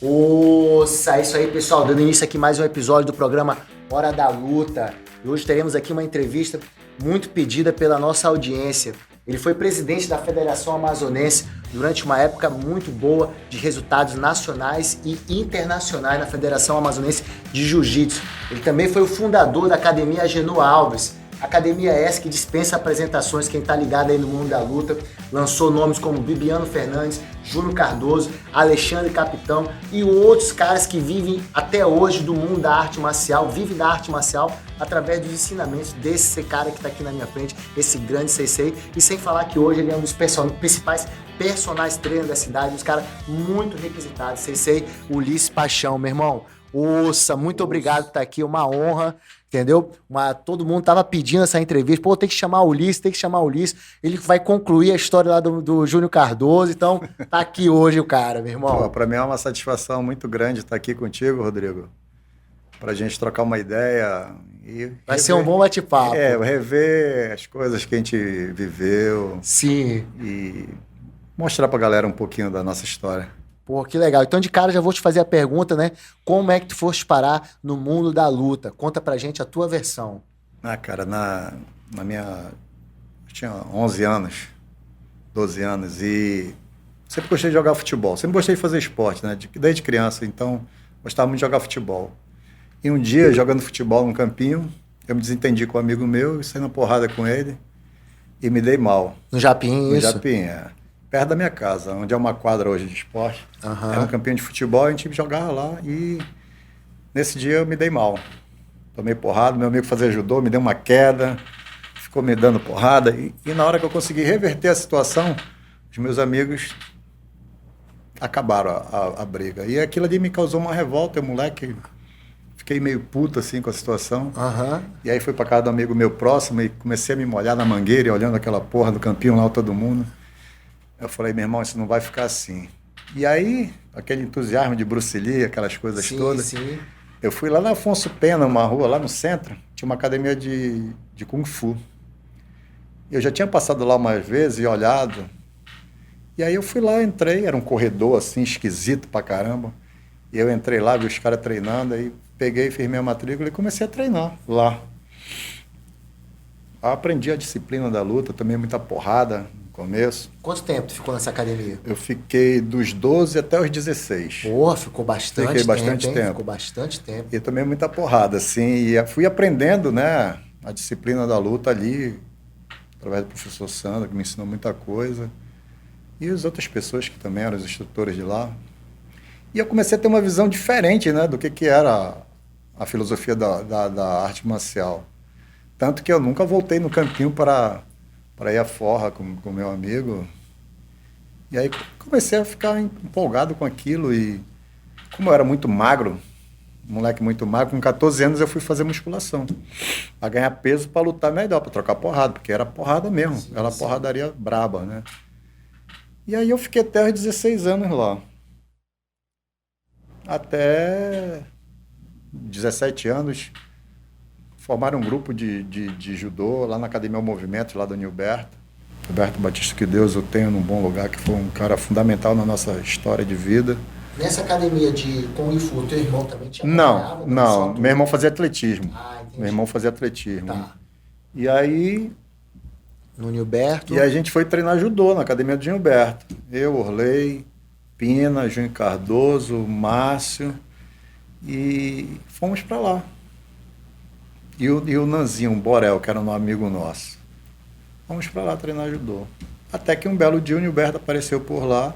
Ouça, isso aí, pessoal, dando início aqui mais um episódio do programa Hora da Luta. E hoje teremos aqui uma entrevista muito pedida pela nossa audiência. Ele foi presidente da Federação Amazonense durante uma época muito boa de resultados nacionais e internacionais na Federação Amazonense de Jiu-Jitsu. Ele também foi o fundador da Academia Agenu Alves, academia essa que dispensa apresentações. Quem tá ligado aí no mundo da luta, lançou nomes como Bibiano Fernandes, Júnior Cardoso, Alexandre Capitão e outros caras que vivem até hoje do mundo da arte marcial, vivem da arte marcial através dos ensinamentos desse cara que tá aqui na minha frente, esse grande sensei. E sem falar que hoje ele é um dos principais personagens treinos da cidade, uns caras muito requisitados, sensei Ulisses Paixão, meu irmão. Ouça, muito obrigado por estar aqui, uma honra, entendeu? Todo mundo tava pedindo essa entrevista, pô, tem que chamar o Ulisses, ele vai concluir a história lá do Júnior Cardoso, então tá aqui hoje o cara, meu irmão. Pô, pra mim é uma satisfação muito grande estar aqui contigo, Rodrigo, pra gente trocar uma ideia e vai ser um bom bate-papo. Rever as coisas que a gente viveu. Sim. E mostrar pra galera um pouquinho da nossa história. Pô, que legal. Então, de cara, já vou te fazer a pergunta, né? Como é que tu foste parar no mundo da luta? Conta pra gente a tua versão. Cara, na minha... Eu tinha 11 anos, 12 anos, e sempre gostei de jogar futebol. Sempre gostei de fazer esporte, né? Desde criança, então gostava muito de jogar futebol. E um dia, jogando futebol num campinho, eu me desentendi com um amigo meu e saí na porrada com ele e me dei mal. No Japim, isso? No Japim, perto da minha casa, onde é uma quadra hoje de esporte. Uhum. Era um campinho de futebol, a gente jogava lá e nesse dia eu me dei mal. Tomei porrada, meu amigo fazia judô, me deu uma queda, ficou me dando porrada. E na hora que eu consegui reverter a situação, os meus amigos acabaram a briga. E aquilo ali me causou uma revolta, eu moleque, fiquei meio puto assim com a situação. Uhum. E aí fui pra casa do amigo meu próximo e comecei a me molhar na mangueira, e olhando aquela porra do campinho lá, todo mundo. Eu falei, meu irmão, isso não vai ficar assim. E aí, aquele entusiasmo de Bruce Lee, aquelas coisas todas. Sim. Eu fui lá na Afonso Pena, uma rua lá no centro, tinha uma academia de Kung Fu. Eu já tinha passado lá umas vezes e olhado. E aí eu fui lá, entrei, era um corredor assim, esquisito pra caramba. E eu entrei lá, vi os caras treinando, aí peguei, fiz minha matrícula e comecei a treinar lá. Aprendi a disciplina da luta, tomei muita porrada começo. Quanto tempo tu ficou nessa academia? Eu fiquei dos 12 até os 16. Porra, ficou bastante Fiquei tempo, bastante tempo. Ficou bastante tempo. E tomei muita porrada, assim, e fui aprendendo, né, a disciplina da luta ali, através do professor Sandro, que me ensinou muita coisa, e as outras pessoas que também eram os instrutores de lá. E eu comecei a ter uma visão diferente, né, do que era a filosofia da arte marcial. Tanto que eu nunca voltei no campinho para ir à forra com meu amigo. E aí comecei a ficar empolgado com aquilo. E como eu era muito magro, moleque muito magro, com 14 anos eu fui fazer musculação. Para ganhar peso, para lutar melhor, para trocar porrada, porque era porrada mesmo. Sim, era porradaria braba, né? E aí eu fiquei até os 16 anos lá. Até 17 anos... Formaram um grupo de judô lá na Academia Movimento, lá do Nilberto. Roberto Batista, que Deus o tenha num bom lugar, que foi um cara fundamental na nossa história de vida. Nessa academia de Kung Fu, teu irmão também tinha Não. Meu irmão fazia atletismo. Entendi. Meu irmão fazia atletismo. Tá. E aí... No Nilberto? E a gente foi treinar judô na Academia do Nilberto. Eu, Orley, Pina, Júnior Cardoso, Márcio. E fomos para lá. E o Nanzinho, o Borel, que era um amigo nosso. Vamos para lá treinar judô. Até que um belo dia o Nilberto apareceu por lá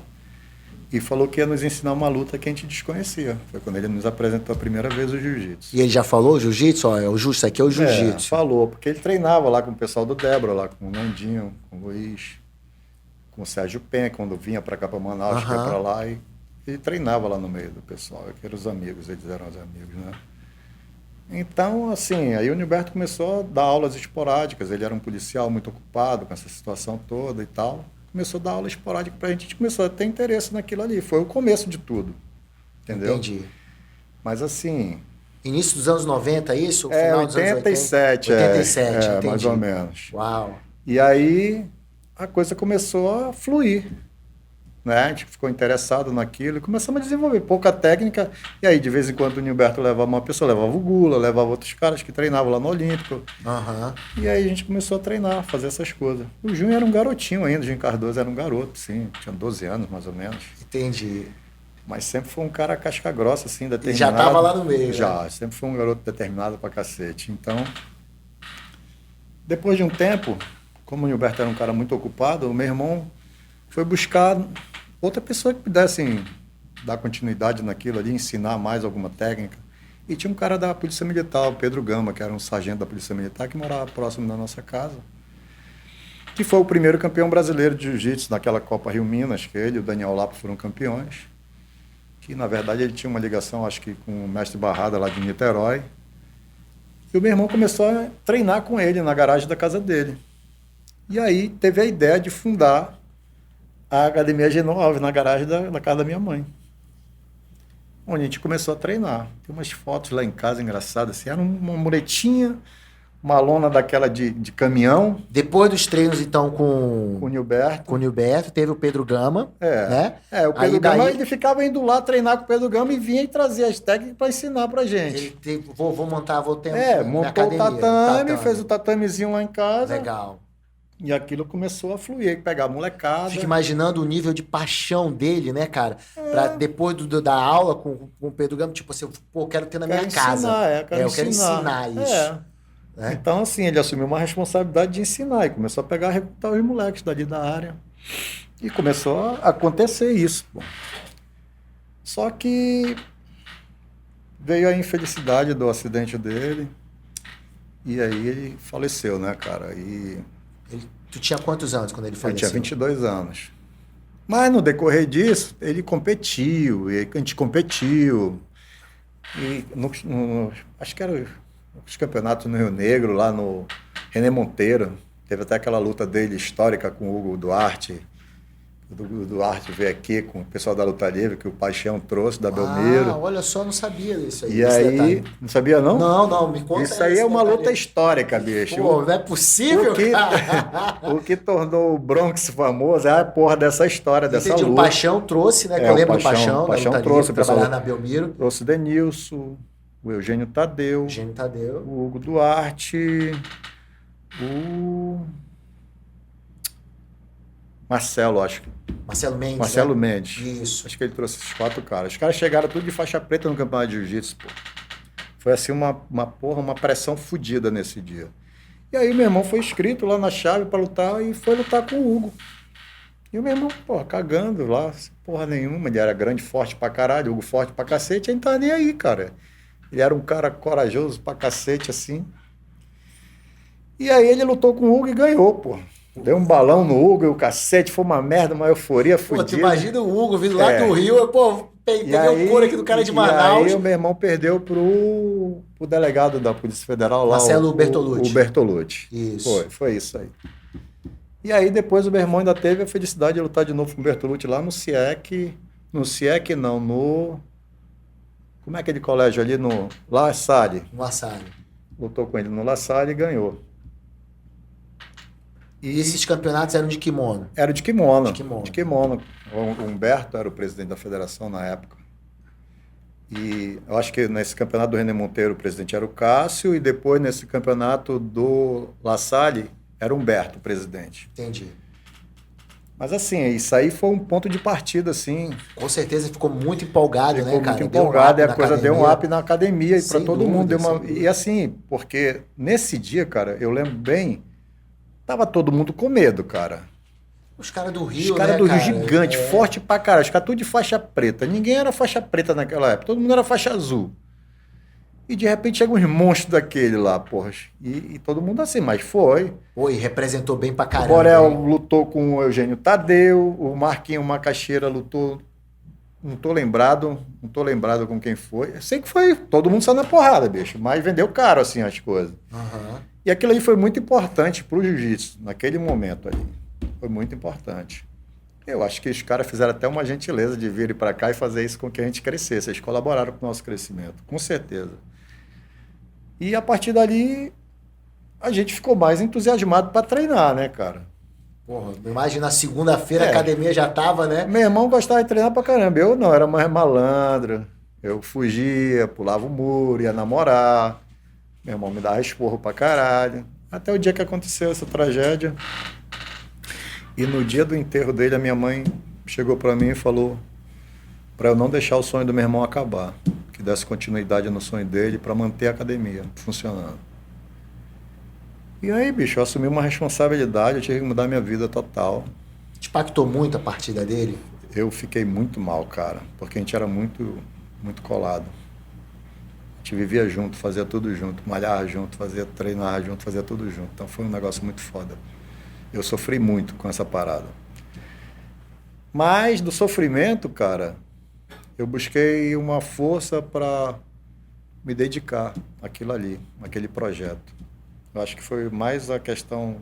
e falou que ia nos ensinar uma luta que a gente desconhecia. Foi quando ele nos apresentou a primeira vez o jiu-jitsu. E ele já falou jiu-jitsu? Isso aqui é o jiu-jitsu. Falou, porque ele treinava lá com o pessoal do Débora, lá com o Nandinho, com o Luiz, com o Sérgio Penha, quando vinha para cá para Manaus, ia para lá, e ele treinava lá no meio do pessoal, que eram os amigos, eles eram os amigos, né? Então, assim, aí o Nilberto começou a dar aulas esporádicas. Ele era um policial muito ocupado com essa situação toda e tal. Começou a dar aula esporádica pra gente começou a ter interesse naquilo ali. Foi o começo de tudo, entendeu? Entendi. Mas, assim... Início dos anos 90, isso? Final 87, dos 87, entendi. Mais ou menos. Uau. E aí, a coisa começou a fluir. né? A gente ficou interessado naquilo e começamos a desenvolver pouca técnica. E aí, de vez em quando, o Nilberto levava uma pessoa, levava o Gula, levava outros caras que treinavam lá no Olímpico. Uhum. E aí a gente começou a treinar, fazer essas coisas. O Júnior era um garotinho ainda, o Júnior Cardoso era um garoto, sim, tinha 12 anos mais ou menos. Entendi. Mas sempre foi um cara casca grossa, assim, determinado. E já tava lá no meio, Já, né? sempre foi um garoto determinado pra cacete. Então, depois de um tempo, como o Nilberto era um cara muito ocupado, o meu irmão foi buscar outra pessoa que pudesse dar continuidade naquilo ali, ensinar mais alguma técnica. E tinha um cara da Polícia Militar, o Pedro Gama, que era um sargento da Polícia Militar, que morava próximo da nossa casa, que foi o primeiro campeão brasileiro de jiu-jitsu naquela Copa Rio Minas, que ele e o Daniel Lapa foram campeões, que na verdade ele tinha uma ligação, acho que com o mestre Barrada lá de Niterói. E o meu irmão começou a treinar com ele na garagem da casa dele. E aí teve a ideia de fundar a Academia G9 na garagem da casa da minha mãe, onde a gente começou a treinar. Tem umas fotos lá em casa engraçadas, assim, era uma muretinha, uma lona daquela de caminhão. Depois dos treinos, então, Com o Nilberto. Com o Nilberto, teve o Pedro Gama, né? O Pedro Gama, ele ficava indo lá treinar com o Pedro Gama e vinha e trazia as técnicas para ensinar pra gente. Vou ter montou o tatame, fez o tatamezinho lá em casa. Legal. E aquilo começou a fluir, pegar a molecada. Fico imaginando o nível de paixão dele, né, cara? Pra depois da aula com o Pedro Gama, tipo assim, pô, quero ter na minha casa. Eu quero ensinar isso. Então, assim, ele assumiu uma responsabilidade de ensinar e começou a pegar e recrutar os moleques dali da área. E começou a acontecer isso, pô. Só que veio a infelicidade do acidente dele e aí ele faleceu, né, cara? Tu tinha quantos anos quando ele faleceu? Eu tinha 22 anos. Mas no decorrer disso, ele competiu, e a gente competiu. E acho que era os campeonatos no Rio Negro, lá no René Monteiro. Teve até aquela luta dele histórica com o Hugo Duarte. O Duarte veio aqui com o pessoal da Luta Livre, que o Paixão trouxe da Belmiro. Olha só, não sabia disso aí. E aí, detalhe. Não sabia não? Não, me conta. Isso aí é uma luta histórica, bicho. Pô, não é possível, cara. O que tornou o Bronx famoso é a porra dessa história, dessa luta. O Paixão trouxe, né? Que eu lembro do Paixão. O Paixão trouxe. Trabalhar na Belmiro. Trouxe o Denilson, o Eugênio Tadeu. O Hugo Duarte, o Marcelo, acho que. Marcelo Mendes. Marcelo Mendes. Isso. Acho que ele trouxe esses 4 caras. Os caras chegaram tudo de faixa preta no campeonato de jiu-jitsu, pô. Foi assim uma pressão fodida nesse dia. E aí meu irmão foi inscrito lá na chave pra lutar e foi lutar com o Hugo. E o meu irmão, pô, cagando lá, porra nenhuma. Ele era grande, forte pra caralho, Hugo forte pra cacete, ele não tava nem aí, cara. Ele era um cara corajoso pra cacete, assim. E aí ele lutou com o Hugo e ganhou, pô. Deu um balão no Hugo e o cacete, foi uma merda, uma euforia fodida. Pô, tu imagina o Hugo vindo lá do Rio, pô, peguei o couro aqui do cara de Manaus. E aí o meu irmão perdeu pro delegado da Polícia Federal lá, Marcelo Bertolucci. O Bertolucci. Isso. Foi isso aí. E aí depois o meu irmão ainda teve a felicidade de lutar de novo com o Bertolucci lá no CIEC. No CIEC não, no... Como é aquele colégio ali? No La Salle. No La Salle. Lutou com ele no La Salle e ganhou. E esses campeonatos eram de kimono? Era de kimono. De kimono. O Humberto era o presidente da federação na época. E eu acho que nesse campeonato do René Monteiro o presidente era o Cássio e depois nesse campeonato do La Salle era o Humberto o presidente. Entendi. Mas assim, isso aí foi um ponto de partida, assim. Com certeza ficou muito empolgado, né, cara? Ficou muito empolgado e a coisa deu um up na academia e para todo mundo. E assim, porque nesse dia, cara, eu lembro bem, tava todo mundo com medo, cara. Os caras do Rio, Os caras do Rio gigante, forte pra caralho. Os caras tudo de faixa preta. Ninguém era faixa preta naquela época. Todo mundo era faixa azul. E de repente chegam uns monstros daquele lá, porra. E todo mundo assim, mas foi. Pô, e representou bem pra caramba. O Borel lutou com o Eugênio Tadeu. O Marquinho Macaxeira lutou... Não tô lembrado com quem foi. Eu sei que foi... Todo mundo saiu na porrada, bicho. Mas vendeu caro, assim, as coisas. Uhum. E aquilo aí foi muito importante pro jiu-jitsu, naquele momento ali. Foi muito importante. Eu acho que os caras fizeram até uma gentileza de virem para cá e fazer isso com que a gente crescesse. Eles colaboraram com o nosso crescimento, com certeza. E a partir dali, a gente ficou mais entusiasmado para treinar, né, cara? Porra, imagina, na segunda-feira a academia já tava, né? Meu irmão gostava de treinar pra caramba. Eu não, era mais malandro. Eu fugia, pulava o muro, ia namorar. Meu irmão me dava esporro pra caralho. Até o dia que aconteceu essa tragédia. E no dia do enterro dele, a minha mãe chegou pra mim e falou pra eu não deixar o sonho do meu irmão acabar. Que desse continuidade no sonho dele pra manter a academia funcionando. E aí, bicho, eu assumi uma responsabilidade, eu tive que mudar minha vida total. Te impactou muito a partida dele? Eu fiquei muito mal, cara, porque a gente era muito, muito colado. A gente vivia junto, fazia tudo junto, malhava junto, fazia treinar junto, fazia tudo junto. Então foi um negócio muito foda. Eu sofri muito com essa parada. Mas do sofrimento, cara, eu busquei uma força para me dedicar àquilo ali, àquele projeto. Eu acho que foi mais a questão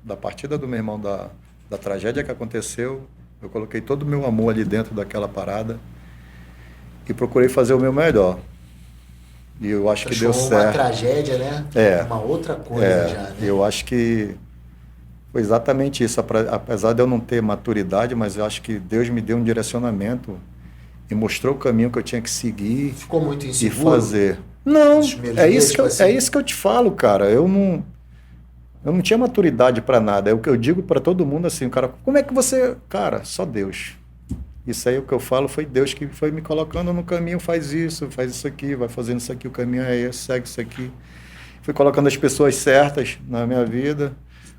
da partida do meu irmão, da tragédia que aconteceu. Eu coloquei todo o meu amor ali dentro daquela parada e procurei fazer o meu melhor. E eu acho que deu certo. Uma tragédia, né? Uma outra coisa já, né? Eu acho que foi exatamente isso. Apesar de eu não ter maturidade, mas eu acho que Deus me deu um direcionamento e mostrou o caminho que eu tinha que seguir. Ficou muito inseguro? E fazer. Não, é isso que eu te falo, cara. Eu não tinha maturidade para nada. É o que eu digo para todo mundo assim, cara, como é que você... Cara, só Deus. Isso aí, o que eu falo, foi Deus que foi me colocando no caminho, faz isso aqui, vai fazendo isso aqui, o caminho é esse, segue isso aqui. Fui colocando as pessoas certas na minha vida.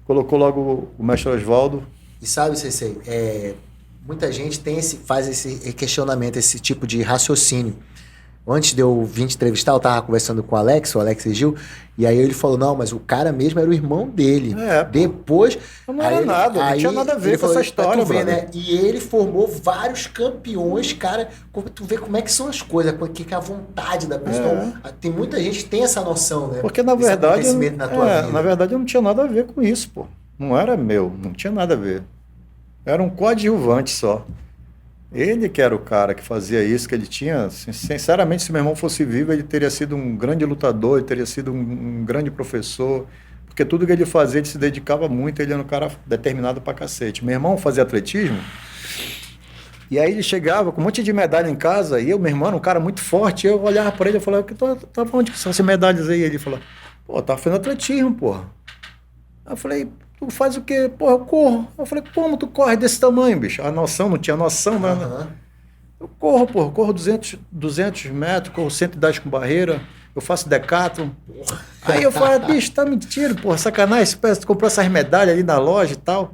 Colocou logo o mestre Oswaldo. E sabe, Sensei, muita gente faz esse questionamento, esse tipo de raciocínio. Antes de eu vir te entrevistar, eu tava conversando com o Alex Gil, e aí ele falou, não, mas o cara mesmo era o irmão dele. Depois... Não era nada, não tinha nada a ver com essa história, né? E ele formou vários campeões, cara, tu vê como é que são as coisas, que é a vontade da pessoa. Tem muita gente que tem essa noção, né? Porque, na verdade, na tua vida. Na verdade, eu não tinha nada a ver com isso, pô. Não era meu, não tinha nada a ver. Era um coadjuvante só. Ele que era o cara que fazia isso, que ele tinha... Sinceramente, se meu irmão fosse vivo, ele teria sido um grande lutador, ele teria sido um grande professor, porque tudo que ele fazia, ele se dedicava muito, ele era um cara determinado pra cacete. Meu irmão fazia atletismo, e aí ele chegava com um monte de medalha em casa, e meu irmão era um cara muito forte, eu olhava pra ele e falava, tá onde que são essas medalhas aí? Ele falou, pô, tá fazendo atletismo, porra. Aí eu falei... Tu faz o quê? Porra, eu corro. Eu falei, como tu corre desse tamanho, bicho? Não tinha noção, né? Eu corro, porra, corro 200 metros, corro 110 com barreira, eu faço decathlon. Aí eu falo, bicho, tá mentindo, porra, sacanagem, tu comprou essas medalhas ali na loja e tal.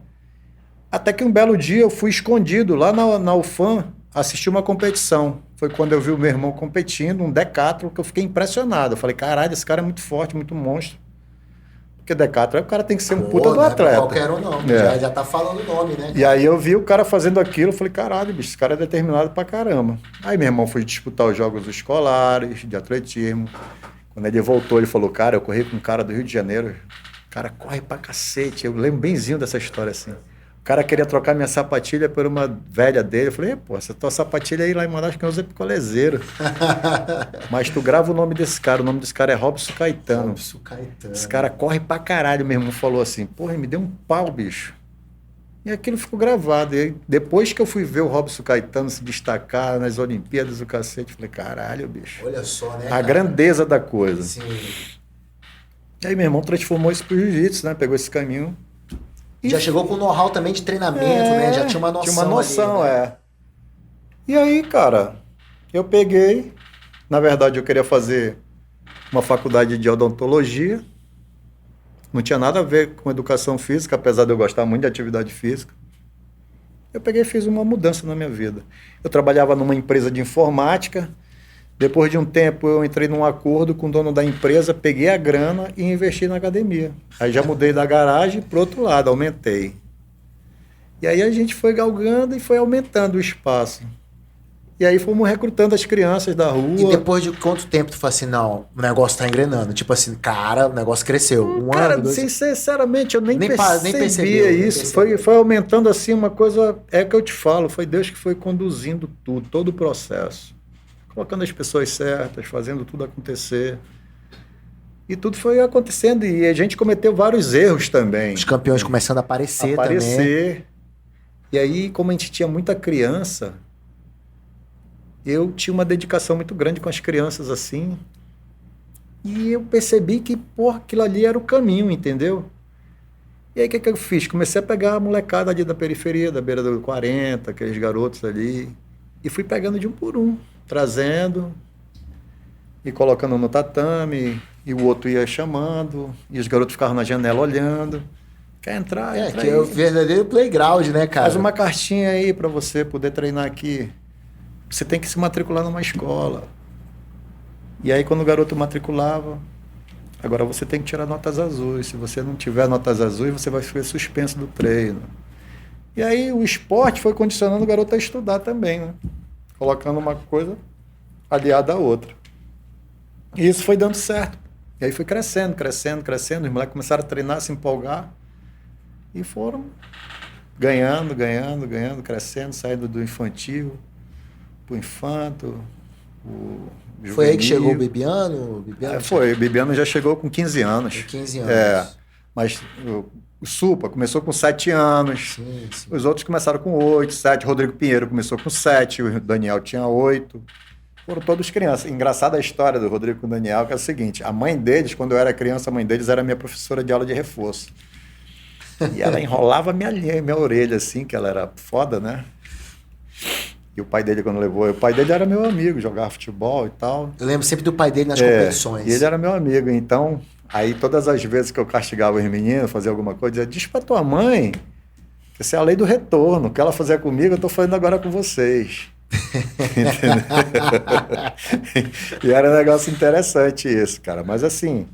Até que um belo dia eu fui escondido lá na UFAM assistir uma competição. Foi quando eu vi o meu irmão competindo, um decathlon, que eu fiquei impressionado. Eu falei, caralho, esse cara é muito forte, muito monstro. Porque decathlon, o cara tem que ser um puta do atleta. Qualquer um não, já tá falando o nome, né? E aí eu vi o cara fazendo aquilo, eu falei, caralho, bicho, esse cara é determinado pra caramba. Aí meu irmão foi disputar os jogos escolares, de atletismo. Quando ele voltou, ele falou, cara, eu corri com um cara do Rio de Janeiro, o cara corre pra cacete. Eu lembro benzinho dessa história, assim. O cara queria trocar minha sapatilha por uma velha dele. Eu falei, pô, essa tua sapatilha aí lá em Manaus que eu uso picolezeiro. Mas tu grava o nome desse cara. O nome desse cara é Robson Caetano. Robson Caetano. Esse cara corre pra caralho. Meu irmão falou assim, porra, ele me deu um pau, bicho. E aquilo ficou gravado. E depois que eu fui ver o Robson Caetano se destacar nas Olimpíadas, o cacete, eu falei, caralho, bicho. Olha só, né, a grandeza da coisa. Sim. E aí meu irmão transformou isso pro jiu-jitsu, né? Pegou esse caminho. Já chegou com know-how também de treinamento, né? Já tinha uma noção. Tinha uma noção, ali, né? E aí, cara, eu peguei. Na verdade, eu queria fazer uma faculdade de odontologia. Não tinha nada a ver com educação física, apesar de eu gostar muito de atividade física. Eu peguei e fiz uma mudança na minha vida. Eu trabalhava numa empresa de informática. Depois de um tempo, eu entrei num acordo com o dono da empresa, peguei a grana e investi na academia. Aí já mudei da garagem para o outro lado, aumentei. E aí a gente foi galgando e foi aumentando o espaço. E aí fomos recrutando as crianças da rua. E depois de quanto tempo tu falou assim, não, o negócio tá engrenando? Tipo assim, cara, o negócio cresceu. Cara, ano, 2... sinceramente, eu nem percebia percebeu isso. Foi aumentando assim uma coisa, é que eu te falo, foi Deus que foi conduzindo tudo, todo o processo. Colocando as pessoas certas, fazendo tudo acontecer. E tudo foi acontecendo. E a gente cometeu vários erros também. Os campeões começando a aparecer também. E aí, como a gente tinha muita criança, eu tinha uma dedicação muito grande com as crianças assim. E eu percebi que, porra, aquilo ali era o caminho, entendeu? E aí, o que eu fiz? Comecei a pegar a molecada ali da periferia, da beira do 40, aqueles garotos ali. E fui pegando de um por um, trazendo e colocando no tatame. E o outro ia chamando. E os garotos ficavam na janela olhando. Quer entrar? Entra que aí. é o verdadeiro playground, né, cara? Faz uma cartinha aí para você poder treinar aqui. Você tem que se matricular numa escola. E aí, quando o garoto matriculava, agora você tem que tirar notas azuis. Se você não tiver notas azuis, você vai ser suspenso do treino. E aí, o esporte foi condicionando o garoto a estudar também, né? Colocando uma coisa aliada à outra. E isso foi dando certo. E aí foi crescendo. Os moleques começaram a treinar, se empolgar. E foram ganhando, crescendo, saindo do infantil pro infanto, o juvenil. Foi aí que chegou o Bibiano? Foi, o Bibiano já chegou com 15 anos. Com 15 anos. Mas o Supa começou com 7 anos. Sim. Os outros começaram com 8, 7. Rodrigo Pinheiro começou com 7, o Daniel tinha 8. Foram todos crianças. Engraçada a história do Rodrigo com o Daniel, que é o seguinte, a mãe deles, quando eu era criança, a mãe deles era minha professora de aula de reforço. E ela enrolava minha orelha, assim, que ela era foda, né? E o pai dele, quando levou... O pai dele era meu amigo, jogava futebol e tal. Eu lembro sempre do pai dele nas competições. E ele era meu amigo, então... Aí, todas as vezes que eu castigava os meninos, fazia alguma coisa, dizia, diz pra tua mãe que essa é a lei do retorno. O que ela fazia comigo, eu tô fazendo agora com vocês. E era um negócio interessante isso, cara. Mas, assim...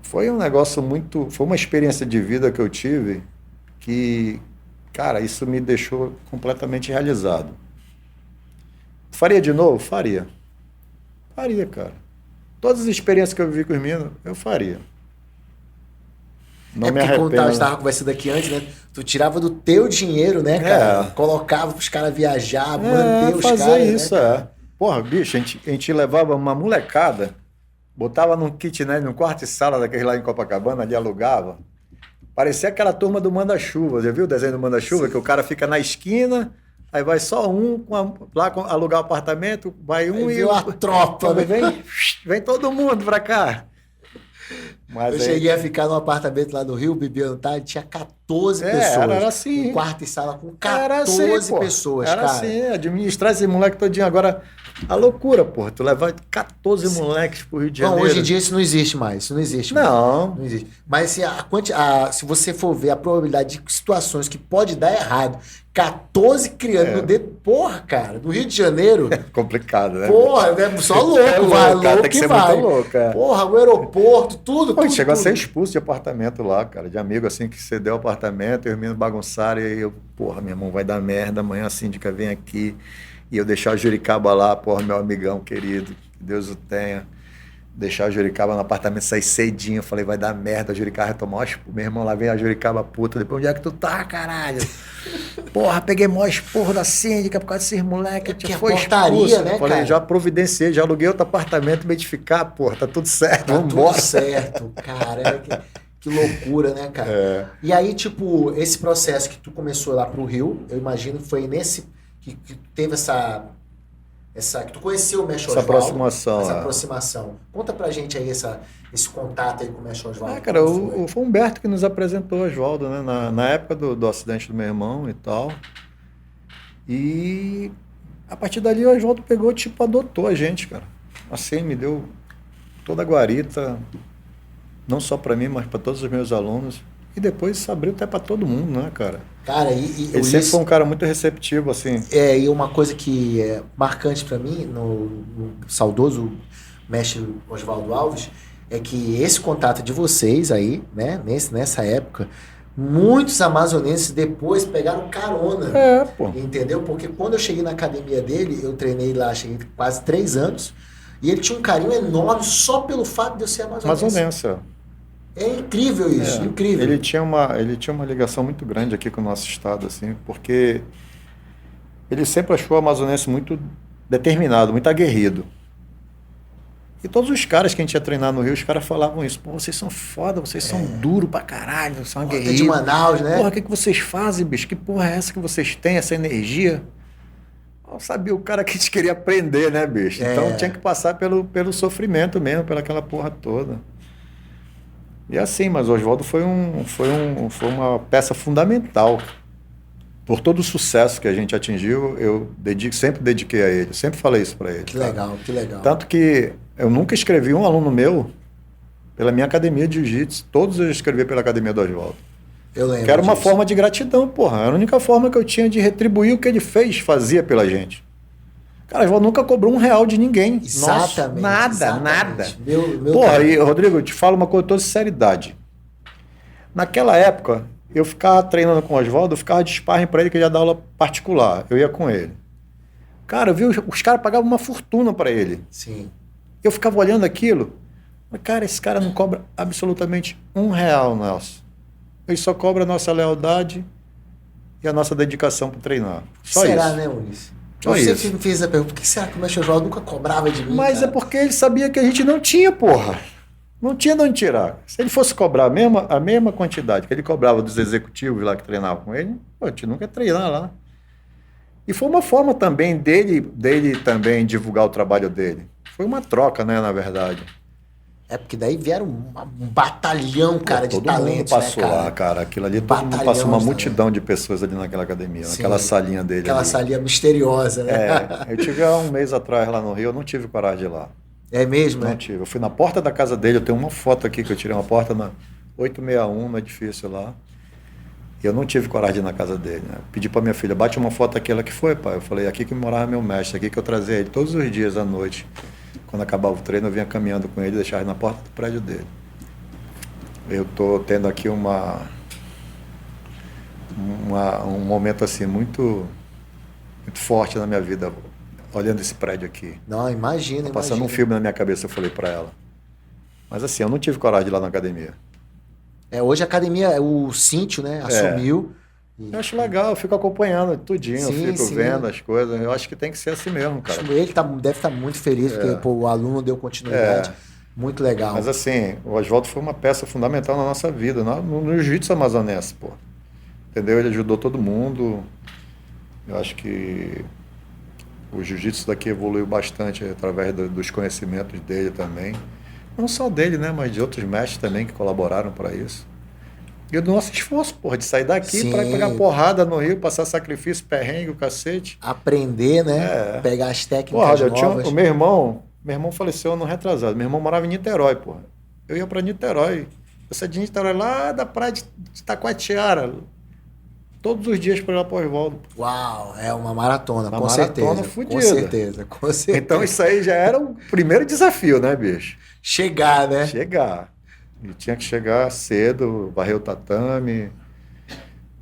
Foi um negócio muito... Foi uma experiência de vida que eu tive que, cara, isso me deixou completamente realizado. Faria de novo? Faria. Faria, cara. Todas as experiências que eu vivi com os meninos, eu faria. Não me arrependo. Como a gente estava conversando aqui antes, né? Tu tirava do teu dinheiro, né, cara? Colocava pros caras viajar, manter os caras. Fazer isso, né, Porra, bicho, a gente levava uma molecada... Botava num kitnet, num quarto de sala daquele lá em Copacabana, ali alugava. Parecia aquela turma do Manda-Chuva. Já viu o desenho do Manda-Chuva? Que o cara fica na esquina, aí vai só um alugar o apartamento, vai um aí e a tropa. Vem todo mundo pra cá. Mas eu cheguei a ficar num apartamento lá no Rio, o Bibiano tá, tinha 14 pessoas. Era assim. Um quarto e sala com 14 pessoas, era cara. Assim, administrar esse moleque todinho. Agora, a loucura, porra. Tu levar 14 moleques pro Rio de Janeiro. Não, hoje em dia isso não existe mais. Isso não existe mais. Não existe. Mas assim, se você for ver a probabilidade de situações que pode dar errado, 14 crianças no dedo, porra, cara, no Rio de Janeiro. É complicado, né? Porra, é só louco, vai, louco tem que ser vai. Muito louco, Porra, o aeroporto, tudo. Chegou a ser expulso de apartamento lá, cara, de amigo assim que cedeu o apartamento, e os meninos bagunçaram, e aí eu, porra, meu irmão, vai dar merda, amanhã a síndica vem aqui, e eu deixar o Juricaba lá, porra, meu amigão querido, que Deus o tenha. Deixar a Juricaba no apartamento, sair cedinho. Eu falei, vai dar merda, a Juricaba vai tomar meu irmão lá vem a Juricaba puta. Depois, onde é que tu tá, caralho? Porra, peguei maior esporro da síndica por causa desses moleques. Que foi portaria, né, falei, cara? já providenciei, já aluguei outro apartamento pra edificar, porra, tá tudo certo, vamos embora. Tudo certo, cara. Que loucura, né, cara? E aí, tipo, esse processo que tu começou lá pro Rio, eu imagino que foi nesse... que teve que tu conheceu o Mestre Osvaldo. Essa aproximação. Conta pra gente aí esse contato aí com o Mestre Osvaldo. Cara, foi o Humberto que nos apresentou o Osvaldo, né? Na época do acidente do meu irmão e tal. E a partir dali o Osvaldo pegou, tipo, adotou a gente, cara. Assim, me deu toda a guarita, não só pra mim, mas pra todos os meus alunos. E depois isso abriu até pra todo mundo, né, cara? Cara, ele sempre foi um cara muito receptivo, assim. E uma coisa que é marcante pra mim, no saudoso mestre Osvaldo Alves, é que esse contato de vocês aí, né, nessa época, muitos amazonenses depois pegaram carona. Pô. Entendeu? Porque quando eu cheguei na academia dele, eu treinei lá, cheguei quase 3 anos, e ele tinha um carinho enorme só pelo fato de eu ser amazonense. É incrível isso, incrível. Ele tinha uma ligação muito grande aqui com o nosso estado, assim, porque ele sempre achou o amazonense muito determinado, muito aguerrido. E todos os caras que a gente ia treinar no Rio, os caras falavam isso. Pô, vocês são foda, vocês são duros pra caralho, vocês são uma guerreira. de Manaus, né? Porra, o que vocês fazem, bicho? Que porra é essa que vocês têm, essa energia? Eu sabia o cara que a gente queria aprender, né, bicho? Então tinha que passar pelo sofrimento mesmo, pelaquela porra toda. E assim, mas o Oswaldo foi uma peça fundamental. Por todo o sucesso que a gente atingiu, eu sempre dediquei a ele, sempre falei isso para ele. Que legal, que legal. Tanto que eu nunca escrevi um aluno meu pela minha academia de jiu-jitsu, todos eu escrevi pela academia do Oswaldo. Eu lembro Que era uma disso. forma de gratidão, porra. Era a única forma que eu tinha de retribuir o que ele fazia pela gente. Cara, o Oswaldo nunca cobrou R$1 de ninguém. Exatamente. Nossa, exatamente. nada. Porra, Porra, e Rodrigo, eu te falo uma coisa com toda sinceridade. Naquela época, eu ficava treinando com o Oswaldo, eu ficava de sparring pra ele, que ele ia dar aula particular. Eu ia com ele. Cara, eu vi os caras pagavam uma fortuna pra ele. Sim. Eu ficava olhando aquilo. Mas, cara, esse cara não cobra absolutamente R$1, Nelson. Ele só cobra a nossa lealdade e a nossa dedicação para treinar. Só será, isso. né, Ulisses? Só Eu isso. sempre me fiz a pergunta, por que será que o mestre Oswaldo nunca cobrava de mim, Mas cara? é porque ele sabia que a gente não tinha, porra. Não tinha de onde tirar. Se ele fosse cobrar a mesma quantidade que ele cobrava dos executivos lá que treinavam com ele, pô, a gente nunca ia treinar lá. E foi uma forma também dele também divulgar o trabalho dele. Foi uma troca, né, na verdade. É porque daí vieram um batalhão, cara, de todo talentos, mundo passou né, cara? lá, cara. Aquilo ali, todo mundo Batalhão passou uma de multidão de pessoas ali naquela academia, Sim. naquela salinha dele. Aquela ali. salinha misteriosa, né? Eu tive há um mês atrás lá no Rio, eu não tive coragem de ir lá. É mesmo, Não né? tive. Eu fui na porta da casa dele, eu tenho uma foto aqui que eu tirei uma porta na 861, no edifício lá. E eu não tive coragem de ir na casa dele, né? Pedi pra minha filha, bate uma foto aqui, ela que foi, pai. Eu falei, aqui que morava meu mestre, aqui que eu trazia ele todos os dias à noite. Quando acabava o treino, eu vinha caminhando com ele e deixava ele na porta do prédio dele. Eu tô tendo aqui um momento assim muito forte na minha vida, olhando esse prédio aqui. Não, imagina, Tá passando imagina. um filme na minha cabeça, eu falei pra ela. Mas assim, eu não tive coragem de ir lá na academia. Hoje a academia, o Cíntio, né, assumiu. Eu acho legal, eu fico acompanhando tudinho, eu Sim, fico sim. vendo as coisas. Eu acho que tem que ser assim mesmo, cara. Ele deve estar muito feliz, porque pô, o aluno deu continuidade. Muito legal. Mas assim, o Oswaldo foi uma peça fundamental na nossa vida, no jiu-jitsu amazonense, pô. Entendeu? Ele ajudou todo mundo. Eu acho que o jiu-jitsu daqui evoluiu bastante através dos conhecimentos dele também. Não só dele, né? Mas de outros mestres também que colaboraram para isso. E o nosso esforço, porra, de sair daqui Sim. para pegar porrada no Rio, passar sacrifício, perrengue, o cacete. Aprender, né? Pegar as técnicas Porra, novas. o meu irmão faleceu ano retrasado. Meu irmão morava em Niterói, porra. Eu ia para Niterói. Eu saía de Niterói lá da praia de Itacoatiara. Todos os dias para ir lá para o Oswaldo. Uau, é uma maratona, Uma com maratona certeza. fodida. Com certeza, com certeza. Então isso aí já era o primeiro desafio, né, bicho? Chegar, né? Chegar. E tinha que chegar cedo, varrer o tatame,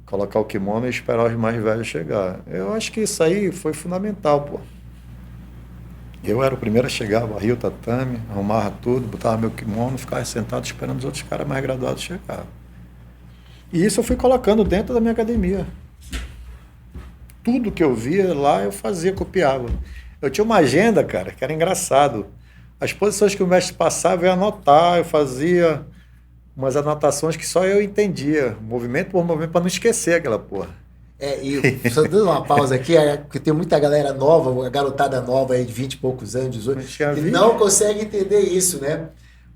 colocar o kimono e esperar os mais velhos chegar. Eu acho que isso aí foi fundamental, pô. Eu era o primeiro a chegar, varria o tatame, arrumava tudo, botava meu kimono, ficava sentado esperando os outros caras mais graduados chegar. E isso eu fui colocando dentro da minha academia. Tudo que eu via lá eu fazia, copiava. Eu tinha uma agenda, cara, que era engraçado. As posições que o mestre passava eu ia anotar, eu fazia umas anotações que só eu entendia, movimento por movimento, para não esquecer aquela porra. E só dando uma pausa aqui, porque tem muita galera nova, uma garotada nova aí de 20 e poucos anos, 18, que não consegue entender isso, né?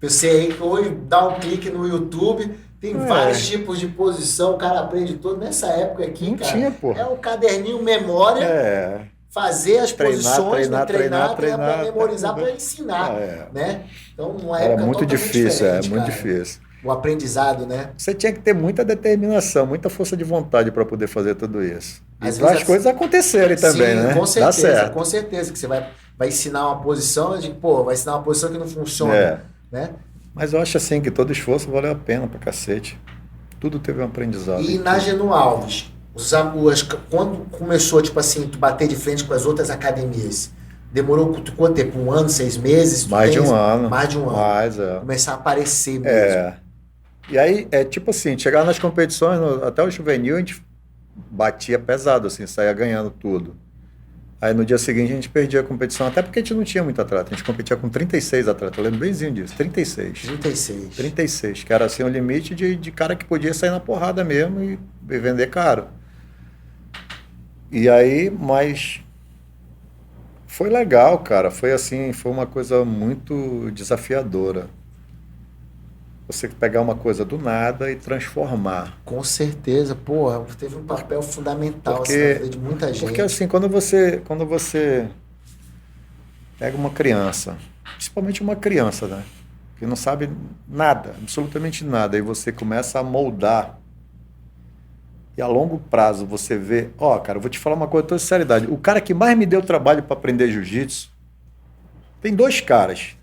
Você aí hoje dá um clique no YouTube, tem vários tipos de posição, o cara aprende tudo. Nessa época aqui, não cara, tinha, porra. É um caderninho memória, fazer as posições, treinar para memorizar, para ensinar, né? Então, uma época era muito difícil, muito difícil. O aprendizado, né? Você tinha que ter muita determinação, muita força de vontade para poder fazer tudo isso. Às e vezes as coisas acontecerem também, né? Com certeza, dá certo. Com certeza, que você vai ensinar uma posição, vai ensinar uma posição que não funciona, né? Mas eu acho assim que todo esforço valeu a pena pra cacete. Tudo teve um aprendizado. E na Geno Alves, quando começou, tipo assim, tu bater de frente com as outras academias, demorou quanto tempo? 1 ano, 6 meses? Mais de um ano. Mais de um ano. Mais, Começar a aparecer mesmo. E aí, tipo assim, chegar nas competições, até o juvenil, a gente batia pesado, assim, saía ganhando tudo. Aí no dia seguinte a gente perdia a competição, até porque a gente não tinha muito atleta. A gente competia com 36 atletas, eu lembro benzinho disso, 36. 36. 36, que era assim o limite de cara que podia sair na porrada mesmo e vender caro. E aí, mas foi legal, cara. Foi assim, foi uma coisa muito desafiadora. Você pegar uma coisa do nada e transformar. Com certeza, porra, teve um papel fundamental assim, na vida de muita gente. Porque assim, quando você pega uma criança, principalmente uma criança, né? Que não sabe nada, absolutamente nada, e você começa a moldar. E a longo prazo você vê, cara, eu vou te falar uma coisa com toda sinceridade. O cara que mais me deu trabalho para aprender jiu-jitsu, tem 2 caras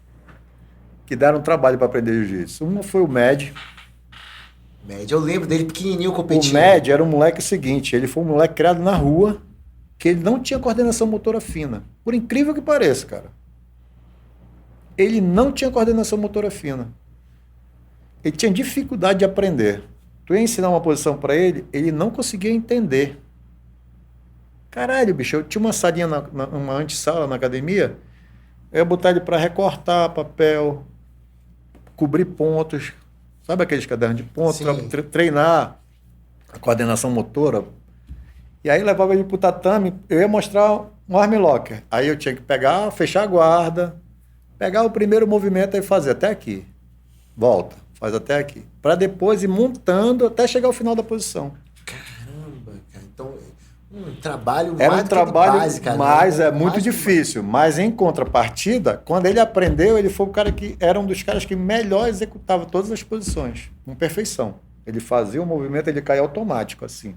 que deram trabalho para aprender jiu-jitsu. Um foi o Med. Eu lembro dele pequenininho competindo. O Med era um moleque seguinte, ele foi um moleque criado na rua, que ele não tinha coordenação motora fina. Por incrível que pareça, cara. Ele não tinha coordenação motora fina. Ele tinha dificuldade de aprender. Tu ia ensinar uma posição para ele, ele não conseguia entender. Caralho, bicho, eu tinha uma salinha, uma antessala na academia, eu ia botar ele para recortar papel, cobrir pontos, sabe aqueles cadernos de pontos, treinar a coordenação motora. E aí levava ele pro tatame, eu ia mostrar um arm locker. Aí eu tinha que pegar, fechar a guarda, pegar o primeiro movimento e fazer até aqui. Volta, faz até aqui. Para depois ir montando até chegar ao final da posição. Caramba, cara. Então, um trabalho era mais um trabalho de base, cara, mas né? é muito difícil. Mas em contrapartida, quando ele aprendeu, ele foi o cara que era um dos caras que melhor executava todas as posições, com perfeição. Ele fazia o movimento, ele caía automático, assim.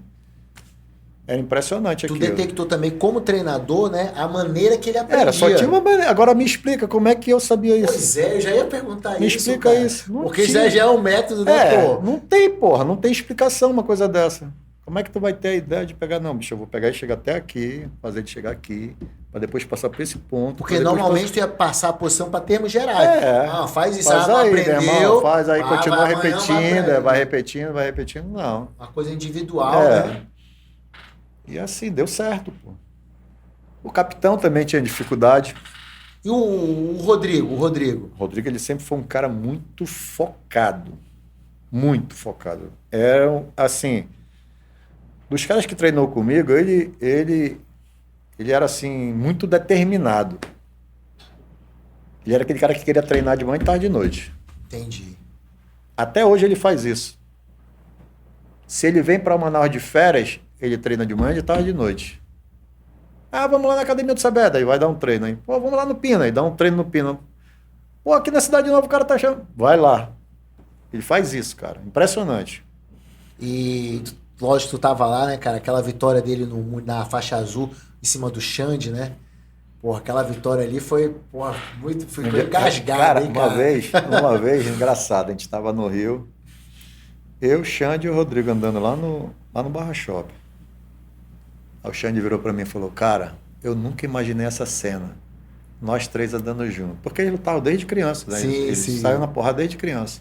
Era impressionante aquilo. Tu detectou também, como treinador, né, a maneira que ele aprendia. Era, só tinha uma maneira. Agora me explica como é que eu sabia isso. Pois é, eu já ia perguntar me isso, explica cara. isso. Não porque tinha. já é um método, né, pô? Não tem, porra. Não tem explicação uma coisa dessa. Como é que tu vai ter a ideia de pegar? Não, bicho, eu vou pegar e chegar até aqui, fazer ele chegar aqui, para depois passar por esse ponto. Porque normalmente tu ia passar a posição para termos gerais. Faz isso, faz aí, aprendeu. Irmão, faz aí, continua repetindo, vai repetindo, não. Uma coisa individual, né? E assim, deu certo, pô. O capitão também tinha dificuldade. E o Rodrigo? O Rodrigo, ele sempre foi um cara muito focado. Muito focado. Era, assim, dos caras que treinou comigo, ele era, assim, muito determinado. Ele era aquele cara que queria treinar de manhã, de tarde e de noite. Entendi. Até hoje ele faz isso. Se ele vem para Manaus de férias, ele treina de manhã, de tarde e de noite. Vamos lá na academia do Sabeda, aí vai dar um treino aí. Pô, vamos lá no Pina, aí dá um treino no Pina. Pô, aqui na Cidade Nova o cara tá achando. Vai lá. Ele faz isso, cara. Impressionante. E, lógico, tu tava lá, né, cara? Aquela vitória dele na faixa azul, em cima do Xande, né? Porra, aquela vitória ali foi, porra, foi engasgada, cara, hein, cara? Uma vez, engraçado, a gente tava no Rio, eu, Xande e o Rodrigo andando lá no Barra Shop. Aí o Xande virou pra mim e falou, cara, eu nunca imaginei essa cena. Nós 3 andando juntos. Porque eles lutavam desde criança, né? Eles saíram na porrada desde criança.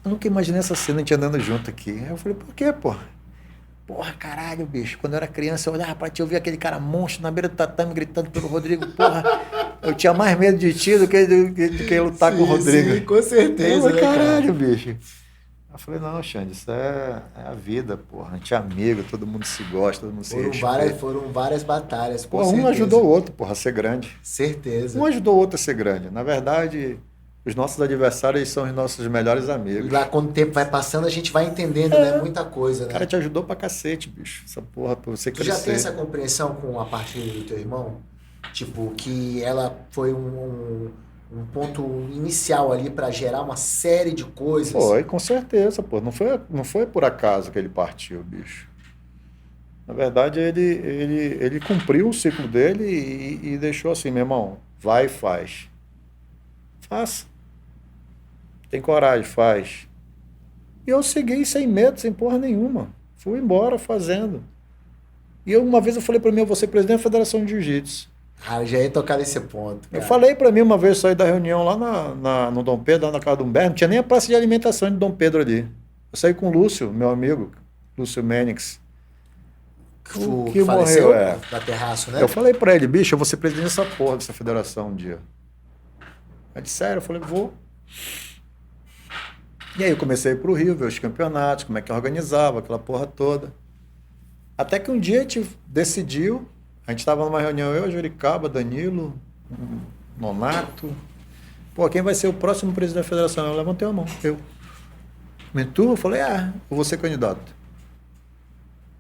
Eu nunca imaginei essa cena, a gente andando junto aqui. Aí eu falei, por quê, porra? Porra, caralho, bicho. Quando eu era criança, eu olhava pra ti, eu via aquele cara monstro na beira do tatame gritando pelo Rodrigo. Porra, eu tinha mais medo de ti do que lutar com o Rodrigo. Sim, com certeza, né, caralho, bicho. Eu falei, não, Xande, isso é a vida, porra. A gente é amigo, todo mundo se gosta, todo mundo se respeita. Foram várias batalhas, porra, um ajudou o outro, porra, a ser grande. Certeza. Um ajudou o outro a ser grande. Na verdade, os nossos adversários são os nossos melhores amigos. E lá, quando o tempo vai passando, a gente vai entendendo, né? Muita coisa, né? O cara te ajudou pra cacete, bicho. Essa porra, pra você crescer. Tu já tem essa compreensão com a partilha do teu irmão? Tipo, que ela foi um ponto inicial ali para gerar uma série de coisas. Foi, com certeza, pô. Não foi por acaso que ele partiu, bicho. Na verdade, ele cumpriu o ciclo dele e deixou assim, meu irmão, vai e faz. Faça. Tem coragem, faz. E eu segui sem medo, sem porra nenhuma. Fui embora fazendo. E uma vez eu falei para mim, eu vou ser presidente da Federação de Jiu-Jitsu. Ah, eu já ia tocar nesse ponto, cara. Eu falei para mim uma vez, saí da reunião lá no Dom Pedro, lá na casa do Humberto, não tinha nem a praça de alimentação de Dom Pedro ali. Eu saí com o Lúcio, meu amigo, Lúcio Menix. O que faleceu morreu, da Terraço, né? Eu falei pra ele, bicho, eu vou ser presidente dessa porra, dessa federação um dia. Ele disse, sério? Eu falei, vou. E aí eu comecei a ir pro Rio, ver os campeonatos, como é que organizava, aquela porra toda. Até que um dia a gente decidiu, a gente estava numa reunião, eu, Juricaba, Danilo, Nonato. Pô, quem vai ser o próximo presidente da federação? Eu levantei a mão, eu. Eu falei, eu vou ser candidato.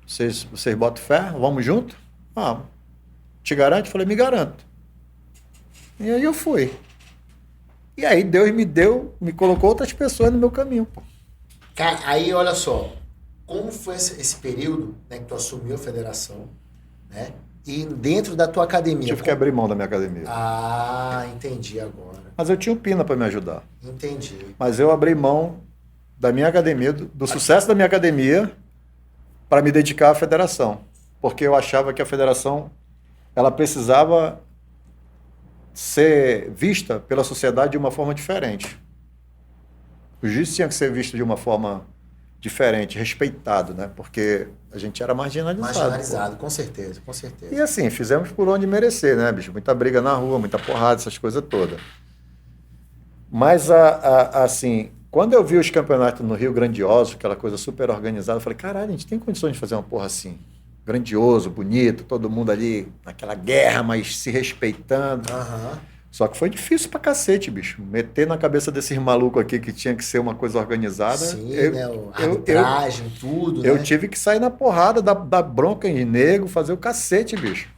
Vocês botam fé? Vamos junto? Vamos. Te garante? Eu falei, me garanto. E aí eu fui. E aí Deus me colocou outras pessoas no meu caminho, pô. Cara, aí olha só, como foi esse período, né, que tu assumiu a federação, né? E dentro da tua academia. Tive que abrir mão da minha academia. Ah, entendi agora. Mas eu tinha o Pina para me ajudar. Entendi. Mas eu abri mão da minha academia, do sucesso da minha academia, para me dedicar à federação. Porque eu achava que a federação ela precisava ser vista pela sociedade de uma forma diferente. O jiu-jitsu tinha que ser visto de uma forma diferente, respeitado, né? Porque a gente era marginalizado. Marginalizado, com certeza, com certeza. E assim, fizemos por onde merecer, né, bicho? Muita briga na rua, muita porrada, essas coisas todas. Mas, assim, quando eu vi os campeonatos no Rio grandiosos, aquela coisa super organizada, eu falei, caralho, a gente tem condições de fazer uma porra assim. Grandioso, bonito, todo mundo ali naquela guerra, mas se respeitando. Aham. Só que foi difícil pra cacete, bicho. Meter na cabeça desses malucos aqui que tinha que ser uma coisa organizada. Sim, né? A arbitragem, tudo, eu né? tive que sair na porrada, dar bronca em nego, fazer o cacete, bicho.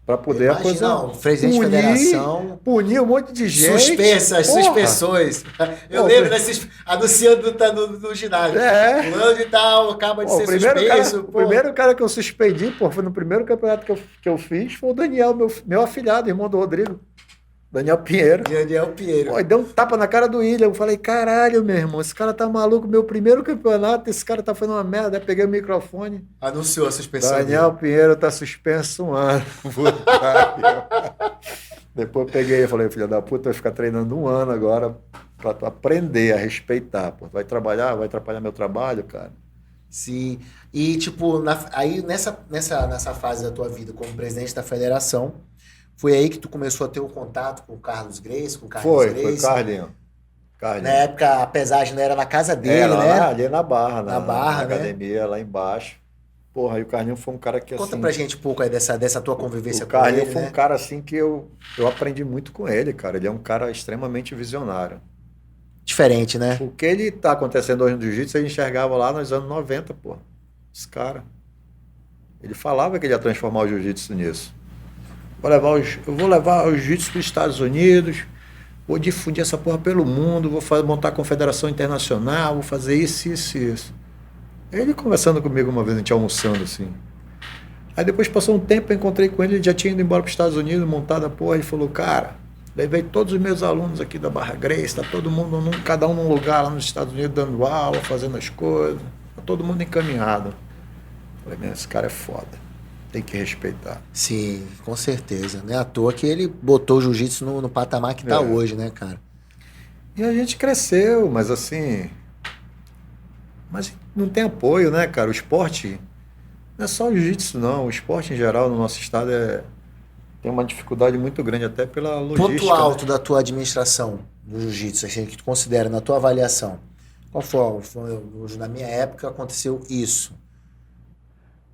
Pra poder a coisa. Não, presidente de federação. Punir um monte de gente. Suspensões. Eu lembro desses. Anunciando tá no ginásio. Fulano e tal, acaba de ser suspenso. O primeiro cara que eu suspendi, foi no primeiro campeonato que eu fiz, foi o Daniel, meu afilhado, irmão do Rodrigo. Daniel Pinheiro. Pô, deu um tapa na cara do William. Eu falei, caralho, meu irmão, esse cara tá maluco. Meu primeiro campeonato, esse cara tá fazendo uma merda. Aí peguei o microfone. Anunciou a suspensão. Daniel Pinheiro tá suspenso um ano. Depois eu peguei e falei, filha da puta, vai ficar treinando um ano agora pra tu aprender a respeitar. Pô. Vai trabalhar, vai atrapalhar meu trabalho, cara. Sim. E, tipo, aí nessa fase da tua vida como presidente da federação, foi aí que tu começou a ter o contato com o Carlos Grace, com o Carlos Grace? Foi Carlinho. Na época, a pesagem era na casa dele, né? Ali na Barra, na Barra, na academia, lá embaixo. Porra, e o Carlinho foi um cara que, Conta pra gente um pouco aí dessa tua convivência com ele, O Carlinho foi um cara, assim, que eu aprendi muito com ele, cara. Ele é um cara extremamente visionário. Diferente, né? O que ele tá acontecendo hoje no jiu-jitsu, ele enxergava lá nos anos 90, porra. Esse cara. Ele falava que ele ia transformar o jiu-jitsu nisso. Eu vou levar os jiu-jitsu para os Estados Unidos, vou difundir essa porra pelo mundo, vou montar a confederação internacional, vou fazer isso. Ele conversando comigo uma vez, a gente almoçando assim. Aí depois passou um tempo, eu encontrei com ele já tinha ido embora para os Estados Unidos, montado a porra, ele falou, cara, levei todos os meus alunos aqui da Barra Grace, tá todo mundo, cada um num lugar lá nos Estados Unidos, dando aula, fazendo as coisas, tá todo mundo encaminhado. Eu falei, esse cara é foda. Tem que respeitar. Sim, com certeza. Não é à toa que ele botou o jiu-jitsu no patamar que tá hoje, né, cara? E a gente cresceu, mas assim... Mas não tem apoio, né, cara? O esporte... Não é só o jiu-jitsu, não. O esporte, em geral, no nosso estado tem uma dificuldade muito grande, até pela logística. Ponto alto, né, da tua administração do jiu-jitsu, assim, que tu considera, na tua avaliação. Qual foi? Na minha época aconteceu isso.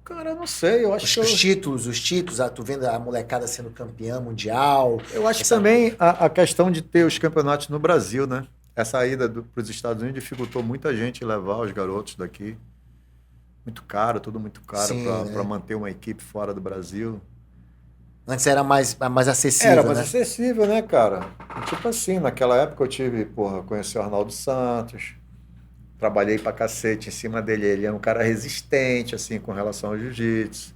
Cara, eu não sei, eu acho os títulos, tu vendo a molecada sendo campeã mundial. Eu acho que também a questão de ter os campeonatos no Brasil, né? Essa ida para os Estados Unidos dificultou muita gente levar os garotos daqui. Muito caro, tudo muito caro para manter uma equipe fora do Brasil. Antes era mais acessível, Era mais acessível, né, cara? Tipo assim, naquela época eu conheci o Arnaldo Santos, trabalhei pra cacete em cima dele. Ele é um cara resistente, assim, com relação ao jiu-jitsu.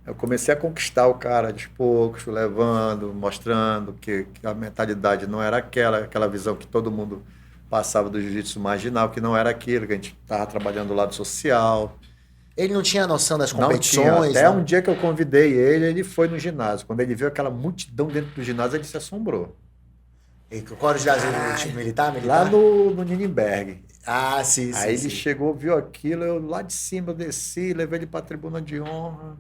Eu comecei a conquistar o cara de poucos, levando, mostrando que a mentalidade não era aquela visão que todo mundo passava do jiu-jitsu marginal, que não era aquilo, que a gente estava trabalhando do lado social. Ele não tinha noção das competições? Não tinha. Até um dia que eu convidei ele foi no ginásio. Quando ele viu aquela multidão dentro do ginásio, ele se assombrou. E qual era o ginásio do time militar? Lá no Nirenberg. Ah, sim, Aí sim, ele sim. chegou, viu aquilo, eu lá de cima eu desci, levei ele para a tribuna de honra.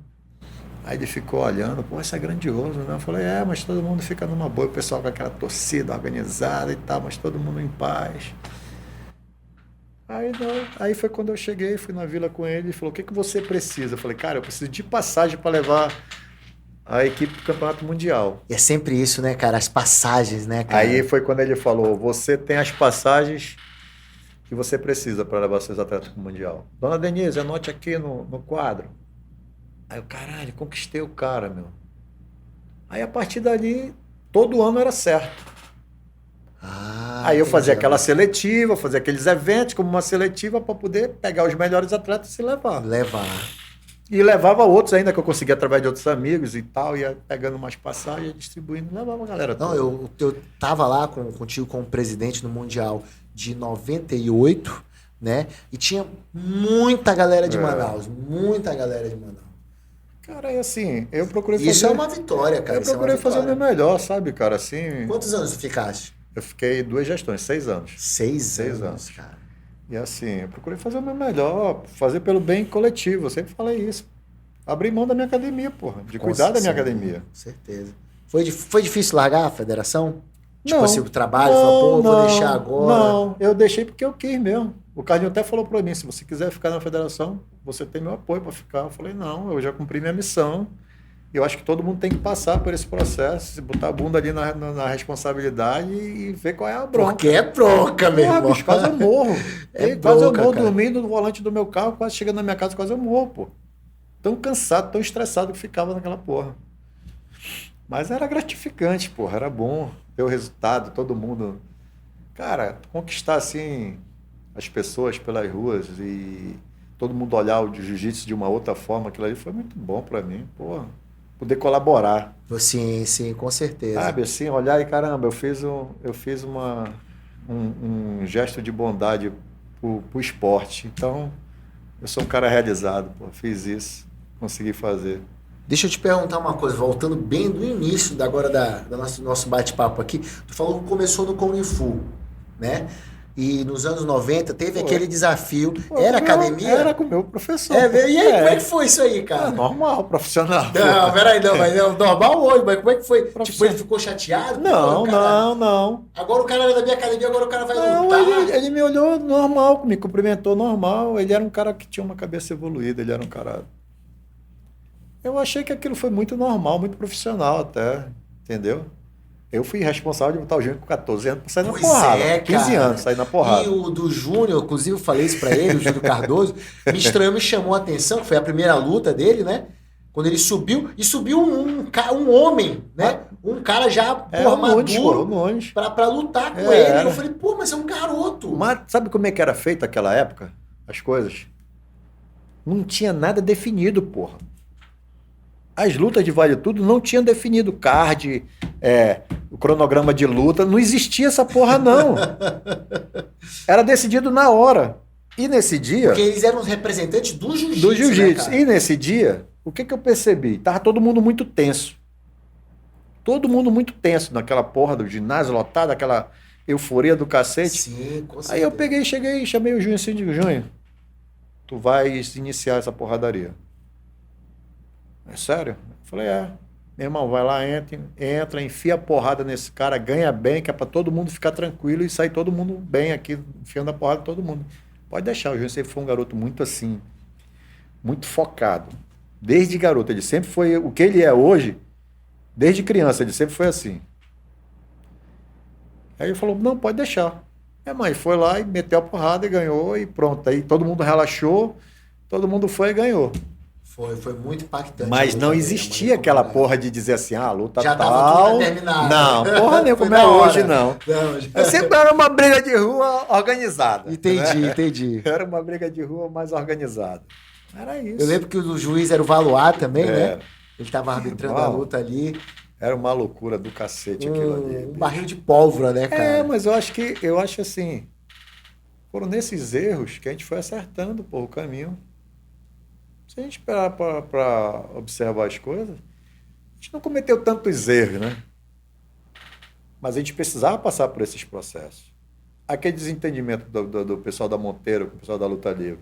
Aí ele ficou olhando, pô, isso é grandioso, né? Eu falei, mas todo mundo fica numa boa, o pessoal com aquela torcida organizada e tal, mas todo mundo em paz. Aí, não, aí foi quando eu cheguei, fui na vila com ele, ele falou, o que você precisa? Eu falei, cara, eu preciso de passagem para levar a equipe para o Campeonato Mundial. E é sempre isso, né, cara? As passagens, né, cara? Aí foi quando ele falou, você tem as passagens que você precisa para levar seus atletas para o Mundial. Dona Denise, anote aqui no quadro. Aí eu, caralho, conquistei o cara, meu. Aí a partir dali, todo ano era certo. Aí eu fazia aquela seletiva, fazia aqueles eventos como uma seletiva para poder pegar os melhores atletas e levar. E levava outros ainda que eu conseguia através de outros amigos e tal, ia pegando umas passagens, distribuindo, levava a galera toda. Não, eu tava lá contigo como presidente no Mundial de 98, né? E tinha muita galera de Manaus, muita galera de Manaus. Cara, é assim, eu procurei fazer... Isso é uma vitória, cara. Eu procurei fazer o meu melhor, sabe, cara, assim... Quantos anos tu ficaste? Eu fiquei 2 gestões, 6 anos. 6 anos, cara. E assim, eu procurei fazer o meu melhor, fazer pelo bem coletivo, eu sempre falei isso. Abrir mão da minha academia, porra, de cuidar da minha academia. Com certeza. Foi difícil largar a federação? Tipo Não, assim, o trabalho, falou, pô, vou deixar agora. Não, eu deixei porque eu quis mesmo. O Carlinho até falou pra mim, se você quiser ficar na federação, você tem meu apoio para ficar. Eu falei, não, eu já cumpri minha missão. Eu acho que todo mundo tem que passar por esse processo, botar a bunda ali na responsabilidade e ver qual é a bronca. Porque é bronca, meu irmão. Bicho, quase eu morro. Quase eu morro dormindo no volante do meu carro, quase chegando na minha casa, quase eu morro, pô. Tão cansado, tão estressado que ficava naquela porra. Mas era gratificante, porra, era bom ter o resultado, todo mundo... Cara, conquistar, assim, as pessoas pelas ruas e todo mundo olhar o jiu-jitsu de uma outra forma, aquilo ali foi muito bom pra mim, porra. Poder colaborar. Sim, com certeza. Sabe, assim, olhar e caramba, eu fiz um gesto de bondade pro esporte. Então, eu sou um cara realizado, pô, fiz isso, consegui fazer. Deixa eu te perguntar uma coisa, voltando bem do início da nosso bate-papo aqui, tu falou que começou no Kung Fu, né? E nos anos 90 teve aquele desafio. Era academia? Era com o meu professor. E aí, como é que foi isso aí, cara? Normal, profissional. Não, peraí, não, mas é normal hoje, mas como é que foi? Tipo, ele ficou chateado? Não. Agora o cara era da minha academia, agora o cara vai lutar. Ele me olhou normal, me cumprimentou normal. Ele era um cara que tinha uma cabeça evoluída, ele era um cara... Eu achei que aquilo foi muito normal, muito profissional até, entendeu? Eu fui responsável de botar o Júnior com 14 anos pra sair na porrada. 15 anos, sair na porrada. E o do Júnior, inclusive eu falei isso pra ele, o Júnior Cardoso, me chamou a atenção, que foi a primeira luta dele, né? Quando ele subiu, e subiu um homem, né? Um cara já maduro pra lutar com ele. Eu falei, pô, mas é um garoto. Mas sabe como é que era feito naquela época? As coisas? Não tinha nada definido, porra. As lutas de Vale Tudo não tinham definido card, o cronograma de luta, não existia essa porra, não. Era decidido na hora. E nesse dia... Porque eles eram os representantes do jiu-jitsu. Do jiu-jitsu. Né, e nesse dia, o que eu percebi? Tava todo mundo muito tenso. Todo mundo muito tenso naquela porra do ginásio lotado, aquela euforia do cacete. Sim, com certeza. Aí eu peguei, cheguei e chamei o Júnior assim, digo, Júnior, tu vai iniciar essa porradaria. É sério? Eu falei, meu irmão, vai lá, entra, enfia a porrada nesse cara, ganha bem, que é pra todo mundo ficar tranquilo e sair todo mundo bem aqui, enfiando a porrada todo mundo. Pode deixar, o Júnior sempre foi um garoto muito assim, muito focado. Desde garoto, ele sempre foi o que ele é hoje, desde criança, ele sempre foi assim. Aí ele falou, não, pode deixar. Minha mãe foi lá e meteu a porrada e ganhou e pronto. Aí todo mundo relaxou, todo mundo foi e ganhou. Foi muito impactante. Mas não existia aquela porra de dizer assim, a luta já tal... Já tava tudo terminado. Não, porra nem como é hoje, não. Eu sempre era uma briga de rua organizada. Entendi. Era uma briga de rua mais organizada. Era isso. Eu lembro que o juiz era o Valois também, né? Ele tava arbitrando a luta ali. Era uma loucura do cacete aquilo ali. Um barril de pólvora, né, cara? Mas eu acho assim, foram nesses erros que a gente foi acertando, pô, o caminho. Se a gente esperar para observar as coisas, a gente não cometeu tantos erros, né? Mas a gente precisava passar por esses processos. aquele desentendimento do pessoal da Monteiro com o pessoal da Luta Livre.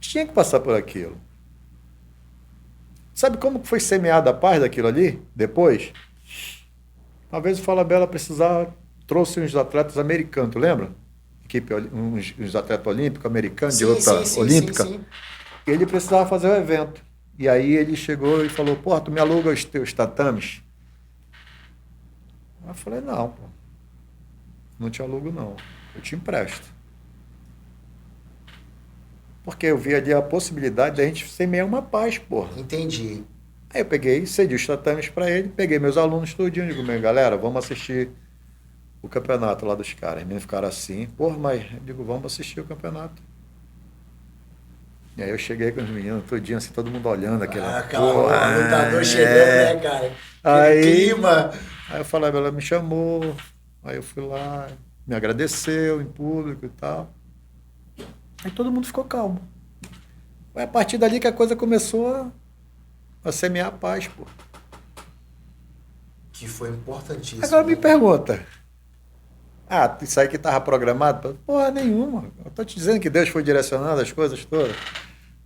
Tinha que passar por aquilo. Sabe como foi semeada a paz daquilo ali, depois? Uma vez o Falabella precisava, trouxe uns atletas americanos, tu lembra? Uns atletas olímpicos, americanos, de luta olímpica. Sim. Ele precisava fazer o evento. E aí ele chegou e falou, porra, tu me aluga os teus tatames? Eu falei, não, pô. Não te alugo, não. Eu te empresto. Porque eu vi ali a possibilidade de a gente semear uma paz, porra. Entendi. Aí eu peguei, cedi os tatames para ele, peguei meus alunos tudinho, digo, galera, vamos assistir o campeonato lá dos caras. Eles ficaram assim, porra, mas eu digo, vamos assistir o campeonato. E aí eu cheguei com os meninos tudinho, assim, todo mundo olhando aquela... Calma, o lutador chegando, né, cara? Aí, clima. Aí eu falei, ela me chamou, aí eu fui lá, me agradeceu em público e tal. Aí todo mundo ficou calmo. Foi a partir dali que a coisa começou a semear a paz, pô. Que foi importantíssimo. Agora me pergunta. Isso aí que estava programado? Porra nenhuma. Eu tô te dizendo que Deus foi direcionando as coisas todas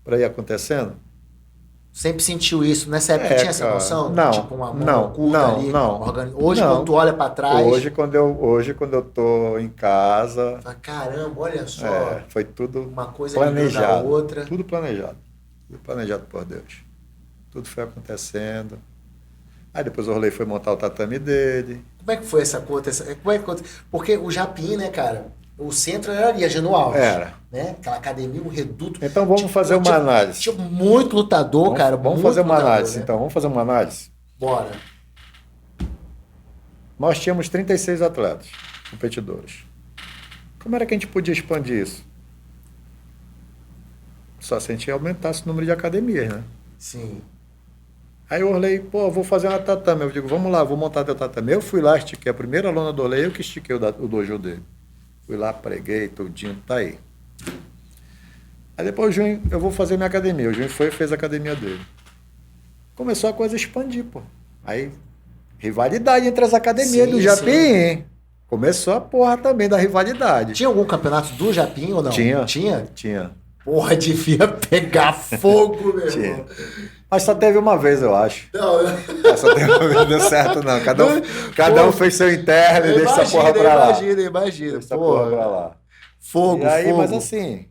para ir acontecendo. Sempre sentiu isso? Nessa época tinha essa noção? Não, tipo uma mão oculta ali? Hoje, não. Quando tu olha para trás... Hoje, quando eu tô em casa... Caramba, olha só. Foi tudo uma coisa planejado. Outra. Tudo planejado. Tudo planejado por Deus. Tudo foi acontecendo. Aí depois o Orley foi montar o tatame dele. Como é que foi essa conta? Porque o Japim, né, cara? O centro era ali, a Geno Alves. Era. Né? Aquela academia, um reduto. Então vamos fazer uma análise. Tinha muito lutador, cara. Vamos fazer uma análise, né? Então. Vamos fazer uma análise? Bora. Nós tínhamos 36 atletas, competidores. Como era que a gente podia expandir isso? Só se a gente aumentasse o número de academias, né? Sim. Aí o Orley, vou fazer uma tatame. Eu digo, vamos lá, vou montar teu tatame. Eu fui lá, estiquei a primeira lona do Orley, eu que estiquei o dojo dele. Fui lá, preguei, tudinho, tá aí. Aí depois o Junho, eu vou fazer minha academia. O Junho foi e fez a academia dele. Começou a coisa a expandir, pô. Aí, rivalidade entre as academias do Japim, hein? Começou a porra também da rivalidade. Tinha algum campeonato do Japim ou não? Tinha. Tinha. Porra, devia pegar fogo, meu irmão. Mas só teve uma vez, eu acho. Não. Só teve uma vez, não deu certo, não. Cada um fez seu interno e deixa essa porra pra lá. Imagina. Deixa essa porra pra lá. Fogo. Mas assim,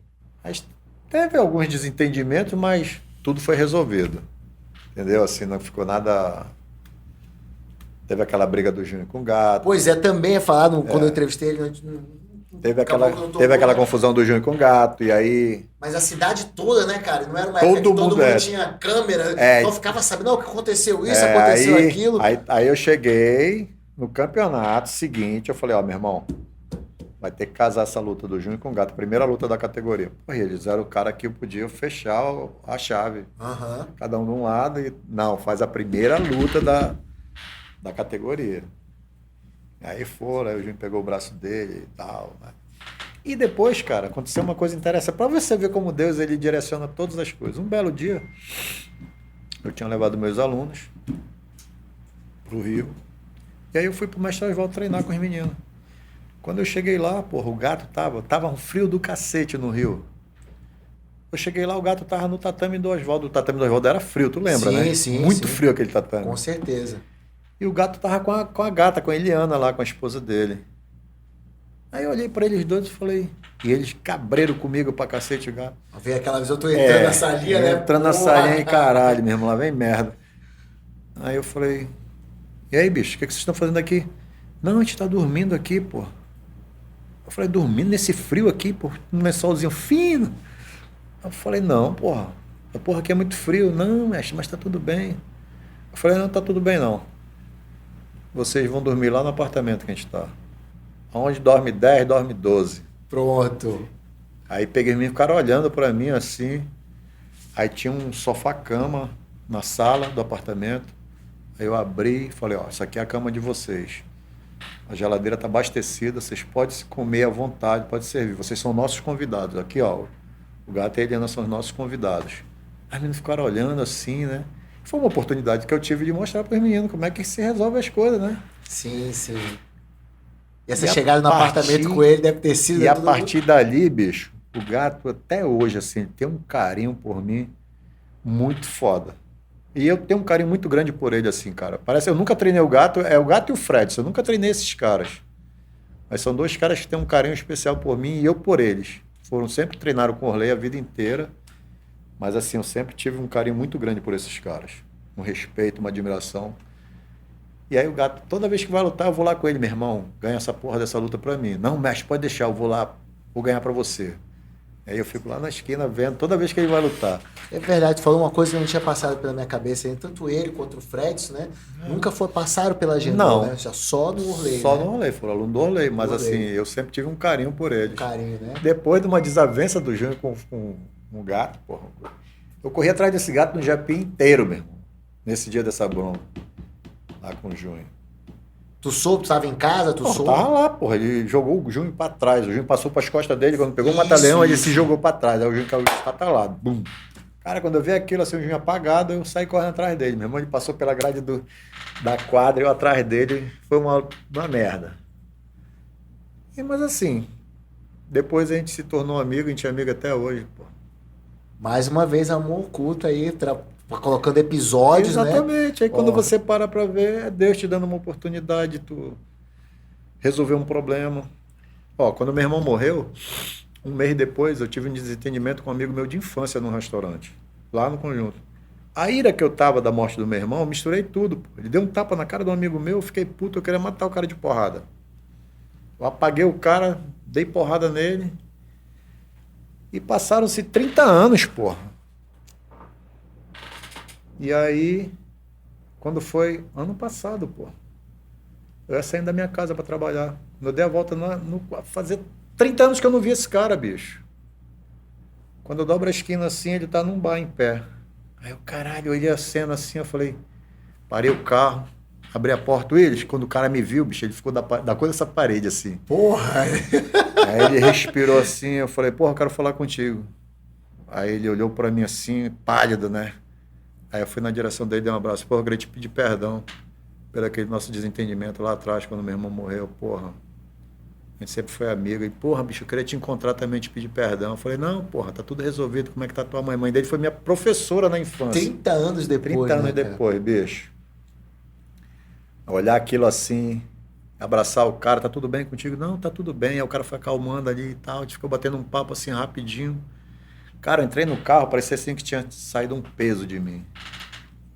teve alguns desentendimentos, mas tudo foi resolvido. Entendeu? Assim, não ficou nada... Teve aquela briga do Júnior com o Gato. Pois é, também é falado quando eu entrevistei ele... Teve aquela confusão do Júnior com o Gato, e aí... Mas a cidade toda, né, cara? Não era uma época que todo mundo tinha câmera, só ficava sabendo, o que aconteceu isso, aconteceu aquilo. Aí eu cheguei no campeonato seguinte, eu falei, meu irmão, vai ter que casar essa luta do Júnior com o Gato, primeira luta da categoria. Pô, eles eram o cara que podia fechar a chave. Uhum. Cada um de um lado e... Não, faz a primeira luta da categoria. Aí foram, aí o Júnior pegou o braço dele e tal, né? E depois, cara, aconteceu uma coisa interessante. Para você ver como Deus, ele direciona todas as coisas. Um belo dia, eu tinha levado meus alunos pro Rio. E aí eu fui pro Mestre Oswaldo treinar com os meninos. Quando eu cheguei lá, porra, o Gato tava um frio do cacete no Rio. Eu cheguei lá, o Gato tava no tatame do Oswaldo. O tatame do Oswaldo era frio, tu lembra, né? Sim. Muito frio aquele tatame. Com certeza. E o Gato tava com a gata, com a Eliana lá, com a esposa dele. Aí eu olhei pra eles dois e falei... E eles cabreiro comigo pra cacete, o Gato. Vem aquela vez, eu tô entrando na salinha, né? Entrando na salinha e caralho mesmo, lá vem merda. Aí eu falei... E aí, bicho, o que vocês estão fazendo aqui? Não, a gente tá dormindo aqui, pô. Eu falei, dormindo nesse frio aqui, pô? Num lençolzinho fino. Eu falei, não, porra. A porra aqui é muito frio. Não, mestre, mas tá tudo bem. Eu falei, não, tá tudo bem não. Vocês vão dormir lá no apartamento que a gente tá. Onde dorme 10, dorme 12. Pronto. Aí peguei e ficaram olhando pra mim assim. Aí tinha um sofá-cama na sala do apartamento. Aí eu abri e falei, isso aqui é a cama de vocês. A geladeira tá abastecida, vocês podem comer à vontade, podem servir. Vocês são nossos convidados. Aqui, o Gato e a Eliana são os nossos convidados. As meninas ficaram olhando assim, né? Foi uma oportunidade que eu tive de mostrar para os meninos como é que se resolve as coisas, né? Sim. E essa chegada no apartamento com ele deve ter sido... E a partir dali, bicho, o gato até hoje, assim, tem um carinho por mim muito foda. E eu tenho um carinho muito grande por ele, assim, cara. Parece, eu nunca treinei o gato, é o gato e o Fred, eu nunca treinei esses caras. Mas são dois caras que têm um carinho especial por mim e eu por eles. Sempre treinaram com o Orley a vida inteira, mas assim, eu sempre tive um carinho muito grande por esses caras. Um respeito, uma admiração. E aí o gato, toda vez que vai lutar, eu vou lá com ele, meu irmão, ganha essa porra dessa luta pra mim. Não, mestre, pode deixar, eu vou lá, vou ganhar pra você. Aí eu fico lá na esquina vendo, toda vez que ele vai lutar. É verdade, tu falou uma coisa que não tinha passado pela minha cabeça, hein? Tanto ele quanto o Fredson, né? Nunca passaram pela Agenor, né? Já só no Orley. Só né? no Orley, foram aluno do Orley, mas do assim, eu sempre tive um carinho por eles. Carinho, né? Depois de uma desavença do Júnior com um gato, porra, eu corri atrás desse gato no Japim inteiro, meu irmão. Nesse dia dessa bronca, lá com o Júnior. Tu soube, tu estava em casa, tu soube? Tava lá, porra. Ele jogou o Júnior pra trás. O Júnior passou pras costas dele. Quando pegou o mata-leão, ele se jogou pra trás. Aí o Júnior caiu espatalado. Bum. Cara, quando eu vi aquilo, assim, o Júnior apagado, eu saí correndo atrás dele. Meu irmão, ele passou pela grade da quadra, eu atrás dele. Foi uma merda. Mas assim, depois a gente se tornou amigo, a gente é amigo até hoje, pô. Mais uma vez, amor oculto aí, colocando episódios, Exatamente. Aí quando você para pra ver, é Deus te dando uma oportunidade de tu resolver um problema. Quando meu irmão morreu, um mês depois, eu tive um desentendimento com um amigo meu de infância num restaurante, lá no Conjunto. A ira que eu tava da morte do meu irmão, eu misturei tudo. Pô. Ele deu um tapa na cara de um amigo meu, eu fiquei puto, eu queria matar o cara de porrada. Eu apaguei o cara, dei porrada nele. E passaram-se 30 anos, porra. E aí, quando foi ano passado, pô, eu ia saindo da minha casa para trabalhar. Quando eu dei a volta, fazer 30 anos que eu não vi esse cara, bicho. Quando eu dobro a esquina assim, ele tá num bar em pé. Aí eu, caralho, eu olhei a cena assim, eu falei, parei o carro, abri a porta. Willis, quando o cara me viu, bicho, ele ficou da cor dessa parede assim. Porra! Aí ele respirou assim, eu falei, porra, eu quero falar contigo. Aí ele olhou para mim assim, pálido, né? Aí eu fui na direção dele, dei um abraço. Porra, eu queria te pedir perdão pelo aquele nosso desentendimento lá atrás, quando meu irmão morreu. Porra, a gente sempre foi amigo. E, porra, bicho, eu queria te encontrar também, te pedir perdão. Eu falei, não, porra, tá tudo resolvido. Como é que tá tua mãe? A mãe dele foi minha professora na infância. 30 anos depois, 30 anos depois, bicho. Olhar aquilo assim, abraçar o cara, tá tudo bem contigo? Não, tá tudo bem. Aí o cara foi acalmando ali e tal. A gente ficou batendo um papo assim rapidinho. Cara, eu entrei no carro, parecia assim que tinha saído um peso de mim.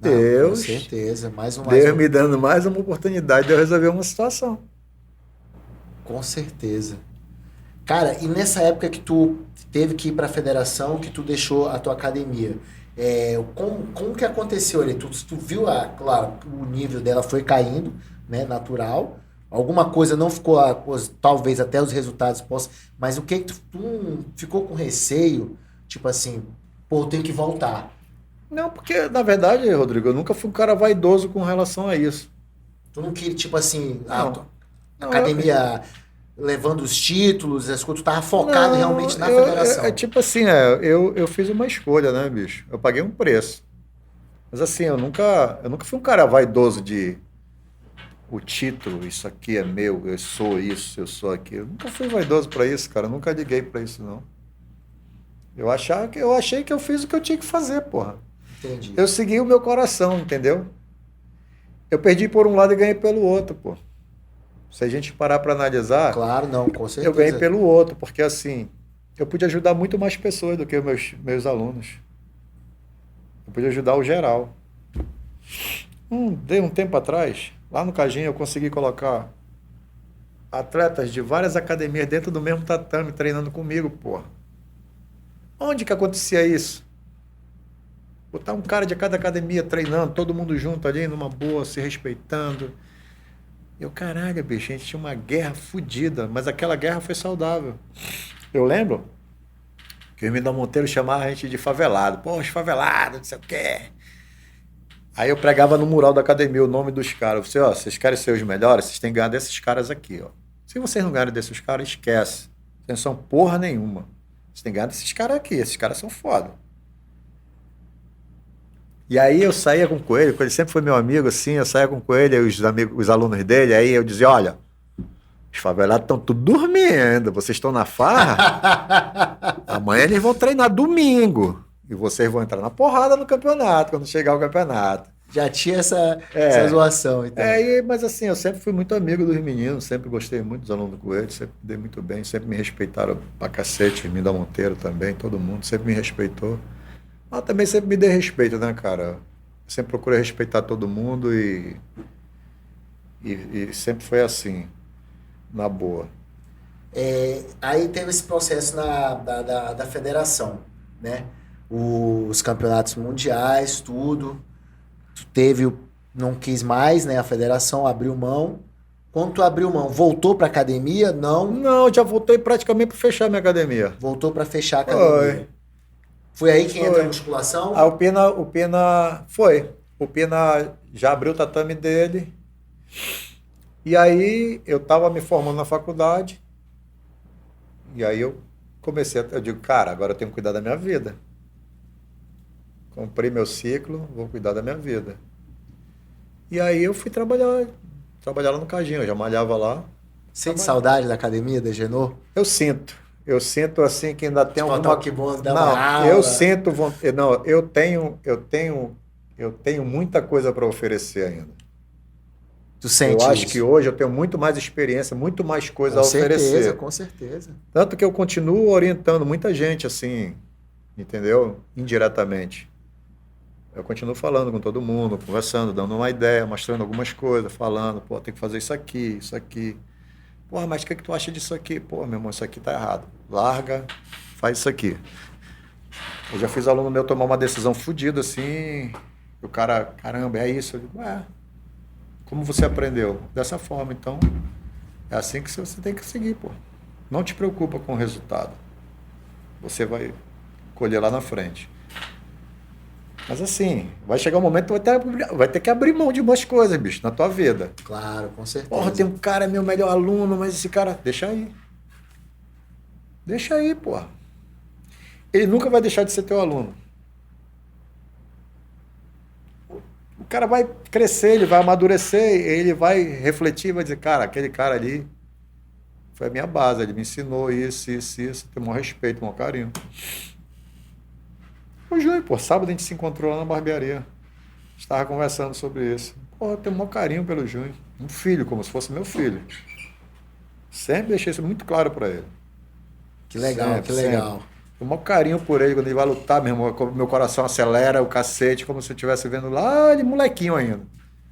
Não, Deus, com certeza. Deus me dando mais uma oportunidade de eu resolver uma situação. Com certeza. Cara, e nessa época que tu teve que ir para a federação, que tu deixou a tua academia, como que aconteceu ali? Tu viu, claro, o nível dela foi caindo, né, natural. Alguma coisa não ficou, talvez até os resultados possam, mas o que tu ficou com receio? Tipo assim, pô, eu tenho que voltar. Não, porque, na verdade, Rodrigo, eu nunca fui um cara vaidoso com relação a isso. Tu não queria, tipo assim, não, academia levando os títulos, as coisas, tu tava focado realmente na federação. Tipo assim, eu fiz uma escolha, né, bicho? Eu paguei um preço. Mas assim, eu nunca fui um cara vaidoso de o título, isso aqui é meu, eu sou isso, eu sou aquilo. Eu nunca fui vaidoso pra isso, cara. Eu nunca liguei pra isso, não. Eu achei que eu fiz o que eu tinha que fazer, porra. Entendi. Eu segui o meu coração, entendeu? Eu perdi por um lado e ganhei pelo outro, pô. Se a gente parar para analisar... Claro, não, com certeza. Eu ganhei pelo outro, porque assim, eu pude ajudar muito mais pessoas do que meus alunos. Eu pude ajudar o geral. Dei um tempo atrás, lá no Cajinho, eu consegui colocar atletas de várias academias dentro do mesmo tatame, treinando comigo, porra. Onde que acontecia isso? Botar um cara de cada academia treinando, todo mundo junto ali, numa boa, se respeitando. Eu, caralho, bicho, a gente tinha uma guerra fodida, mas aquela guerra foi saudável. Eu lembro que o Emílio Monteiro chamava a gente de favelado. Pô, os favelados, não sei o quê. Aí eu pregava no mural da academia o nome dos caras. Eu falei, vocês querem ser os melhores? Vocês têm que ganhar desses caras aqui, ó. Se vocês não ganharem desses caras, esquece. Vocês não são porra nenhuma. Você tem que ganhar desses caras aqui, esses caras são foda. E aí eu saía com o Coelho, ele sempre foi meu amigo, assim, eu saía com o Coelho, os alunos dele, aí eu dizia, olha, Os favelados estão tudo dormindo, vocês estão na farra, amanhã eles vão treinar domingo. E vocês vão entrar na porrada no campeonato, quando chegar o campeonato. Já tinha essa zoação, então. Mas assim, eu sempre fui muito amigo dos meninos, sempre gostei muito dos alunos do Coelho, sempre dei muito bem, sempre me respeitaram pra cacete, Minda Monteiro também, todo mundo sempre me respeitou. Mas também sempre me dei respeito, né, cara? Sempre procurei respeitar todo mundo e sempre foi assim, na boa. Aí teve esse processo da federação, né? Os campeonatos mundiais, tudo. Tu não quis mais, né? A federação abriu mão. Quando tu abriu mão, voltou pra academia? Não. Não, já voltei praticamente para fechar minha academia. Voltou pra fechar a academia. Foi aí que entra a musculação? O Pina foi. O Pina já abriu o tatame dele. E aí eu estava me formando na faculdade. E aí eu digo, cara, agora eu tenho que cuidar da minha vida. Comprei meu ciclo, vou cuidar da minha vida. E aí eu fui trabalhar lá no Cajinho, eu já malhava lá. Sente saudade da academia, da Genô? Eu sinto assim que ainda tem alguma... que bom, dá uma não, aula. eu sinto, não, eu tenho muita coisa para oferecer ainda. Tu sente Eu acho isso? que hoje eu tenho muito mais experiência, muito mais coisa a oferecer. Com certeza. Tanto que eu continuo orientando muita gente assim, entendeu? Indiretamente. Eu continuo falando com todo mundo, conversando, dando uma ideia, mostrando algumas coisas, falando, pô, tem que fazer isso aqui, isso aqui. Pô, mas o que tu acha disso aqui? Pô, meu irmão, isso aqui tá errado. Larga, faz isso aqui. Eu já fiz aluno meu tomar uma decisão fodida, assim, o cara, caramba, é isso? Eu digo, como você aprendeu? Dessa forma, então, é assim que você tem que seguir, pô. Não te preocupa com o resultado. Você vai colher lá na frente. Mas assim, vai chegar um momento que vai ter que abrir mão de umas coisas, bicho, na tua vida. Claro, com certeza. Porra, tem um cara, é meu melhor aluno, mas esse cara... Deixa aí. Deixa aí, porra. Ele nunca vai deixar de ser teu aluno. O cara vai crescer, ele vai amadurecer, ele vai refletir, vai dizer, cara, aquele cara ali foi a minha base, ele me ensinou isso, tem um respeito, um carinho. O Júnior, pô, sábado a gente se encontrou lá na barbearia. Estava conversando sobre isso. Pô, eu tenho um maior carinho pelo Júnior. Um filho, como se fosse meu filho. Sempre deixei isso muito claro para ele. Que legal, sempre, que legal. Tenho um maior carinho por ele. Quando ele vai lutar, meu coração acelera o cacete, como se eu estivesse vendo lá de molequinho ainda.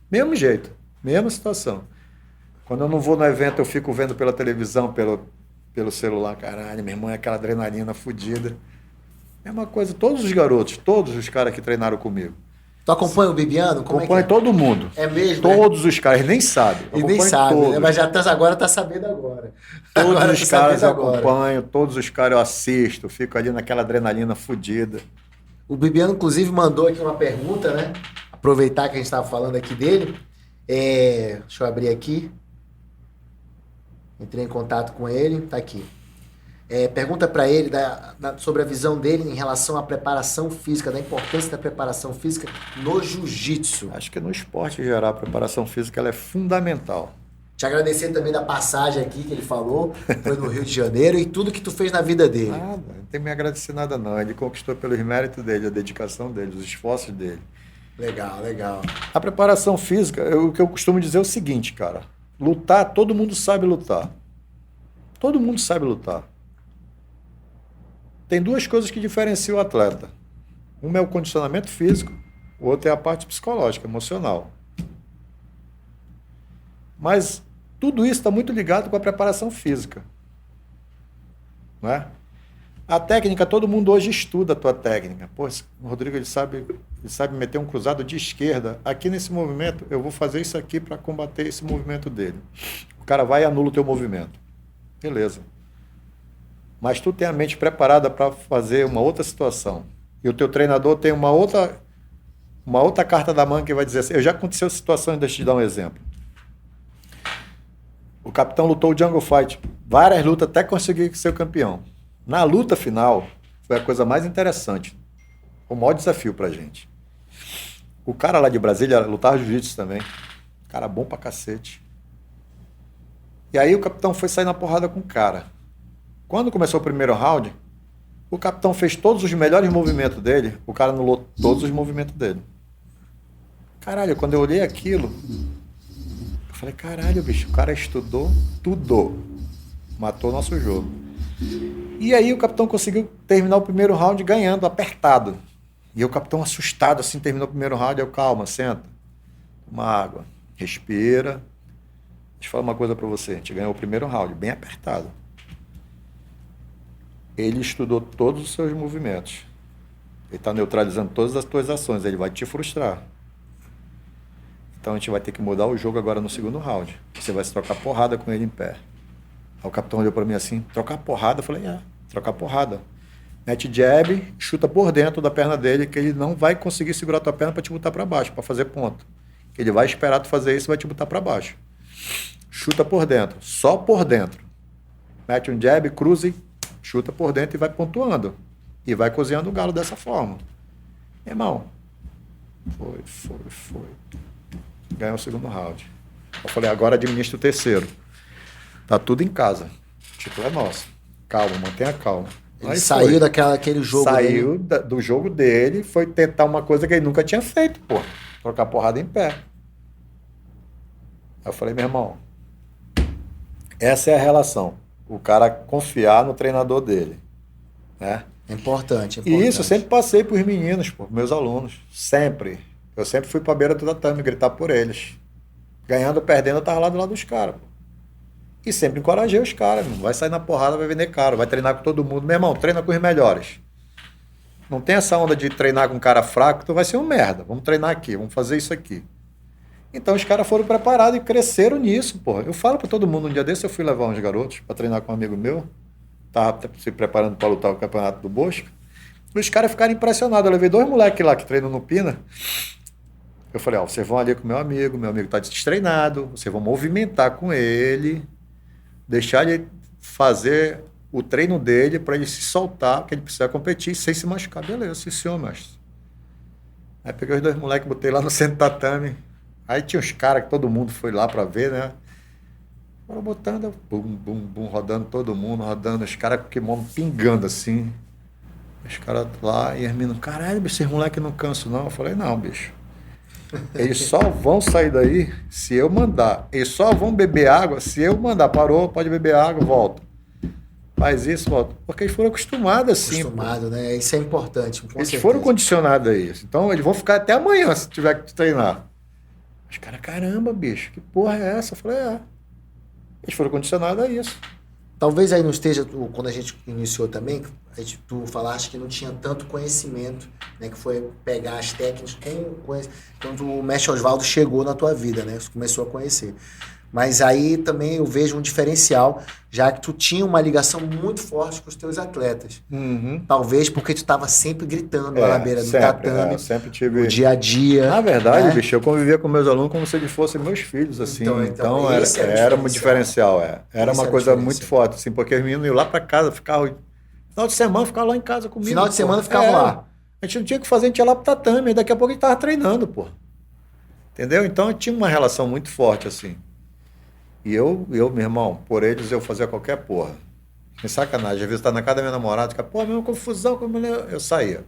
Mesmo jeito, mesma situação. Quando eu não vou no evento, eu fico vendo pela televisão, pelo celular. Caralho, meu irmão, é aquela adrenalina fodida. Mesma coisa, todos os garotos, todos os caras que treinaram comigo. Tu acompanha o Bibiano? Acompanho todo mundo. É mesmo? Todos os caras, nem sabem. E nem sabe, né? Mas agora tá sabendo agora. Todos agora os caras eu acompanho, todos os caras eu assisto, fico ali naquela adrenalina fodida. O Bibiano, inclusive, mandou aqui uma pergunta, né? Aproveitar que a gente estava falando aqui dele. Deixa eu abrir aqui. Entrei em contato com ele, tá aqui. Pergunta para ele sobre a visão dele em relação à preparação física, da importância da preparação física no jiu-jitsu. Acho que no esporte em geral, a preparação física ela é fundamental. Te agradecer também da passagem aqui que ele falou, foi no Rio de Janeiro, e tudo que tu fez na vida dele. Nada, não tem que me agradecer nada não. Ele conquistou pelos méritos dele, a dedicação dele, os esforços dele. Legal, legal. A preparação física, o que eu costumo dizer é o seguinte, cara. Lutar, todo mundo sabe lutar. Todo mundo sabe lutar. Tem duas coisas que diferenciam o atleta. Uma é o condicionamento físico, o outro é a parte psicológica, emocional. Mas tudo isso está muito ligado com a preparação física. Não é? A técnica, todo mundo hoje estuda a tua técnica. Pô, o Rodrigo ele sabe meter um cruzado de esquerda. Aqui nesse movimento, eu vou fazer isso aqui para combater esse movimento dele. O cara vai e anula o teu movimento. Beleza. Mas tu tem a mente preparada para fazer uma outra situação. E o teu treinador tem uma outra carta da manga que vai dizer assim, já aconteceu situações, deixa eu te dar um exemplo. O capitão lutou o Jungle Fight, várias lutas até conseguir ser o campeão. Na luta final, foi a coisa mais interessante. O maior desafio pra gente. O cara lá de Brasília lutava jiu-jitsu também. Cara bom pra cacete. E aí o capitão foi sair na porrada com o cara. Quando começou o primeiro round, o capitão fez todos os melhores movimentos dele, o cara anulou todos os movimentos dele. Caralho, quando eu olhei aquilo, eu falei, caralho, bicho, o cara estudou tudo. Matou nosso jogo. E aí o capitão conseguiu terminar o primeiro round ganhando, apertado. E o capitão assustado, assim, terminou o primeiro round, eu, calma, senta, toma água, respira. Deixa eu falar uma coisa pra você, a gente ganhou o primeiro round, bem apertado. Ele estudou todos os seus movimentos. Ele está neutralizando todas as tuas ações, ele vai te frustrar. Então a gente vai ter que mudar o jogo agora no segundo round. Você vai se trocar porrada com ele em pé. Aí o capitão olhou para mim assim, trocar porrada? Eu falei, trocar porrada. Mete jab, chuta por dentro da perna dele, que ele não vai conseguir segurar tua perna para te botar para baixo, para fazer ponto. Ele vai esperar tu fazer isso e vai te botar para baixo. Chuta por dentro, só por dentro. Mete um jab, cruze, chuta por dentro e vai pontuando. E vai cozinhando o galo dessa forma. Irmão, foi. Ganhou o segundo round. Eu falei, agora administra o terceiro. Tá tudo em casa. O título é nosso. Calma, mantenha calma. Ele saiu daquele jogo dele. Saiu do jogo dele, foi tentar uma coisa que ele nunca tinha feito, pô. Trocar porrada em pé. Aí eu falei, meu irmão, essa é a relação. O cara confiar no treinador dele. Né? É importante. E isso eu sempre passei para os meninos, pô, meus alunos. Sempre. Eu sempre fui para a beira do tatame gritar por eles. Ganhando ou perdendo, eu estava lá do lado dos caras. E sempre encorajei os caras. Não vai sair na porrada, vai vender caro. Vai treinar com todo mundo. Meu irmão, treina com os melhores. Não tem essa onda de treinar com um cara fraco, tu vai ser um merda. Vamos treinar aqui, vamos fazer isso aqui. Então os caras foram preparados e cresceram nisso, pô. Eu falo para todo mundo, um dia desse eu fui levar uns garotos para treinar com um amigo meu. Tava se preparando para lutar o campeonato do Bosco. Os caras ficaram impressionados. Eu levei 2 moleques lá que treinam no Pina. Eu falei, vocês vão ali com meu amigo tá destreinado, vocês vão movimentar com ele, deixar ele fazer o treino dele para ele se soltar, que ele precisa competir sem se machucar. Beleza, sim senhor, mestre. Aí peguei os 2 moleques, botei lá no centro tatame. Aí tinha os caras que todo mundo foi lá para ver, né? Foram botando, bum, rodando todo mundo, rodando, os caras com o kimono pingando assim. Os caras lá e as meninas, caralho, bicho, esses moleques não cansam não. Eu falei, não, bicho. Eles só vão sair daí se eu mandar. Eles só vão beber água se eu mandar. Parou, pode beber água, volta. Faz isso, volta. Porque eles foram acostumados assim. Acostumados, né? Isso é importante. Eles foram condicionados a isso. Então eles vão ficar até amanhã se tiver que treinar. Os caras, caramba, bicho, que porra é essa? Eu falei, Eles foram condicionados a isso. Talvez aí não esteja, quando a gente iniciou também, tu falaste que não tinha tanto conhecimento, né? Que foi pegar as técnicas quando o mestre Oswaldo chegou na tua vida, né? Você começou a conhecer. Mas aí também eu vejo um diferencial, já que tu tinha uma ligação muito forte com os teus atletas. Uhum. Talvez porque tu estava sempre gritando lá na beira do tatame, sempre tive... o dia a dia. Na verdade, bicho, eu convivia com meus alunos como se eles fossem meus filhos, assim. Então era um diferencial, Era uma coisa muito forte, assim, porque os meninos iam lá para casa, ficavam... Final de semana, ficavam lá em casa comigo. Final de semana ficavam lá. A gente não tinha o que fazer, a gente ia lá pro tatame, e daqui a pouco a gente tava treinando, pô. Entendeu? Então tinha uma relação muito forte, assim. E eu, meu irmão, por eles eu fazia qualquer porra. Sem sacanagem. Às vezes tá na casa da minha namorada, fica, pô, mesma confusão com a mulher. Eu saía.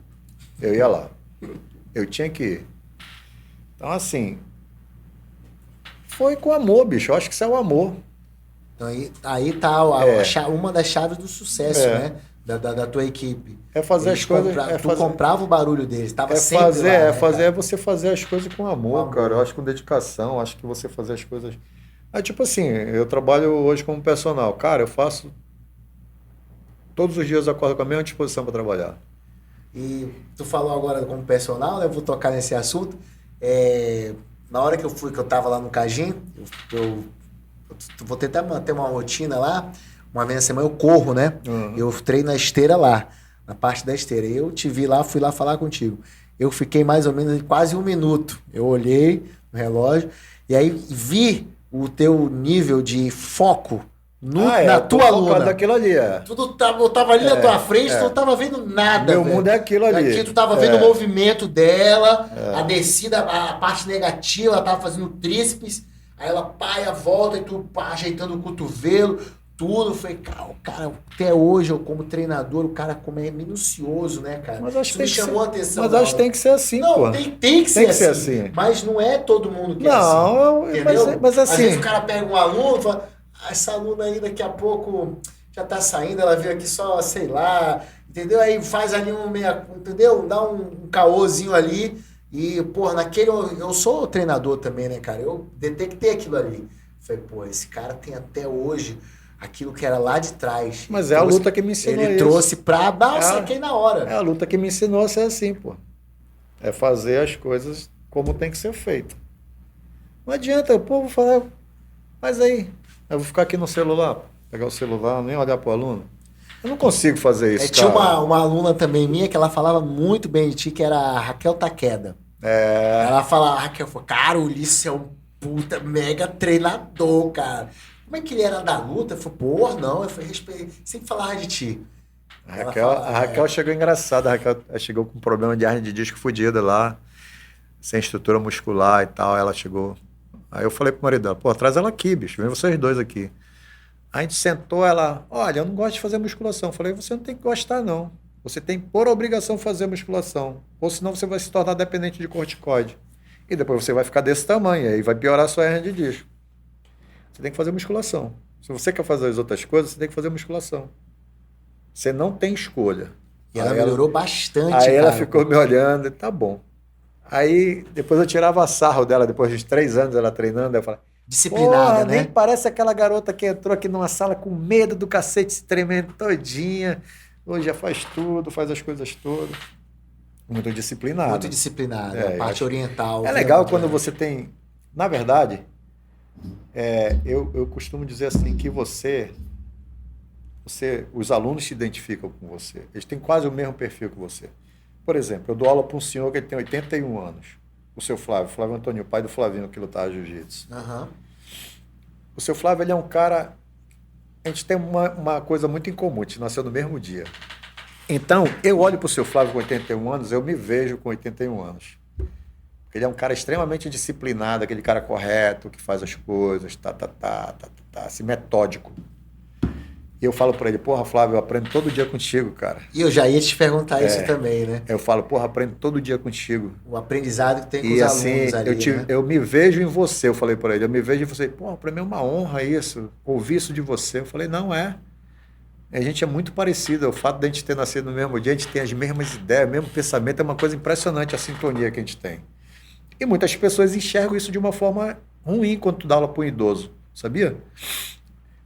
Eu ia lá. Eu tinha que ir. Então, assim, foi com amor, bicho. Eu acho que isso é o amor. Então, aí tá uma das chaves do sucesso, né? Da tua equipe. É fazer as coisas... Tu comprava o barulho deles, estava sempre lá. É você fazer as coisas com amor, cara. Eu acho que com dedicação. Acho que você fazer as coisas... tipo assim, eu trabalho hoje como personal. Cara, eu faço... Todos os dias eu acordo com a mesma disposição para trabalhar. E tu falou agora como personal, né? Eu vou tocar nesse assunto. Na hora que eu tava lá no Cagim, eu vou tentar manter uma rotina lá. Uma vez na semana eu corro, né? Uhum. Eu treino na esteira lá, na parte da esteira. Eu te vi lá, fui lá falar contigo. Eu fiquei mais ou menos quase 1 minuto. Eu olhei no relógio e aí vi o teu nível de foco na tua aluna. Daquilo ali, Eu tava ali na tua frente, tu não tava vendo nada. Meu mundo é aquilo ali. Aqui tu tava vendo o movimento dela, a descida, a parte negativa, ela tava fazendo tríceps. Aí ela paia, volta e tu pá, ajeitando o cotovelo, tudo. Foi, cara, até hoje eu como treinador, o cara como é minucioso, né, cara? Mas acho Isso que me tem que chamou a ser, atenção. mas acho que tem que ser assim, Não, pô. tem que ser assim. Mas não é todo mundo que é assim. Não, Entendeu? mas Às vezes assim, o cara pega um aluno e fala, essa aluna aí daqui a pouco já tá saindo, ela veio aqui só, sei lá, entendeu? Aí faz ali entendeu? Dá um caôzinho ali e, pô, naquele, eu sou treinador também, né, cara? Eu detectei aquilo ali. Falei, pô, esse cara tem até hoje aquilo que era lá de trás. mas é a luta que me ensinou Ele isso. trouxe pra dar, É saquei na hora. a luta que me ensinou a ser assim, pô. É fazer as coisas como tem que ser feito. Não adianta, pô, vou falar, mas aí, eu vou ficar aqui no celular, pegar o celular, nem olhar pro aluno. Eu não consigo fazer isso, Tinha cara. uma aluna também minha que ela falava muito bem de ti, que era a Raquel Taqueda. É, Ela fala, a Raquel falou, cara, o Ulisses é um puta mega treinador, cara. Como é que ele era da luta? Eu falei, porra, não. Eu falei, sempre falava de ti. Ela fala, A Raquel chegou engraçada, a Raquel chegou com um problema de hernia de disco fodida lá, sem estrutura muscular e tal, ela chegou. Aí eu falei pro marido dela, pô, traz ela aqui, bicho, vem vocês dois aqui. A gente sentou, ela, olha, eu não gosto de fazer musculação. Eu falei, você não tem que gostar, não. Você tem por obrigação fazer musculação, ou senão você vai se tornar dependente de corticoide. E depois você vai ficar desse tamanho, aí vai piorar a sua hernia de disco. Você tem que fazer musculação. Se você quer fazer as outras coisas, você tem que fazer musculação. Você não tem escolha. e ela melhorou bastante, Aí ela cara. ficou me olhando, e tá bom. Aí depois eu tirava sarro dela, depois de 3 anos ela treinando, eu falava, Disciplinada, porra, né? nem parece aquela garota que entrou aqui numa sala com medo do cacete, se tremendo todinha. Hoje já faz tudo, faz as coisas todas. Muito disciplinada. Muito disciplinada. É, a parte oriental. É legal quando você tem... Na verdade, eu costumo dizer assim que os alunos se identificam com você. Eles têm quase o mesmo perfil que você. Por exemplo, eu dou aula para um senhor que ele tem 81 anos. O seu Flávio Antônio, pai do Flavinho que lutava jiu-jitsu. Uhum. O seu Flávio, ele é um cara... A gente tem uma coisa muito em comum, a gente nasceu no mesmo dia. Então, eu olho para o seu Flávio com 81 anos, eu me vejo com 81 anos. Ele é um cara extremamente disciplinado, aquele cara correto, que faz as coisas, assim, metódico. E eu falo para ele, porra, Flávio, eu aprendo todo dia contigo, cara. E eu já ia te perguntar isso também, né? Eu falo, porra, aprendo todo dia contigo. O aprendizado que tem com E os assim, alunos ali, né? eu me vejo em você, eu falei para ele, eu me vejo em você. Porra, para mim é uma honra isso, ouvir isso de você. Eu falei, não é. A gente é muito parecido, o fato de a gente ter nascido no mesmo dia, a gente tem as mesmas ideias, o mesmo pensamento, é uma coisa impressionante a sintonia que a gente tem. E muitas pessoas enxergam isso de uma forma ruim quando tu dá aula para um idoso, sabia?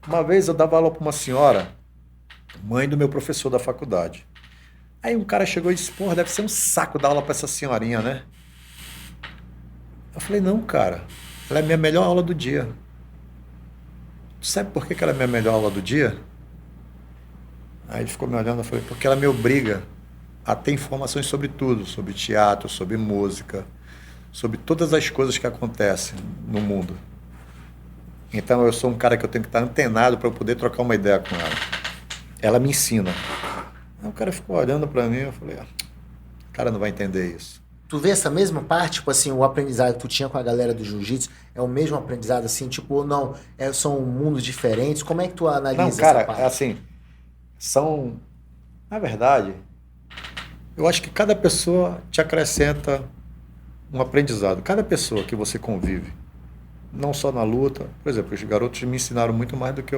Uma vez eu dava aula para uma senhora, mãe do meu professor da faculdade. Aí um cara chegou e disse, porra, deve ser um saco dar aula para essa senhorinha, né? Eu falei, não, cara, ela é a minha melhor aula do dia. Tu sabe por que ela é a minha melhor aula do dia? Aí ele ficou me olhando e falei, porque ela me obriga a ter informações sobre tudo, sobre teatro, sobre música, sobre todas as coisas que acontecem no mundo. Então eu sou um cara que eu tenho que estar antenado para eu poder trocar uma ideia com ela. Ela me ensina. Aí o cara ficou olhando para mim, eu falei, o cara não vai entender isso. Tu vê essa mesma parte, tipo assim, o aprendizado que tu tinha com a galera do jiu-jitsu, é o mesmo aprendizado assim, tipo, ou não, são mundos diferentes? Como é que tu analisa Não, cara, essa parte? assim, na verdade, eu acho que cada pessoa te acrescenta um aprendizado. Cada pessoa que você convive, não só na luta, por exemplo, os garotos me ensinaram muito mais do que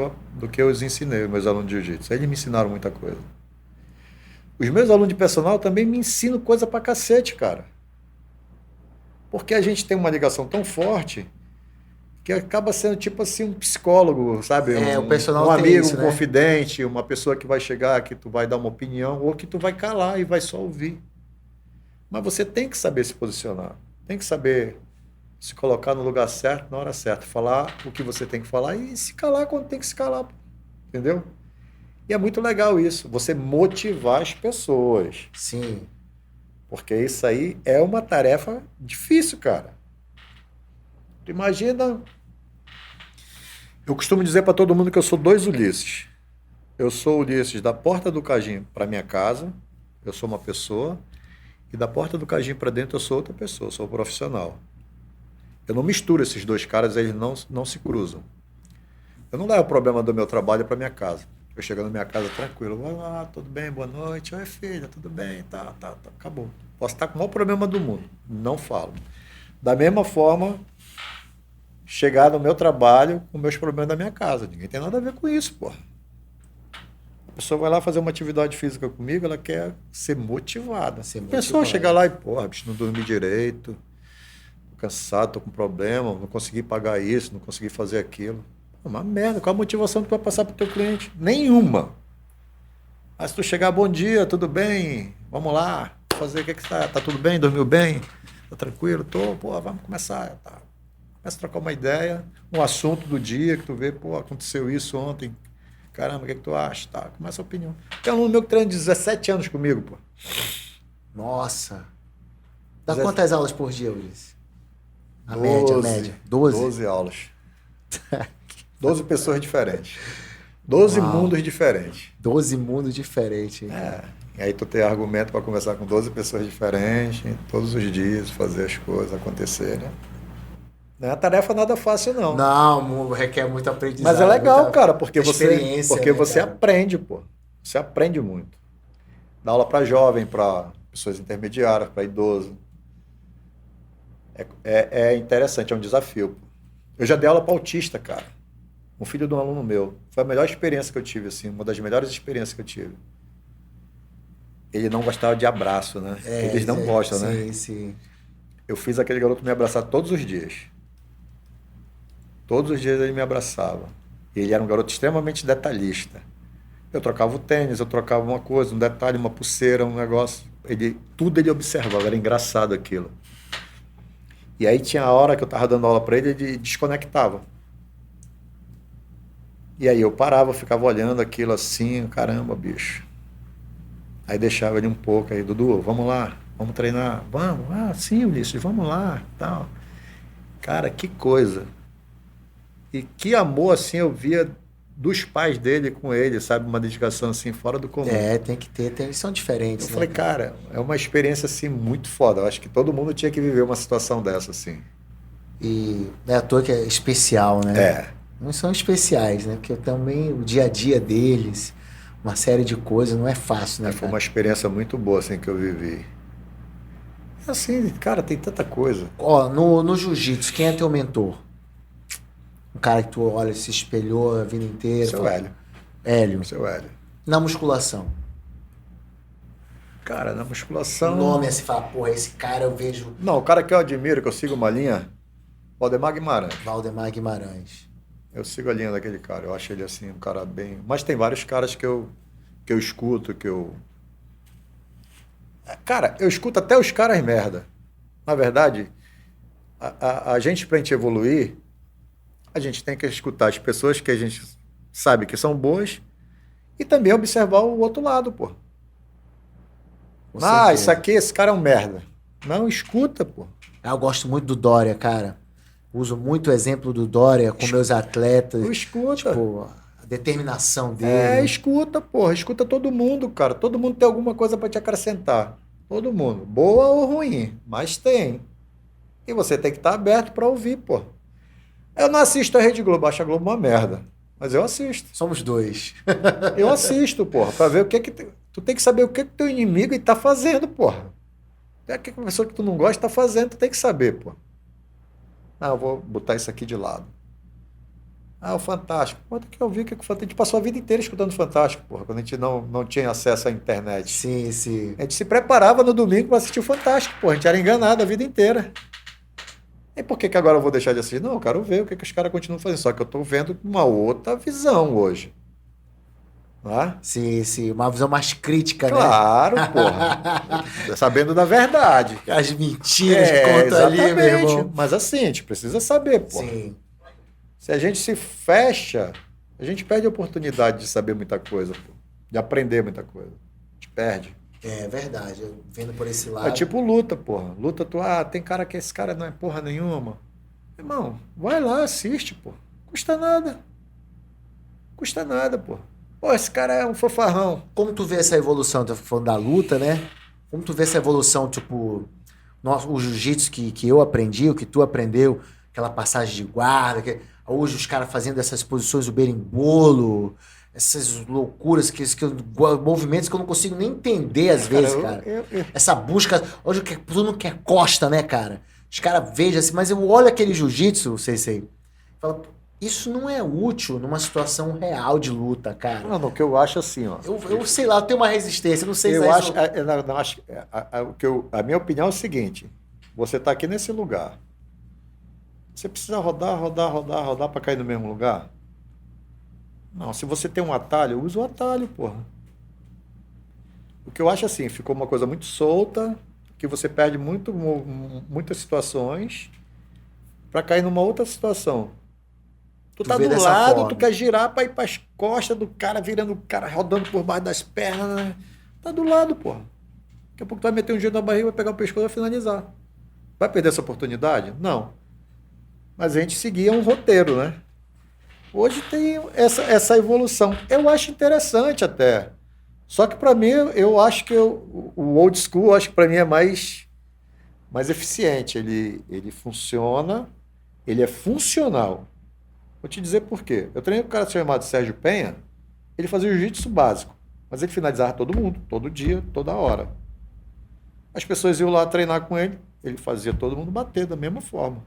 eu os ensinei, meus alunos de jiu-jitsu. Eles me ensinaram muita coisa. Os meus alunos de personal também me ensinam coisa pra cacete, cara. Porque a gente tem uma ligação tão forte que acaba sendo tipo assim um psicólogo, sabe? O personal um tem amigo, isso, um né? confidente, uma pessoa que vai chegar, que tu vai dar uma opinião, ou que tu vai calar e vai só ouvir. Mas você tem que saber se posicionar, tem que saber se colocar no lugar certo, na hora certa, falar o que você tem que falar e se calar quando tem que se calar, entendeu? E é muito legal isso, você motivar as pessoas. Sim. Porque isso aí é uma tarefa difícil, cara. Tu imagina... Eu costumo dizer para todo mundo que eu sou 2 Ulisses. Eu sou o Ulisses da porta do Cajim para minha casa, eu sou uma pessoa, e da porta do Cajim para dentro eu sou outra pessoa, eu sou um profissional. Eu não misturo esses dois caras, eles não se cruzam. Eu não levo o problema do meu trabalho para minha casa. Eu chego na minha casa tranquilo. Vai lá, tudo bem, boa noite. Oi, filha, tudo bem? Tá. Acabou. Posso estar com o maior problema do mundo. Não falo. Da mesma forma, chegar no meu trabalho com meus problemas da minha casa. Ninguém tem nada a ver com isso, porra. A pessoa vai lá fazer uma atividade física comigo, ela quer ser motivada. A pessoa chega lá e, porra, bicho, não dormi direito, tô cansado, tô com problema, não consegui pagar isso, não consegui fazer aquilo. Uma merda, qual a motivação que tu vai passar pro teu cliente? Nenhuma. Mas se tu chegar, bom dia, tudo bem? Vamos lá, fazer o que que tá tudo bem? Dormiu bem? Tá tranquilo? Tô, pô, vamos começar. Tá. Começa a trocar uma ideia, um assunto do dia que tu vê, pô, aconteceu isso ontem. Caramba, o que tu acha? Tá, começa a opinião. Tem um aluno meu que treina 17 anos comigo, pô. Nossa. Dá quantas aulas por dia, Ulisses? A 12, média. 12? 12 aulas. 12 pessoas diferentes. 12 mundos diferentes. 12 mundos diferentes. E aí tu tem argumento para conversar com 12 pessoas diferentes, todos os dias, fazer as coisas acontecerem. Não é uma tarefa nada fácil, não. Não, requer muito aprendizado. Mas é legal, cara, porque você cara? aprende, pô. Você aprende muito. Dá aula para jovem, para pessoas intermediárias, para idoso. É interessante, é um desafio, pô. Eu já dei aula para autista, cara. Um filho de um aluno meu. Foi a melhor experiência que eu tive, assim, uma das melhores experiências que eu tive. Ele não gostava de abraço, né? Eles não gostam, sim, né? Sim. Eu fiz aquele garoto me abraçar todos os dias. Todos os dias ele me abraçava. Ele era um garoto extremamente detalhista. Eu trocava o tênis, eu trocava uma coisa, um detalhe, uma pulseira, um negócio. Tudo ele observava, era engraçado aquilo. E aí tinha a hora que eu estava dando aula para ele, ele desconectava. E aí eu parava, ficava olhando aquilo assim, caramba, bicho. Aí deixava ele um pouco, aí, Dudu, vamos lá, vamos treinar. Vamos, sim, Ulisses, vamos lá, tal. Cara, que coisa. E que amor, assim, eu via dos pais dele com ele, sabe? Uma dedicação, assim, fora do comum. Tem que ter, eles são diferentes, Eu falei, cara, é uma experiência, assim, muito foda. Eu acho que todo mundo tinha que viver uma situação dessa, assim. E não é à toa que é especial, né? Não são especiais, né? Porque também o dia a dia deles, uma série de coisas, não é fácil, né? Foi uma experiência muito boa, assim, que eu vivi. Assim, cara, tem tanta coisa. Ó, no jiu-jitsu, quem é teu mentor? Um cara que tu, olha, se espelhou a vida inteira. Seu Hélio. Hélio. Seu Hélio. Na musculação? Cara, na musculação... O nome, assim, fala, porra, esse cara eu vejo... Não, o cara que eu admiro, que eu sigo uma linha, Valdemar Guimarães. Valdemar Guimarães. Eu sigo a linha daquele cara, eu acho ele, assim, um cara bem... Mas tem vários caras que eu escuto, que eu... Cara, eu escuto até os caras merda. Na verdade, a gente, pra gente evoluir, a gente tem que escutar as pessoas que a gente sabe que são boas e também observar o outro lado, pô. Isso aqui, esse cara é um merda. Não, escuta, pô. Eu gosto muito do Dória, cara. Uso muito o exemplo do Dória com meus atletas. Escuta. Tipo, a determinação dele. Escuta, porra. Escuta todo mundo, cara. Todo mundo tem alguma coisa para te acrescentar. Todo mundo. Boa ou ruim, mas tem. E você tem que estar aberto para ouvir, pô. Eu não assisto a Rede Globo, acho a Globo uma merda. Mas eu assisto. Somos dois. Eu assisto, porra, pra ver o que tu tem que saber o que teu inimigo tá fazendo, porra. O que a pessoa que tu não gosta tá fazendo, tu tem que saber, porra. Eu vou botar isso aqui de lado. O Fantástico. Pô, tem que ouvir o que o Fantástico... A gente passou a vida inteira escutando Fantástico, porra, quando a gente não tinha acesso à internet. Sim, sim. A gente se preparava no domingo para assistir o Fantástico, porra. A gente era enganado a vida inteira. E por que agora eu vou deixar de assistir? Não, eu quero ver o que os caras continuam fazendo. Só que eu tô vendo uma outra visão hoje. Não é? Sim, sim. Uma visão mais crítica, claro, né? Claro, porra. Sabendo da verdade. As mentiras que contam ali, meu irmão. Mas assim, a gente precisa saber, porra. Sim. Se a gente se fecha, a gente perde a oportunidade de saber muita coisa, pô. De aprender muita coisa. A gente perde. É verdade, eu vendo por esse lado. É tipo luta, porra. Luta, tem cara que esse cara não é porra nenhuma. Irmão, vai lá, assiste, pô. Custa nada. Custa nada, pô. Pô, esse cara é um fofarrão. Como tu vê essa evolução? Tu tá falando da luta, né? Como tu vê essa evolução, tipo, o jiu-jitsu que eu aprendi, o que tu aprendeu, aquela passagem de guarda, hoje os caras fazendo essas posições do berimbolo, essas loucuras, movimentos que eu não consigo nem entender às vezes, cara. Essa busca, hoje todo mundo quer costa, né, cara? Os caras vejam assim, mas eu olho aquele jiu-jitsu, sei, falo, isso não é útil numa situação real de luta, cara. Não, o que eu acho assim, ó. Eu sei lá, eu tenho uma resistência, não sei se eu acho, a minha opinião é o seguinte: você está aqui nesse lugar, você precisa rodar para cair no mesmo lugar? Não, se você tem um atalho, usa o atalho, porra. O que eu acho assim, ficou uma coisa muito solta, que você perde muitas situações para cair numa outra situação. Tu tá do lado, forma. Tu quer girar pra ir pras costas do cara, virando o cara, rodando por baixo das pernas. Né? Tá do lado, porra. Daqui a pouco tu vai meter um jeito na barriga, vai pegar o pescoço e vai finalizar. Vai perder essa oportunidade? Não. Mas a gente seguia um roteiro, né? Hoje tem essa evolução. Eu acho interessante até. Só que pra mim, eu acho que o old school, eu acho que pra mim é mais eficiente. Ele funciona, ele é funcional. Vou te dizer por quê. Eu treinei com um cara chamado Sérgio Penha, ele fazia jiu-jitsu básico, mas ele finalizava todo mundo, todo dia, toda hora. As pessoas iam lá treinar com ele, ele fazia todo mundo bater da mesma forma.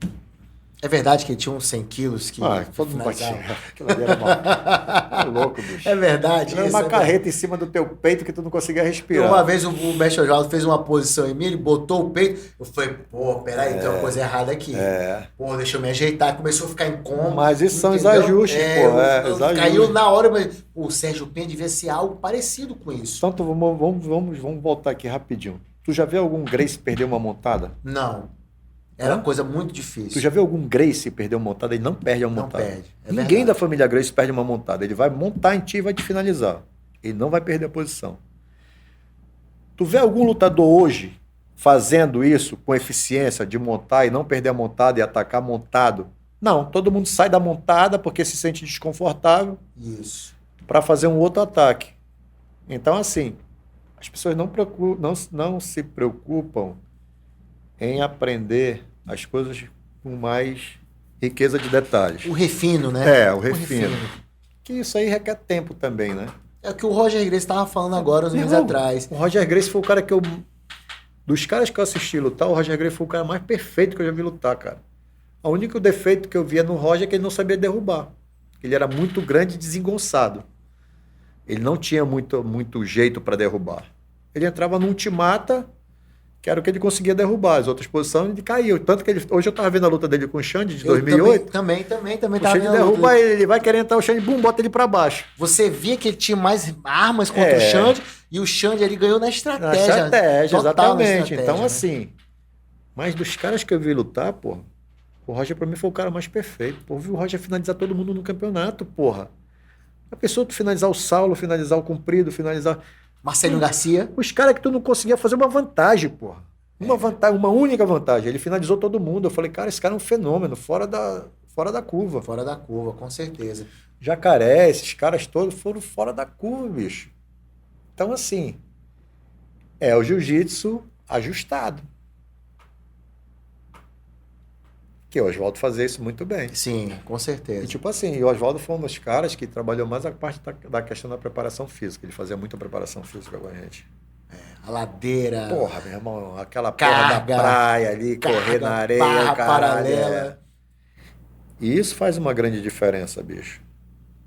É verdade que ele tinha uns 100 quilos que todo mundo batia. Aquilo ali era louco, bicho. É verdade. Era uma carreta em cima do teu peito que tu não conseguia respirar. Uma vez o mestre Oswaldo fez uma posição em mim, ele botou o peito, eu falei, pô, peraí, tem uma coisa errada aqui. Pô, deixa eu me ajeitar. Começou a ficar em coma. Mas isso são os ajustes, pô. Caiu na hora, mas o Sérgio Penha devia ser algo parecido com isso. Então vamos voltar aqui rapidinho. Tu já viu algum Gracie perder uma montada? Não. Era uma coisa muito difícil. Tu já viu algum Gracie perder uma montada? Ele não perde uma montada. Não perde. Ninguém da família Gracie perde uma montada. Ele vai montar em ti e vai te finalizar. Ele não vai perder a posição. Tu vê algum lutador hoje fazendo isso com eficiência de montar e não perder a montada e atacar montado? Não. Todo mundo sai da montada porque se sente desconfortável. Isso. Para fazer um outro ataque. Então, assim, as pessoas não se preocupam em aprender as coisas com mais riqueza de detalhes. O refino, né? O refino. Que isso aí requer tempo também, né? É o que o Roger Gracie estava falando agora, uns meses atrás. O Roger Gracie foi o cara que eu... Dos caras que eu assisti lutar, o Roger Gracie foi o cara mais perfeito que eu já vi lutar, cara. O único defeito que eu via no Roger é que ele não sabia derrubar. Ele era muito grande e desengonçado. Ele não tinha muito jeito para derrubar. Ele entrava num ultimata, que era o que ele conseguia derrubar. As outras posições ele caiu. Tanto que hoje eu estava vendo a luta dele com o Xande de 2008. Também o Xande derruba ele vai querer entrar o Xande, bota ele para baixo. Você via que ele tinha mais armas contra o Xande e o Xande ele ganhou na estratégia. Exatamente. Então, assim, mas dos caras que eu vi lutar, porra, o Roger para mim foi o cara mais perfeito. Pô, vi o Roger finalizar todo mundo no campeonato, porra. A pessoa tu finalizar o Saulo, finalizar o Comprido, finalizar... Marcelinho Garcia. Os caras que tu não conseguia fazer uma vantagem, porra. Uma única vantagem. Ele finalizou todo mundo. Eu falei, cara, esse cara é um fenômeno, fora da curva. Fora da curva, com certeza. Jacaré, esses caras todos foram fora da curva, bicho. Então, assim, é o jiu-jitsu ajustado. Que o Oswaldo fazia isso muito bem. Sim, com certeza. E tipo assim, o Oswaldo foi um dos caras que trabalhou mais a parte da questão da preparação física. Ele fazia muita preparação física com a gente. A ladeira. Porra, meu irmão, aquela porra da praia ali, correr na areia, barra caralho. paralela. E isso faz uma grande diferença, bicho.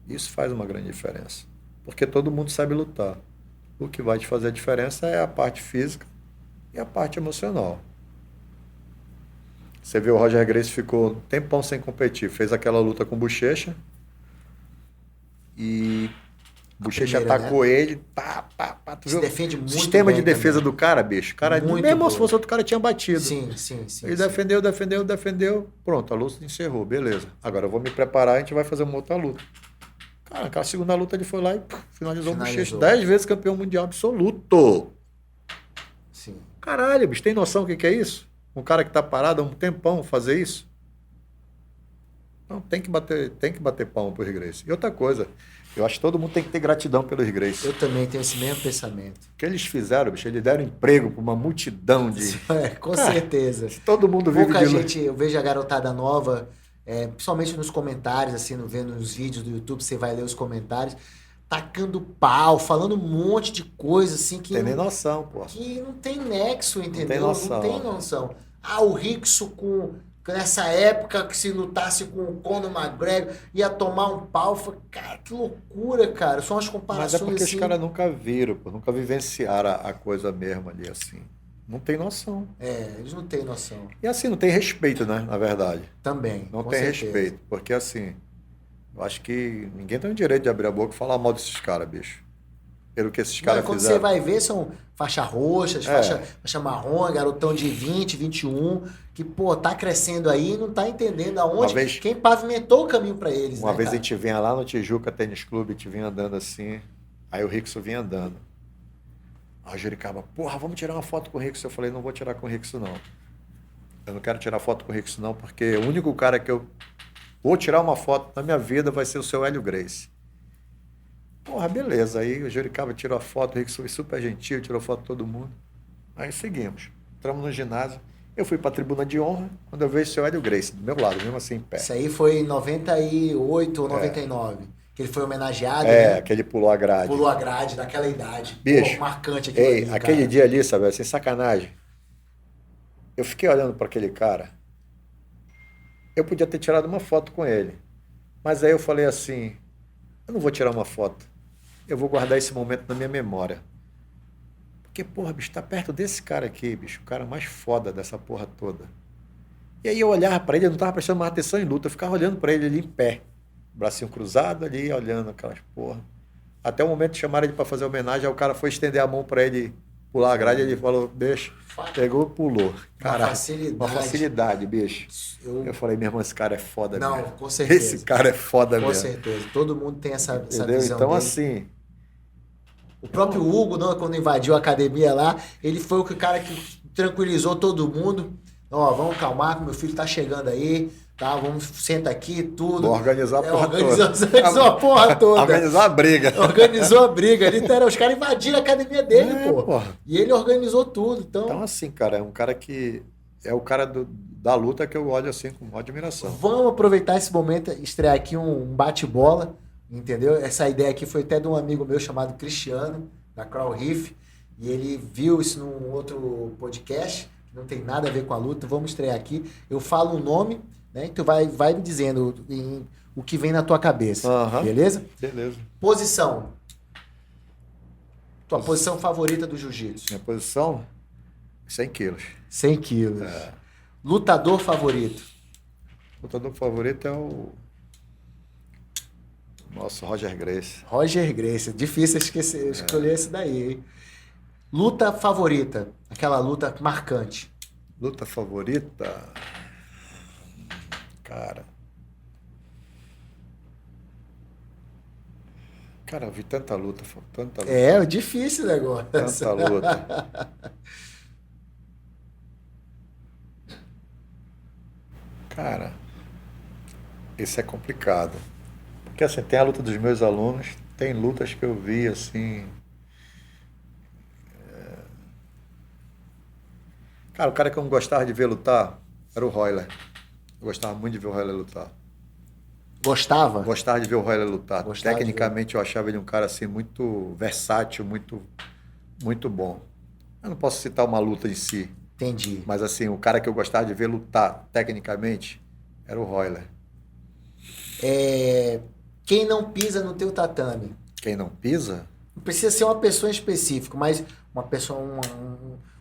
Isso faz uma grande diferença. Porque todo mundo sabe lutar. O que vai te fazer a diferença é a parte física e a parte emocional. Você vê o Roger Gracie ficou um tempão sem competir. Fez aquela luta com o Bochecha. E Bochecha atacou ele. Tu viu? Defende muito sistema bem de defesa também. do cara, bicho. Cara, mesmo se fosse outro cara, tinha batido. Sim. Ele defendeu. Pronto, a luta encerrou. Beleza. Agora eu vou me preparar, a gente vai fazer uma outra luta. Cara, naquela segunda luta ele foi lá e finalizou o Bochecha. 10 vezes campeão mundial absoluto. Sim. Caralho, bicho, tem noção do que é isso? Um cara que tá parado há um tempão fazer isso? Não, tem que bater palma pro Gracie. E outra coisa, eu acho que todo mundo tem que ter gratidão pelos Gracie. Eu também tenho esse mesmo pensamento. O que eles fizeram, bicho, eles deram emprego para uma multidão de... Com certeza. Se todo mundo vive Pouca de... gente, eu vejo a garotada nova, principalmente nos comentários, assim, vendo os vídeos do YouTube, você vai ler os comentários, tacando pau, falando um monte de coisa, assim, que Tem nem noção, pô. que não tem nexo, entendeu? tem noção. Não tem noção. Ah, o Rickson nessa época, que se lutasse com o Conor McGregor, ia tomar um pau. Eu falei, cara, que loucura, cara. São as comparações. Mas é porque assim, os caras nunca viram, pô, nunca vivenciaram a coisa mesmo ali, assim. Não tem noção. eles não têm noção. E assim, não tem respeito, né, na verdade. Também, Não com tem certeza. respeito. Porque assim, eu acho que ninguém tem o direito de abrir a boca e falar mal desses caras, bicho. Pelo que esses caras Quando fizeram. você vai ver, são faixa roxas, faixa marrom, garotão de 20, 21, que, pô, tá crescendo aí e não tá entendendo aonde, quem pavimentou o caminho pra eles, Uma né, vez a cara? gente vinha lá no Tijuca Tênis Clube, a gente vinha andando assim, aí o Rickson vinha andando. Aí o Juricaba, porra, vamos tirar uma foto com o Rickson. Eu falei, não vou tirar com o Rickson, não. Eu não quero tirar foto com o Rickson, não, porque o único cara que eu vou tirar uma foto na minha vida vai ser o seu Hélio Gracie. Porra, beleza. Aí o Juricaba tirou a foto, o Rickson foi super gentil, tirou foto de todo mundo. Aí seguimos. Entramos no ginásio. Eu fui pra tribuna de honra, quando eu vejo o seu Hélio Gracie, do meu lado, mesmo assim em pé. Isso aí foi em 98 ou 99, que ele foi homenageado, né? Que ele pulou a grade. Pulou a grade daquela idade. Bicho, Pô, marcante aquilo ali, aquele cara. dia ali, sabe, sem sacanagem. Eu fiquei olhando para aquele cara. Eu podia ter tirado uma foto com ele. Mas aí eu falei assim, eu não vou tirar uma foto. Eu vou guardar esse momento na minha memória. Porque, porra, bicho, tá perto desse cara aqui, bicho, o cara mais foda dessa porra toda. E aí eu olhava para ele, eu não tava prestando mais atenção em luta, eu ficava olhando para ele ali em pé. Bracinho cruzado ali, olhando aquelas porra. Até o momento de chamaram ele para fazer homenagem, aí o cara foi estender a mão para ele pular a grade, ele falou, deixa. Pegou e pulou. Cara, uma facilidade, bicho. Eu falei, meu irmão, esse cara é foda mesmo. Não, com certeza. Esse cara é foda mesmo. Com certeza. Todo mundo tem essa visão Então, dele. assim... O próprio Hugo, quando invadiu a academia lá, ele foi o cara que tranquilizou todo mundo. Ó, vamos calmar, que meu filho tá chegando aí, tá? Vamos, senta aqui, tudo. Vou organizar a porra toda. Organizou a porra toda. Organizou a briga. Organizou a briga. Ali, os caras invadiram a academia dele, pô. Porra. E ele organizou tudo. Então, assim, cara, é um cara que... É o cara da luta que eu olho assim com maior admiração. Vamos aproveitar esse momento, estrear aqui um bate-bola, entendeu? Essa ideia aqui foi até de um amigo meu chamado Cristiano, da Crow Riff, e ele viu isso num outro podcast, que não tem nada a ver com a luta. Vamos estrear aqui. Eu falo um nome, né? E tu vai me dizendo o que vem na tua cabeça, beleza? Beleza. Posição. Tua posição favorita do jiu-jitsu? Minha posição? 100 quilos. 100 quilos. Lutador favorito? Lutador favorito é o nosso Roger Gracie. Roger Gracie. Difícil escolher esse daí, hein? Luta favorita? Aquela luta marcante. Luta favorita? Cara, eu vi tanta luta. É difícil o negócio. Tanta luta. Cara, isso é complicado. Porque assim, tem a luta dos meus alunos, tem lutas que eu vi assim. Cara, o cara que eu não gostava de ver lutar era o Royler. Eu gostava muito de ver o Royler lutar. Gostava? Gostava de ver o Royler lutar. Tecnicamente eu achava ele um cara assim muito versátil, muito bom. Eu não posso citar uma luta em si. Entendi. Mas assim, o cara que eu gostava de ver lutar tecnicamente era o Royler. Quem não pisa no teu tatame? Quem não pisa? Não precisa ser uma pessoa em específico, mas uma pessoa,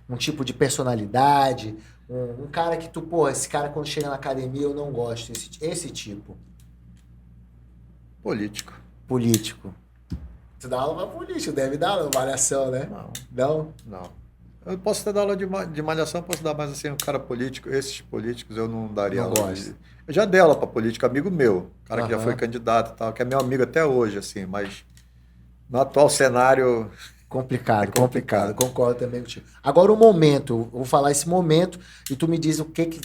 um tipo de personalidade, um cara que tu, pô, esse cara quando chega na academia eu não gosto, esse tipo. Político. Político. Tu dá aula pra político, deve dar aula, malhação, né? Não? Não. Eu posso ter dado aula de malhação, posso dar, mas assim, um cara político, esses políticos eu não daria não aula. Gosto. Eu já dei aula para político, amigo meu, cara que já foi candidato e tal, que é meu amigo até hoje, assim, mas no atual cenário Complicado, É complicado. concordo também contigo. Agora o momento, eu vou falar esse momento e tu me diz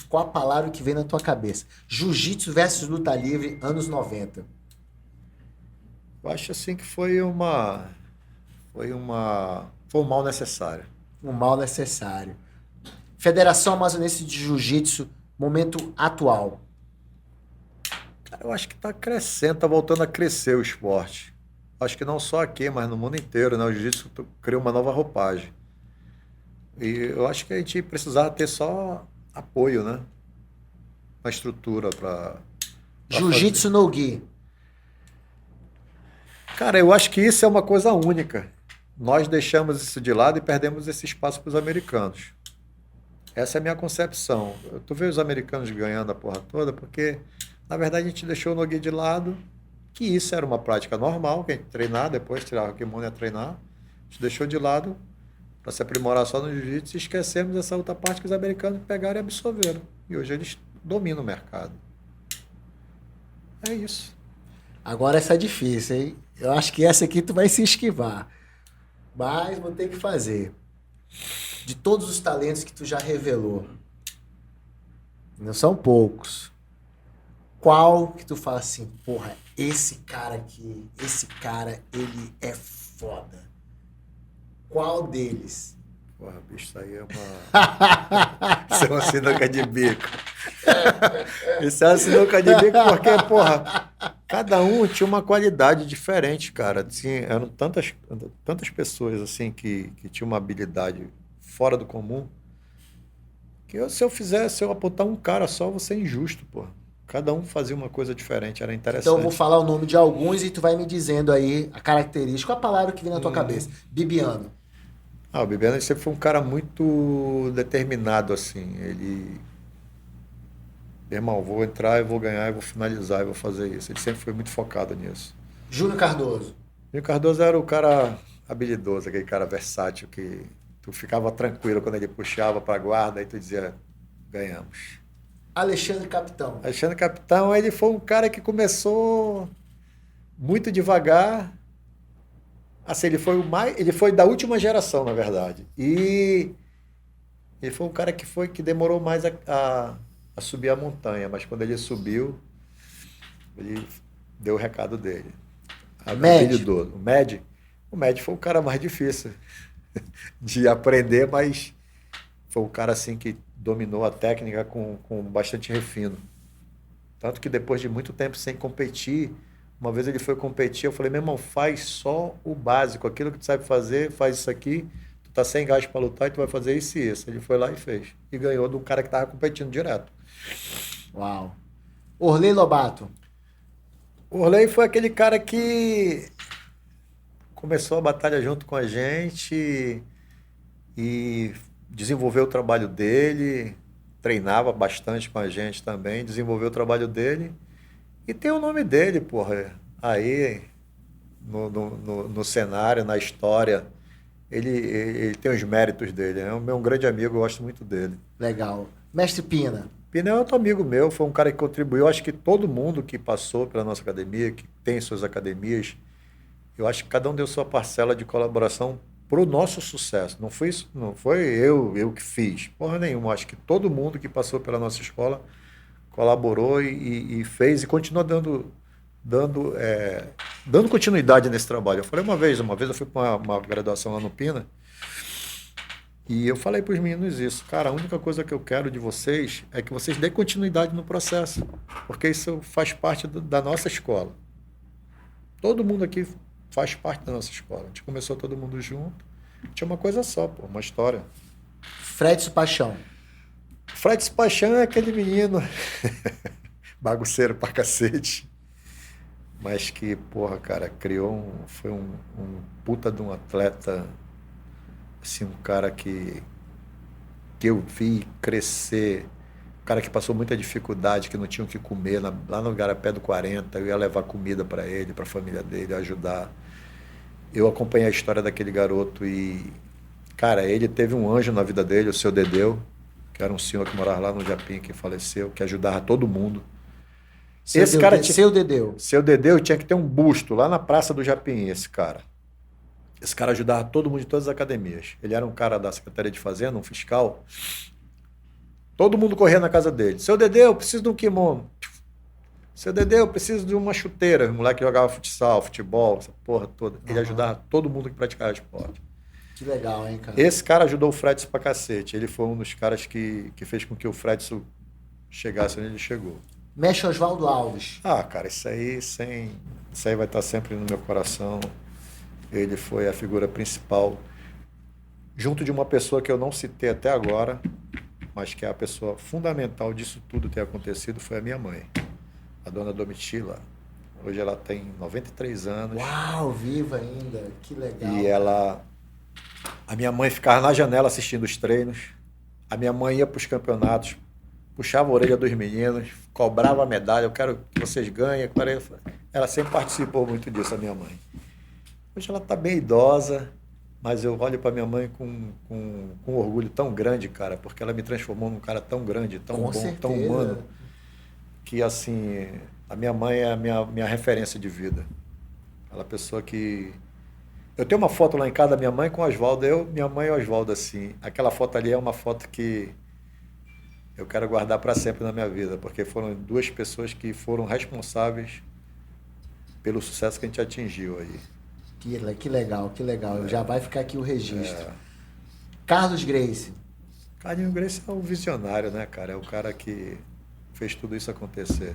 qual a palavra que vem na tua cabeça. Jiu-jitsu versus luta livre, anos 90. Eu acho assim que foi um mal necessário. Um mal necessário. Federação Amazonense de Jiu-Jitsu, momento atual. Cara, eu acho que está crescendo, está voltando a crescer o esporte. Acho que não só aqui, mas no mundo inteiro, né? O jiu-jitsu criou uma nova roupagem. E eu acho que a gente precisava ter só apoio, né? Uma estrutura para fazer. Jiu-Jitsu no gi. Cara, eu acho que isso é uma coisa única. Nós deixamos isso de lado e perdemos esse espaço para os americanos. Essa é a minha concepção. Tu vê os americanos ganhando a porra toda porque, na verdade, a gente deixou o no gi de lado, que isso era uma prática normal, que a gente treinar, depois tirar o kimono e ia treinar. A gente deixou de lado para se aprimorar só no jiu-jitsu e esquecemos essa outra parte que os americanos pegaram e absorveram. E hoje eles dominam o mercado. É isso. Agora essa é difícil, hein? Eu acho que essa aqui tu vai se esquivar. Mas vou ter que fazer. De todos os talentos que tu já revelou, não são poucos, qual que tu fala assim, porra, esse cara aqui, ele é foda. Qual deles? Porra, bicho, isso aí é uma... Isso é uma sinuca de bico. Isso é uma sinuca de bico porque, porra, cada um tinha uma qualidade diferente, cara. Assim, eram tantas pessoas, assim, que tinham uma habilidade fora do comum, que se eu apontar um cara só, vou ser injusto, porra. Cada um fazia uma coisa diferente, era interessante. Então eu vou falar o nome de alguns e tu vai me dizendo aí a característica, a palavra que vem na tua cabeça. Bibiano. O Bibiano sempre foi um cara muito determinado, assim. Ele... Irmão, vou entrar, eu vou ganhar, eu vou finalizar, eu vou fazer isso. Ele sempre foi muito focado nisso. Júnior Cardoso. Júnior Cardoso era o cara habilidoso, aquele cara versátil, que tu ficava tranquilo quando ele puxava para a guarda e tu dizia, ganhamos. Alexandre Capitão. Alexandre Capitão, ele foi um cara que começou muito devagar. Assim, ele foi da última geração, na verdade. E ele foi um cara que demorou mais a subir a montanha, mas quando ele subiu, ele deu o recado dele. O Med foi o cara mais difícil de aprender, mas foi um cara assim que dominou a técnica com bastante refino. Tanto que depois de muito tempo sem competir, uma vez ele foi competir, eu falei, meu irmão, faz só o básico, aquilo que tu sabe fazer, faz isso aqui, tu tá sem gás para lutar e tu vai fazer isso e isso. Ele foi lá e fez. E ganhou do cara que tava competindo direto. Uau. Orley Lobato. Orley foi aquele cara que começou a batalha junto com a gente e desenvolveu o trabalho dele, treinava bastante com a gente também, desenvolveu o trabalho dele e tem o nome dele, porra, aí no cenário, na história, ele tem os méritos dele, é um grande amigo, eu gosto muito dele. Legal. Mestre Pina. Pina é outro amigo meu, foi um cara que contribuiu, acho que todo mundo que passou pela nossa academia, que tem suas academias, eu acho que cada um deu sua parcela de colaboração para o nosso sucesso. Não foi eu que fiz, porra nenhuma. Acho que todo mundo que passou pela nossa escola colaborou e fez e continua dando continuidade nesse trabalho. Eu falei uma vez eu fui para uma graduação lá no Pina e eu falei para os meninos isso, cara, a única coisa que eu quero de vocês é que vocês dêem continuidade no processo, porque isso faz parte da nossa escola. Todo mundo aqui faz parte da nossa escola. A gente começou todo mundo junto. Tinha uma coisa só, pô, uma história. Fred Paixão. Fred Paixão é aquele menino bagunceiro pra cacete, mas que, porra, cara, foi um puta de um atleta, assim, um cara que eu vi crescer, um cara que passou muita dificuldade, que não tinha o que comer, lá no Garapé do 40, eu ia levar comida para ele, para a família dele, ajudar. Eu acompanhei a história daquele garoto e, cara, ele teve um anjo na vida dele, o seu Dedeu, que era um senhor que morava lá no Japim, que faleceu, que ajudava todo mundo. Seu Dedeu tinha que ter um busto lá na Praça do Japim, esse cara. Esse cara ajudava todo mundo de todas as academias. Ele era um cara da Secretaria de Fazenda, um fiscal. Todo mundo corria na casa dele. Seu Dedê, eu preciso de um kimono. Seu Dedê, eu preciso de uma chuteira. O moleque jogava futsal, futebol, essa porra toda. Ele ajudava todo mundo que praticava esporte. Que legal, hein, cara? Esse cara ajudou o Fredson pra cacete. Ele foi um dos caras que fez com que o Fredson chegasse onde ele chegou. Mestre Oswaldo Alves. Ah, cara, isso aí vai estar sempre no meu coração. Ele foi a figura principal, junto de uma pessoa que eu não citei até agora, mas que é a pessoa fundamental disso tudo ter acontecido, foi a minha mãe, a dona Domitila. Hoje ela tem 93 anos. Uau, viva ainda, que legal. E a minha mãe ficava na janela assistindo os treinos, a minha mãe ia para os campeonatos, puxava a orelha dos meninos, cobrava a medalha, eu quero que vocês ganhem. Ela sempre participou muito disso, a minha mãe. Hoje ela está bem idosa, mas eu olho para minha mãe com um orgulho tão grande, cara, porque ela me transformou num cara tão grande, tão Com bom, certeza. tão humano, que assim, a minha mãe é a minha referência de vida. Aquela pessoa que... Eu tenho uma foto lá em casa da minha mãe com o Oswaldo, minha mãe e o Oswaldo, assim. Aquela foto ali é uma foto que eu quero guardar para sempre na minha vida, porque foram duas pessoas que foram responsáveis pelo sucesso que a gente atingiu aí. Que legal, que legal. Já vai ficar aqui o registro. Carlos Gracie. Carlinhos Gracie é um visionário, né, cara? É o cara que fez tudo isso acontecer.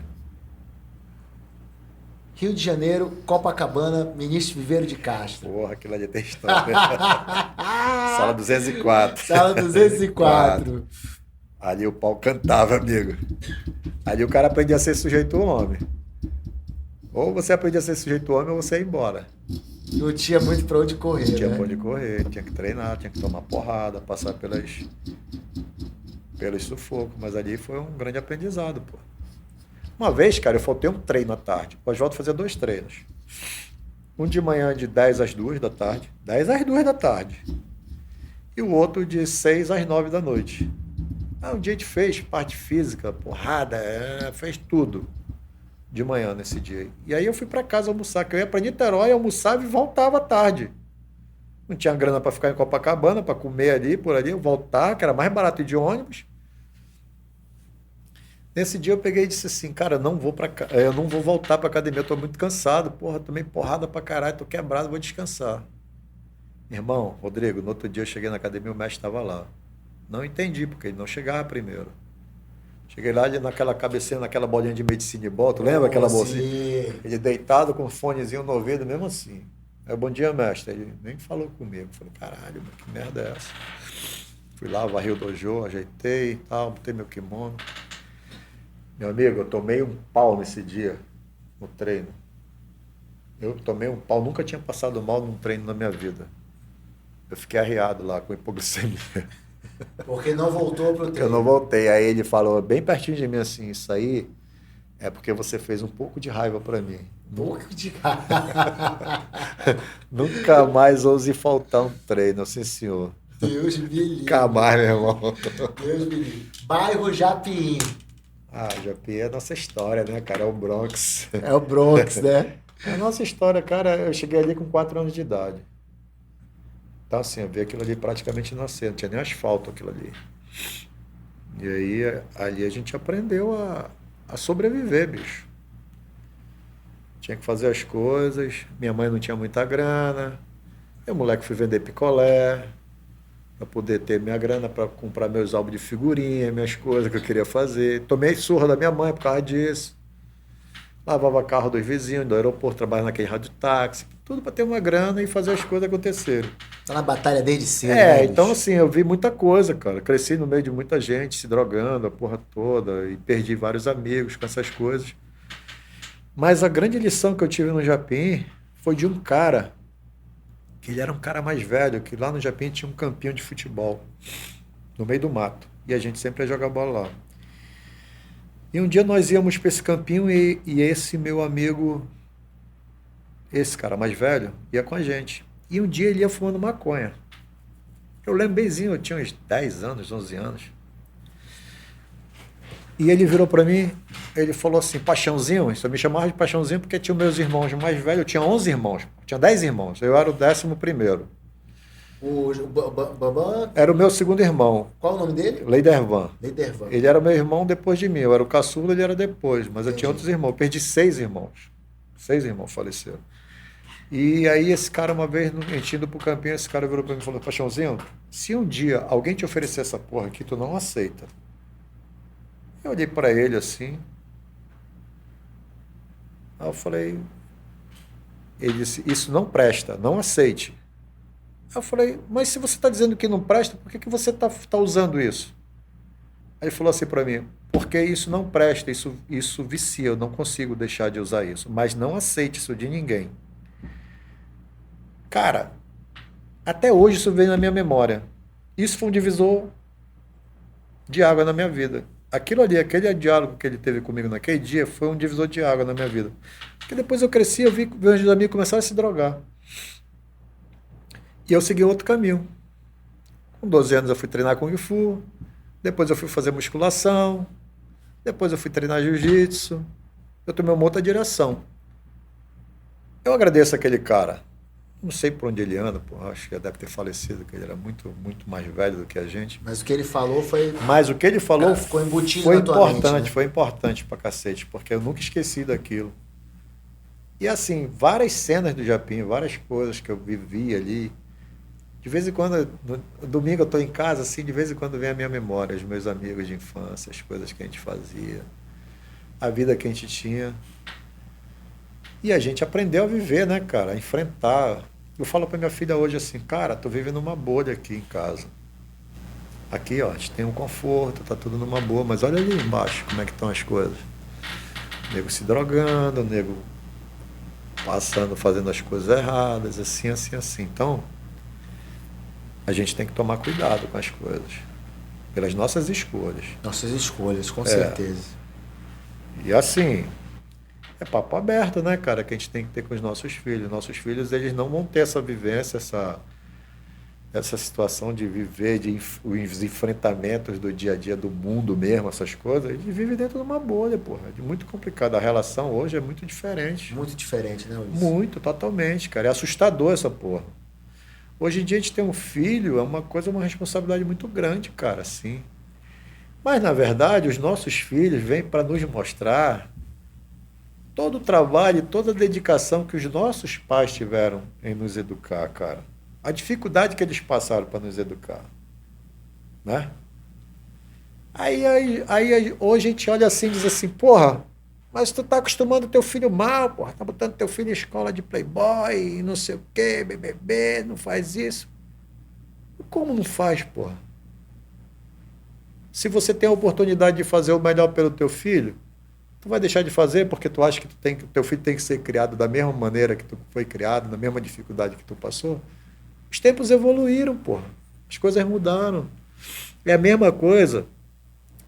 Rio de Janeiro, Copacabana, Ministro Viveiro de Castro. Porra, aquilo ali tem história. Sala 204. Sala 204. Ali o pau cantava, amigo. Ali o cara aprendia a ser sujeito homem. Ou você aprendia a ser sujeito homem ou você ia embora. Não tinha muito pra onde correr, Tinha né? pra onde correr, tinha que treinar, tinha que tomar porrada, passar pelos sufocos. Mas ali foi um grande aprendizado, pô. Uma vez, cara, eu faltei um treino à tarde. O Oswaldo fazia 2 treinos. Um de manhã de 10 às 2 da tarde. 10 às 2 da tarde. E o outro de 6 às 9 da noite. Um dia a gente fez parte física, porrada, fez tudo de manhã nesse dia. E aí eu fui para casa almoçar, que eu ia para Niterói, almoçava e voltava à tarde. Não tinha grana para ficar em Copacabana, para comer ali, por ali, voltar, que era mais barato ir de ônibus. Nesse dia eu peguei e disse assim, cara, eu não vou voltar para academia, eu tô muito cansado, porra, tomei porrada pra caralho, tô quebrado, vou descansar. Irmão, Rodrigo, no outro dia eu cheguei na academia, o mestre estava lá. Não entendi, porque ele não chegava primeiro. Cheguei lá, ele naquela cabeceira, naquela bolinha de medicina e bota, lembra aquela bolsinha? Ele deitado com um fonezinho no ouvido, mesmo assim. Bom dia, mestre. Ele nem falou comigo. Falei, caralho, que merda é essa? Fui lá, varri o dojo, ajeitei e tal, botei meu kimono. Meu amigo, eu tomei um pau nesse dia, no treino. Eu tomei um pau, nunca tinha passado mal num treino na minha vida. Eu fiquei arriado lá com hipoglicemia. Porque não voltou pro treino. Eu não voltei. Aí ele falou bem pertinho de mim assim, isso aí é porque você fez um pouco de raiva para mim. Um pouco de raiva. Nunca mais ouse faltar um treino, sim senhor. Deus me livre. Nunca mais, meu irmão. Deus me livre. Bairro Japim. Japim é a nossa história, né, cara? É o Bronx. É o Bronx, né? É a nossa história, cara. Eu cheguei ali com 4 anos de idade. Então, assim, eu vi aquilo ali praticamente nascer, não tinha nem asfalto aquilo ali. E aí, ali a gente aprendeu a sobreviver, bicho. Tinha que fazer as coisas, minha mãe não tinha muita grana, eu, moleque, fui vender picolé, para poder ter minha grana para comprar meus álbuns de figurinha, minhas coisas que eu queria fazer. Tomei surra da minha mãe por causa disso. Lavava carro dos vizinhos, do aeroporto, trabalhava naquele radiotáxi, tudo para ter uma grana e fazer as coisas acontecerem. Tá na batalha desde cedo. Né, então assim, eu vi muita coisa, cara. Cresci no meio de muita gente se drogando, a porra toda, e perdi vários amigos com essas coisas. Mas a grande lição que eu tive no Japim foi de um cara, que ele era um cara mais velho, que lá no Japim tinha um campinho de futebol, no meio do mato. E a gente sempre ia jogar bola lá. E um dia nós íamos para esse campinho e esse meu amigo, esse cara mais velho, ia com a gente. E um dia ele ia fumando maconha. Eu lembro bemzinho, eu tinha uns 10 anos, 11 anos. E ele virou para mim, ele falou assim, Paixãozinho, isso eu me chamava de Paixãozinho porque tinha meus irmãos mais velhos, eu tinha 11 irmãos, tinha 10 irmãos, eu era o 11º. O Bambam, Era o meu segundo irmão, qual o nome dele? Leidervan. Leidervan. Ele era meu irmão depois de mim, eu era o caçula, ele era depois, mas eu tinha outros irmãos, eu perdi 6 irmãos. 6 irmãos faleceram. E aí esse cara, uma vez, a gente indo pro campinho, esse cara virou para mim e falou, Paixãozinho, se um dia alguém te oferecer essa porra aqui, tu não aceita. Eu olhei para ele assim, aí eu falei, ele disse, isso não presta, não aceite. Aí eu falei, mas se você está dizendo que não presta, por que você tá usando isso? Aí ele falou assim para mim, porque isso não presta, isso vicia, eu não consigo deixar de usar isso, mas não aceite isso de ninguém. Cara, até hoje isso veio na minha memória. Isso foi um divisor de água na minha vida. Aquilo ali, aquele diálogo que ele teve comigo naquele dia, foi um divisor de água na minha vida. Porque depois eu cresci, eu vi meus amigos começaram a se drogar. E eu segui outro caminho. Com 12 anos eu fui treinar Kung Fu, depois eu fui fazer musculação, depois eu fui treinar Jiu-Jitsu. Eu tomei uma outra direção. Eu agradeço aquele cara. Não sei por onde ele anda, pô, acho que ele deve ter falecido, porque ele era muito, muito mais velho do que a gente. Mas o que ele falou foi... Mas o que ele falou ficou embutido foi na tua mente, né? foi importante pra cacete, porque eu nunca esqueci daquilo. E assim, várias cenas do Japim, várias coisas que eu vivi ali. De vez em quando, no domingo eu estou em casa, assim, de vez em quando vem a minha memória, os meus amigos de infância, as coisas que a gente fazia, a vida que a gente tinha. E a gente aprendeu a viver, né, cara? A enfrentar. Eu falo para minha filha hoje assim, cara, tô vivendo uma bolha aqui em casa. Aqui, ó, a gente tem um conforto, tá tudo numa boa, mas olha ali embaixo como é que estão as coisas. O nego se drogando, o nego passando, fazendo as coisas erradas, assim, assim, assim. Então, a gente tem que tomar cuidado com as coisas, pelas nossas escolhas. Nossas escolhas, com certeza. E assim, é papo aberto, né, cara, que a gente tem que ter com os nossos filhos. Nossos filhos, eles não vão ter essa vivência, essa situação de viver os enfrentamentos do dia a dia do mundo mesmo, essas coisas. Eles vivem dentro de uma bolha, porra. É muito complicado. A relação hoje é muito diferente. Muito diferente, né, Ulisses? Muito, totalmente, cara. É assustador essa porra. Hoje em dia a gente tem um filho, é uma coisa, uma responsabilidade muito grande, cara, assim. Mas, na verdade, os nossos filhos vêm para nos mostrar todo o trabalho, toda a dedicação que os nossos pais tiveram em nos educar, cara. A dificuldade que eles passaram para nos educar, né? Aí hoje a gente olha assim e diz assim, porra, mas tu tá acostumando teu filho mal, porra, tá botando teu filho em escola de playboy, não sei o quê, BBB, não faz isso. Como não faz, porra? Se você tem a oportunidade de fazer o melhor pelo teu filho, tu vai deixar de fazer porque tu acha que teu filho tem que ser criado da mesma maneira que tu foi criado, na mesma dificuldade que tu passou? Os tempos evoluíram, porra. As coisas mudaram. É a mesma coisa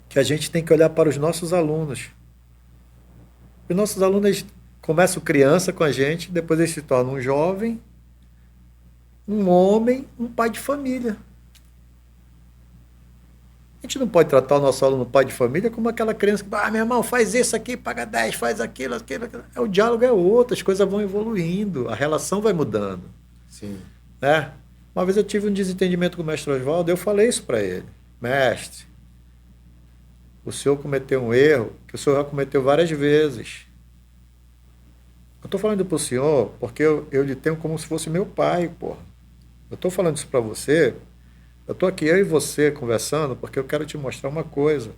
que a gente tem que olhar para os nossos alunos. Os nossos alunos começam criança com a gente, depois eles se tornam um jovem, um homem, um pai de família. A gente não pode tratar o nosso aluno pai de família como aquela criança que, meu irmão, faz isso aqui, paga 10, faz aquilo. O diálogo é outro, as coisas vão evoluindo, a relação vai mudando. Sim. Né? Uma vez eu tive um desentendimento com o mestre Oswaldo, eu falei isso para ele. Mestre, o senhor cometeu um erro que o senhor já cometeu várias vezes. Eu estou falando para o senhor porque eu lhe tenho como se fosse meu pai, porra. Eu estou falando isso para você, eu estou aqui, eu e você, conversando, porque eu quero te mostrar uma coisa.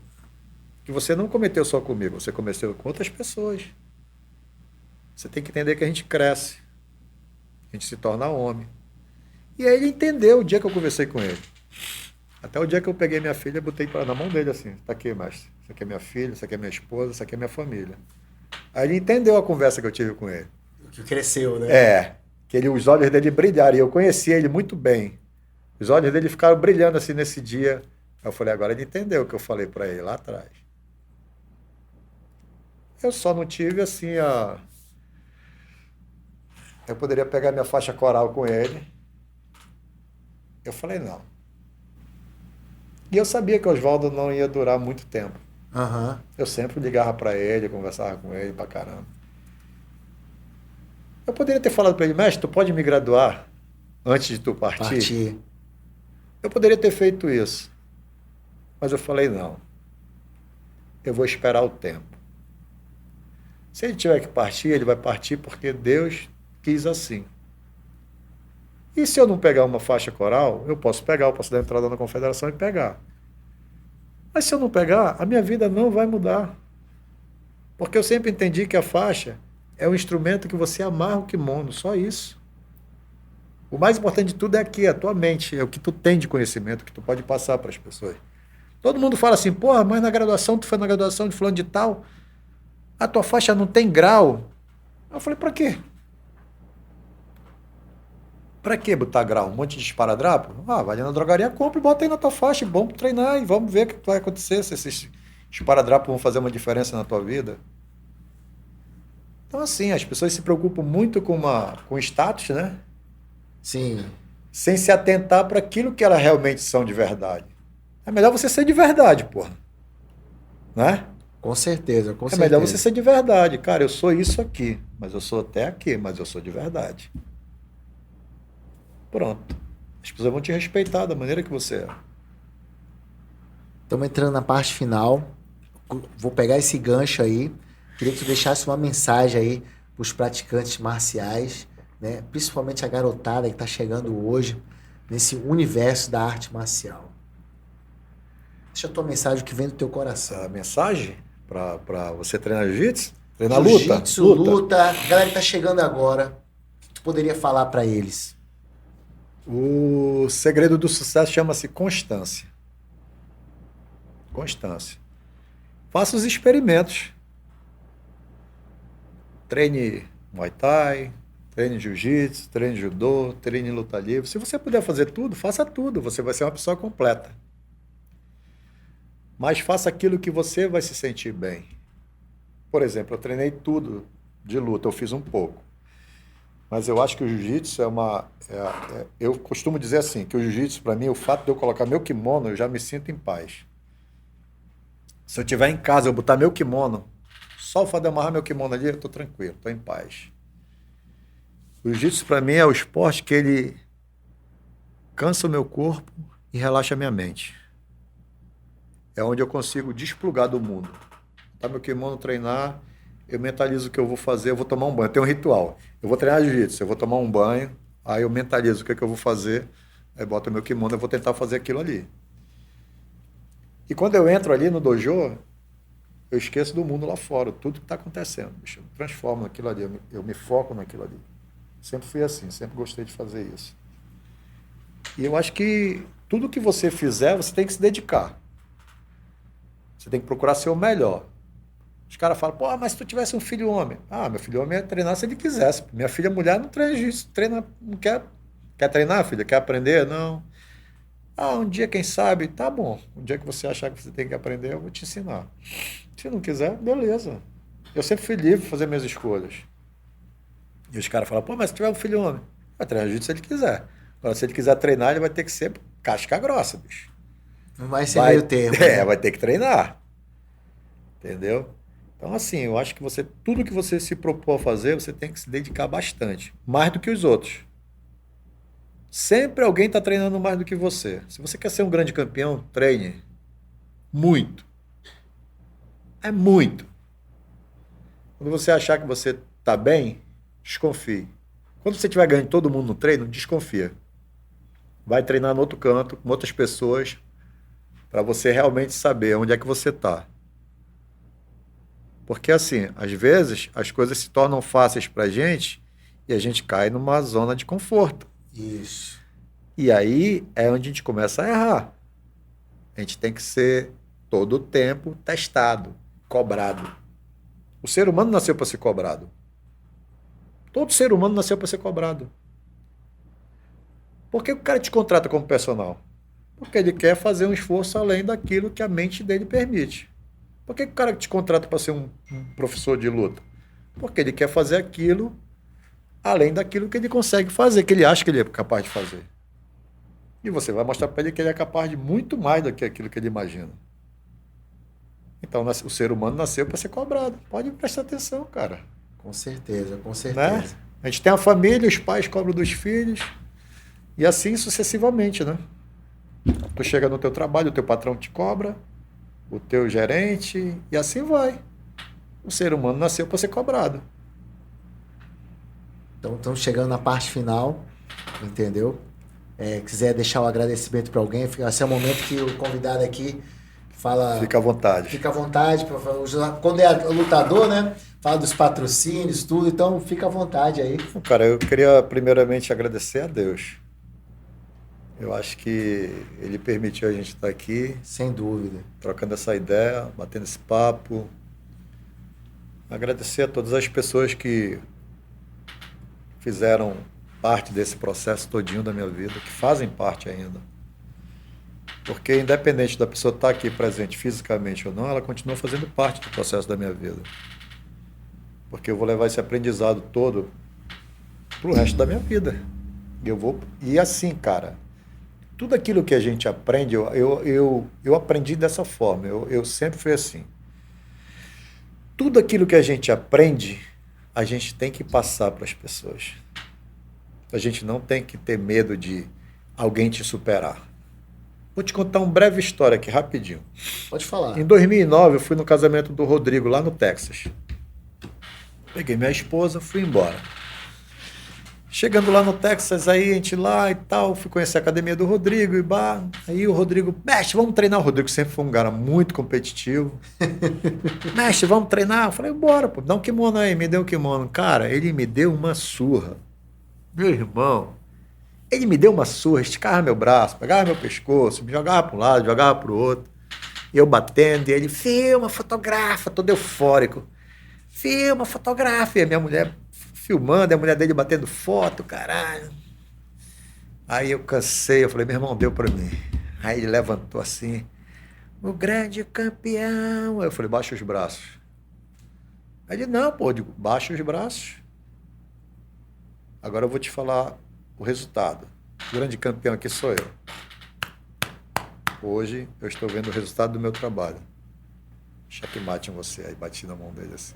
Que você não cometeu só comigo, você cometeu com outras pessoas. Você tem que entender que a gente cresce. A gente se torna homem. E aí ele entendeu o dia que eu conversei com ele. Até o dia que eu peguei minha filha, botei na mão dele assim, tá aqui, mestre. Isso aqui é minha filha, isso aqui é minha esposa, isso aqui é minha família. Aí ele entendeu a conversa que eu tive com ele. Que cresceu, né? Que os olhos dele brilharam, e eu conhecia ele muito bem. Os olhos dele ficaram brilhando assim nesse dia. Eu falei, agora ele entendeu o que eu falei para ele lá atrás. Eu só não tive assim Eu poderia pegar minha faixa coral com ele. Eu falei, não. E eu sabia que o Oswaldo não ia durar muito tempo. Aham. Eu sempre ligava para ele, conversava com ele pra caramba. Eu poderia ter falado para ele, mestre, tu pode me graduar antes de tu partir? Partir. Eu poderia ter feito isso. Mas eu falei, não. Eu vou esperar o tempo. Se ele tiver que partir, ele vai partir porque Deus quis assim. E se eu não pegar uma faixa coral, eu posso pegar, eu posso dar entrada na confederação e pegar. Mas se eu não pegar, a minha vida não vai mudar. Porque eu sempre entendi que a faixa é um instrumento que você amarra o kimono, só isso. O mais importante de tudo é aqui, a tua mente, é o que tu tem de conhecimento, que tu pode passar para as pessoas. Todo mundo fala assim, porra, mas na graduação, tu foi na graduação de fulano de tal, a tua faixa não tem grau. Eu falei, para quê? Para que botar grau? Um monte de esparadrapo? Ah, vai ali na drogaria, compra e bota aí na tua faixa, bom para treinar e vamos ver o que vai acontecer, se esses esparadrapos vão fazer uma diferença na tua vida. Então, assim, as pessoas se preocupam muito com status, né? Sim. Sem se atentar para aquilo que elas realmente são de verdade. É melhor você ser de verdade, porra. Né? Com certeza, com É certeza. melhor você ser de verdade. Cara, eu sou isso aqui, mas eu sou até aqui, mas eu sou de verdade. Pronto. As pessoas vão te respeitar da maneira que você é. Estamos entrando na parte final. Vou pegar esse gancho aí. Queria que tu deixasse uma mensagem aí para os praticantes marciais, né? Principalmente a garotada que está chegando hoje nesse universo da arte marcial. Deixa a tua mensagem que vem do teu coração. A mensagem para você treinar jiu-jitsu? Treinar luta? Jiu-jitsu, luta. A galera que está chegando agora, o que tu poderia falar para eles? O segredo do sucesso chama-se constância. Constância. Faça os experimentos. Treine Muay Thai, treine Jiu-Jitsu, treine Judô, treine luta livre. Se você puder fazer tudo, faça tudo. Você vai ser uma pessoa completa. Mas faça aquilo que você vai se sentir bem. Por exemplo, eu treinei tudo de luta, eu fiz um pouco. Mas eu acho que o jiu-jitsu eu costumo dizer assim, que o jiu-jitsu, para mim, o fato de eu colocar meu kimono, eu já me sinto em paz. Se eu estiver em casa, eu botar meu kimono, só o fato de eu amarrar meu kimono ali, eu estou tranquilo, estou em paz. O jiu-jitsu, para mim, é o esporte que ele cansa o meu corpo e relaxa a minha mente. É onde eu consigo desplugar do mundo. Botar meu kimono, treinar, eu mentalizo o que eu vou fazer, eu vou tomar um banho. Eu tenho um ritual. Eu vou treinar jiu-jitsu, eu vou tomar um banho, aí eu mentalizo o que eu vou fazer, aí boto meu kimono, eu vou tentar fazer aquilo ali. E quando eu entro ali no dojo, eu esqueço do mundo lá fora, tudo que está acontecendo. Bicho, eu me transformo naquilo ali, eu me foco naquilo ali. Sempre fui assim, sempre gostei de fazer isso. E eu acho que tudo que você fizer, você tem que se dedicar. Você tem que procurar ser o melhor. Os caras falam, pô, mas se tu tivesse um filho homem. Ah, meu filho homem ia treinar se ele quisesse. Minha filha mulher não treina jiu-jitsu, treina, não quer treinar, filha? Quer aprender? Não. Ah, um dia, quem sabe, tá bom. Um dia que você achar que você tem que aprender, eu vou te ensinar. Se não quiser, beleza. Eu sempre fui livre para fazer minhas escolhas. E os caras falam, pô, mas se tiver um filho homem, vai treinar jiu-jitsu se ele quiser. Agora, se ele quiser treinar, ele vai ter que ser casca grossa, bicho. Não vai ser meio termo. Né? Vai ter que treinar. Entendeu? Então, assim, eu acho que tudo que você se propor a fazer, você tem que se dedicar bastante. Mais do que os outros. Sempre alguém está treinando mais do que você. Se você quer ser um grande campeão, treine. Muito. É muito. Quando você achar que você está bem, desconfie. Quando você estiver ganhando todo mundo no treino, desconfia. Vai treinar no outro canto, com outras pessoas, para você realmente saber onde é que você está. Porque, assim, às vezes, as coisas se tornam fáceis para a gente e a gente cai numa zona de conforto. Isso. E aí é onde a gente começa a errar. A gente tem que ser, todo o tempo, testado, cobrado. O ser humano nasceu para ser cobrado. Todo ser humano nasceu para ser cobrado. Por que o cara te contrata como personal? Porque ele quer fazer um esforço além daquilo que a mente dele permite. Por que o cara te contrata para ser um professor de luta? Porque ele quer fazer aquilo além daquilo que ele consegue fazer, que ele acha que ele é capaz de fazer. E você vai mostrar para ele que ele é capaz de muito mais do que aquilo que ele imagina. Então, o ser humano nasceu para ser cobrado. Pode prestar atenção, cara. Com certeza, com Né? certeza. A gente tem a família, os pais cobram dos filhos, e assim sucessivamente, né? Tu chega no teu trabalho, o teu patrão te cobra, o teu gerente, e assim vai. O ser humano nasceu para ser cobrado. Então, estamos chegando na parte final, entendeu? Quiser deixar o agradecimento para alguém, esse é o momento que o convidado aqui fala. Fica à vontade. Fica à vontade. Quando é lutador, né? Fala dos patrocínios, tudo. Então, fica à vontade aí. Cara, eu queria primeiramente agradecer a Deus. Eu acho que Ele permitiu a gente estar aqui, Sem dúvida. trocando essa ideia, batendo esse papo. Agradecer a todas as pessoas que fizeram parte desse processo todinho da minha vida, que fazem parte ainda. Porque independente da pessoa estar aqui presente fisicamente ou não, ela continua fazendo parte do processo da minha vida. Porque eu vou levar esse aprendizado todo pro resto da minha vida. E assim, cara, tudo aquilo que a gente aprende, eu aprendi dessa forma, eu sempre fui assim. Tudo aquilo que a gente aprende, a gente tem que passar para as pessoas. A gente não tem que ter medo de alguém te superar. Vou te contar uma breve história aqui, rapidinho. Pode falar. Em 2009, eu fui no casamento do Rodrigo, lá no Texas. Peguei minha esposa, fui embora. Chegando lá no Texas, aí a gente lá e tal, fui conhecer a academia do Rodrigo e bah, aí o Rodrigo, mestre, vamos treinar. O Rodrigo sempre foi um cara muito competitivo. Mestre, vamos treinar? Eu falei, bora, pô, dá um kimono aí, me deu um kimono. Cara, ele me deu uma surra. Meu irmão, ele me deu uma surra, esticava meu braço, pegava meu pescoço, me jogava para um lado, jogava para o outro. E eu batendo, e ele, filma, fotografa, todo eufórico. Filma, fotografa. E a minha mulher filmando, a mulher dele batendo foto, caralho. Aí eu cansei, eu falei, meu irmão, deu para mim. Aí ele levantou assim, o grande campeão. Aí eu falei, baixa os braços. Aí ele, não, pô, eu digo, baixa os braços. Agora eu vou te falar o resultado. O grande campeão aqui sou eu. Hoje eu estou vendo o resultado do meu trabalho. Checkmate em você. Aí bati na mão dele assim.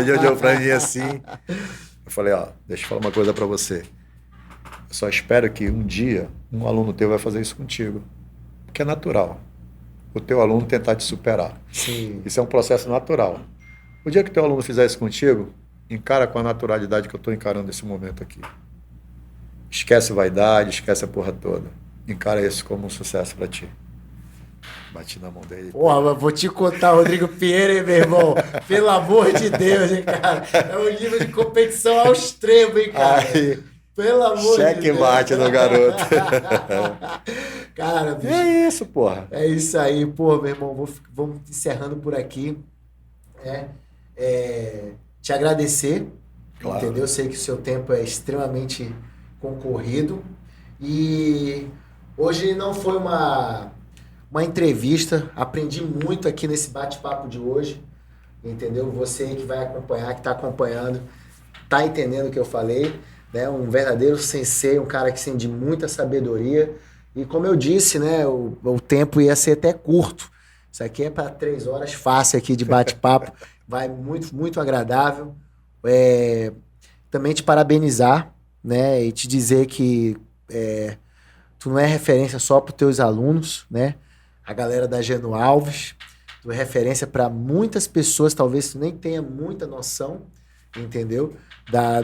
Ele olhou pra mim assim. Eu falei, ó, deixa eu falar uma coisa pra você. Eu só espero que um dia um aluno teu vai fazer isso contigo. Porque é natural. O teu aluno tentar te superar. Sim. Isso é um processo natural. O dia que teu aluno fizer isso contigo, encara com a naturalidade que eu estou encarando esse momento aqui. Esquece vaidade, esquece a porra toda. Encara isso como um sucesso pra ti. Bati na mão dele. Porra, mas vou te contar, Rodrigo Pinheiro, hein, meu irmão? Pelo amor de Deus, hein, cara? É um nível de competição ao extremo, hein, cara? Aí, Pelo amor de Deus. checkmate no garoto. Cara, bicho. É isso, porra. É isso aí, pô, meu irmão. Vamos encerrando por aqui. Te agradecer, Claro. entendeu? Eu sei que o seu tempo é extremamente concorrido. E hoje não foi uma entrevista. Aprendi muito aqui nesse bate-papo de hoje, entendeu? Você que vai acompanhar, que está acompanhando, tá entendendo o que eu falei, né? Um verdadeiro sensei, um cara que tem de muita sabedoria. E como eu disse, né? O tempo ia ser até curto. Isso aqui é para 3 horas fácil aqui de bate-papo. Vai muito, muito agradável. Também te parabenizar, né? E te dizer que tu não é referência só para os teus alunos, né? A galera da Geno Alves. Tu é referência para muitas pessoas, talvez tu nem tenha muita noção, entendeu?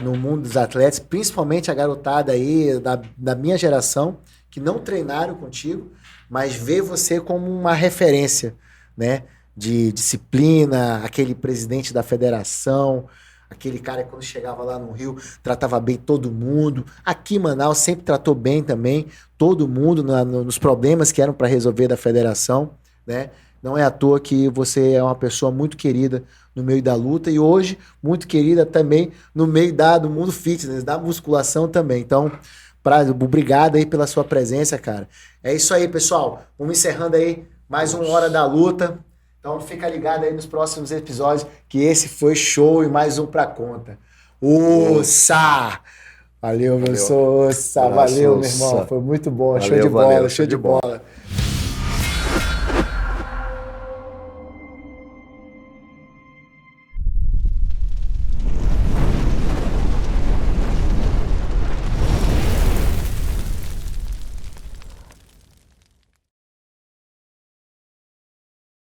No mundo dos atletas, principalmente a garotada aí da minha geração, que não treinaram contigo, mas vê você como uma referência, né? De disciplina, aquele presidente da federação, aquele cara que quando chegava lá no Rio tratava bem todo mundo. Aqui em Manaus sempre tratou bem também todo mundo nos problemas que eram para resolver da federação, né? Não é à toa que você é uma pessoa muito querida no meio da luta e hoje muito querida também no meio do mundo fitness, da musculação também. Então, obrigado aí pela sua presença, cara. É isso aí, pessoal. Vamos encerrando aí mais uma Hora da Luta. Então fica ligado aí nos próximos episódios, que esse foi show e mais um pra conta. Ussa! Valeu, meu Sousa. Valeu, meu irmão. Foi muito bom. Show de bola, show de bola.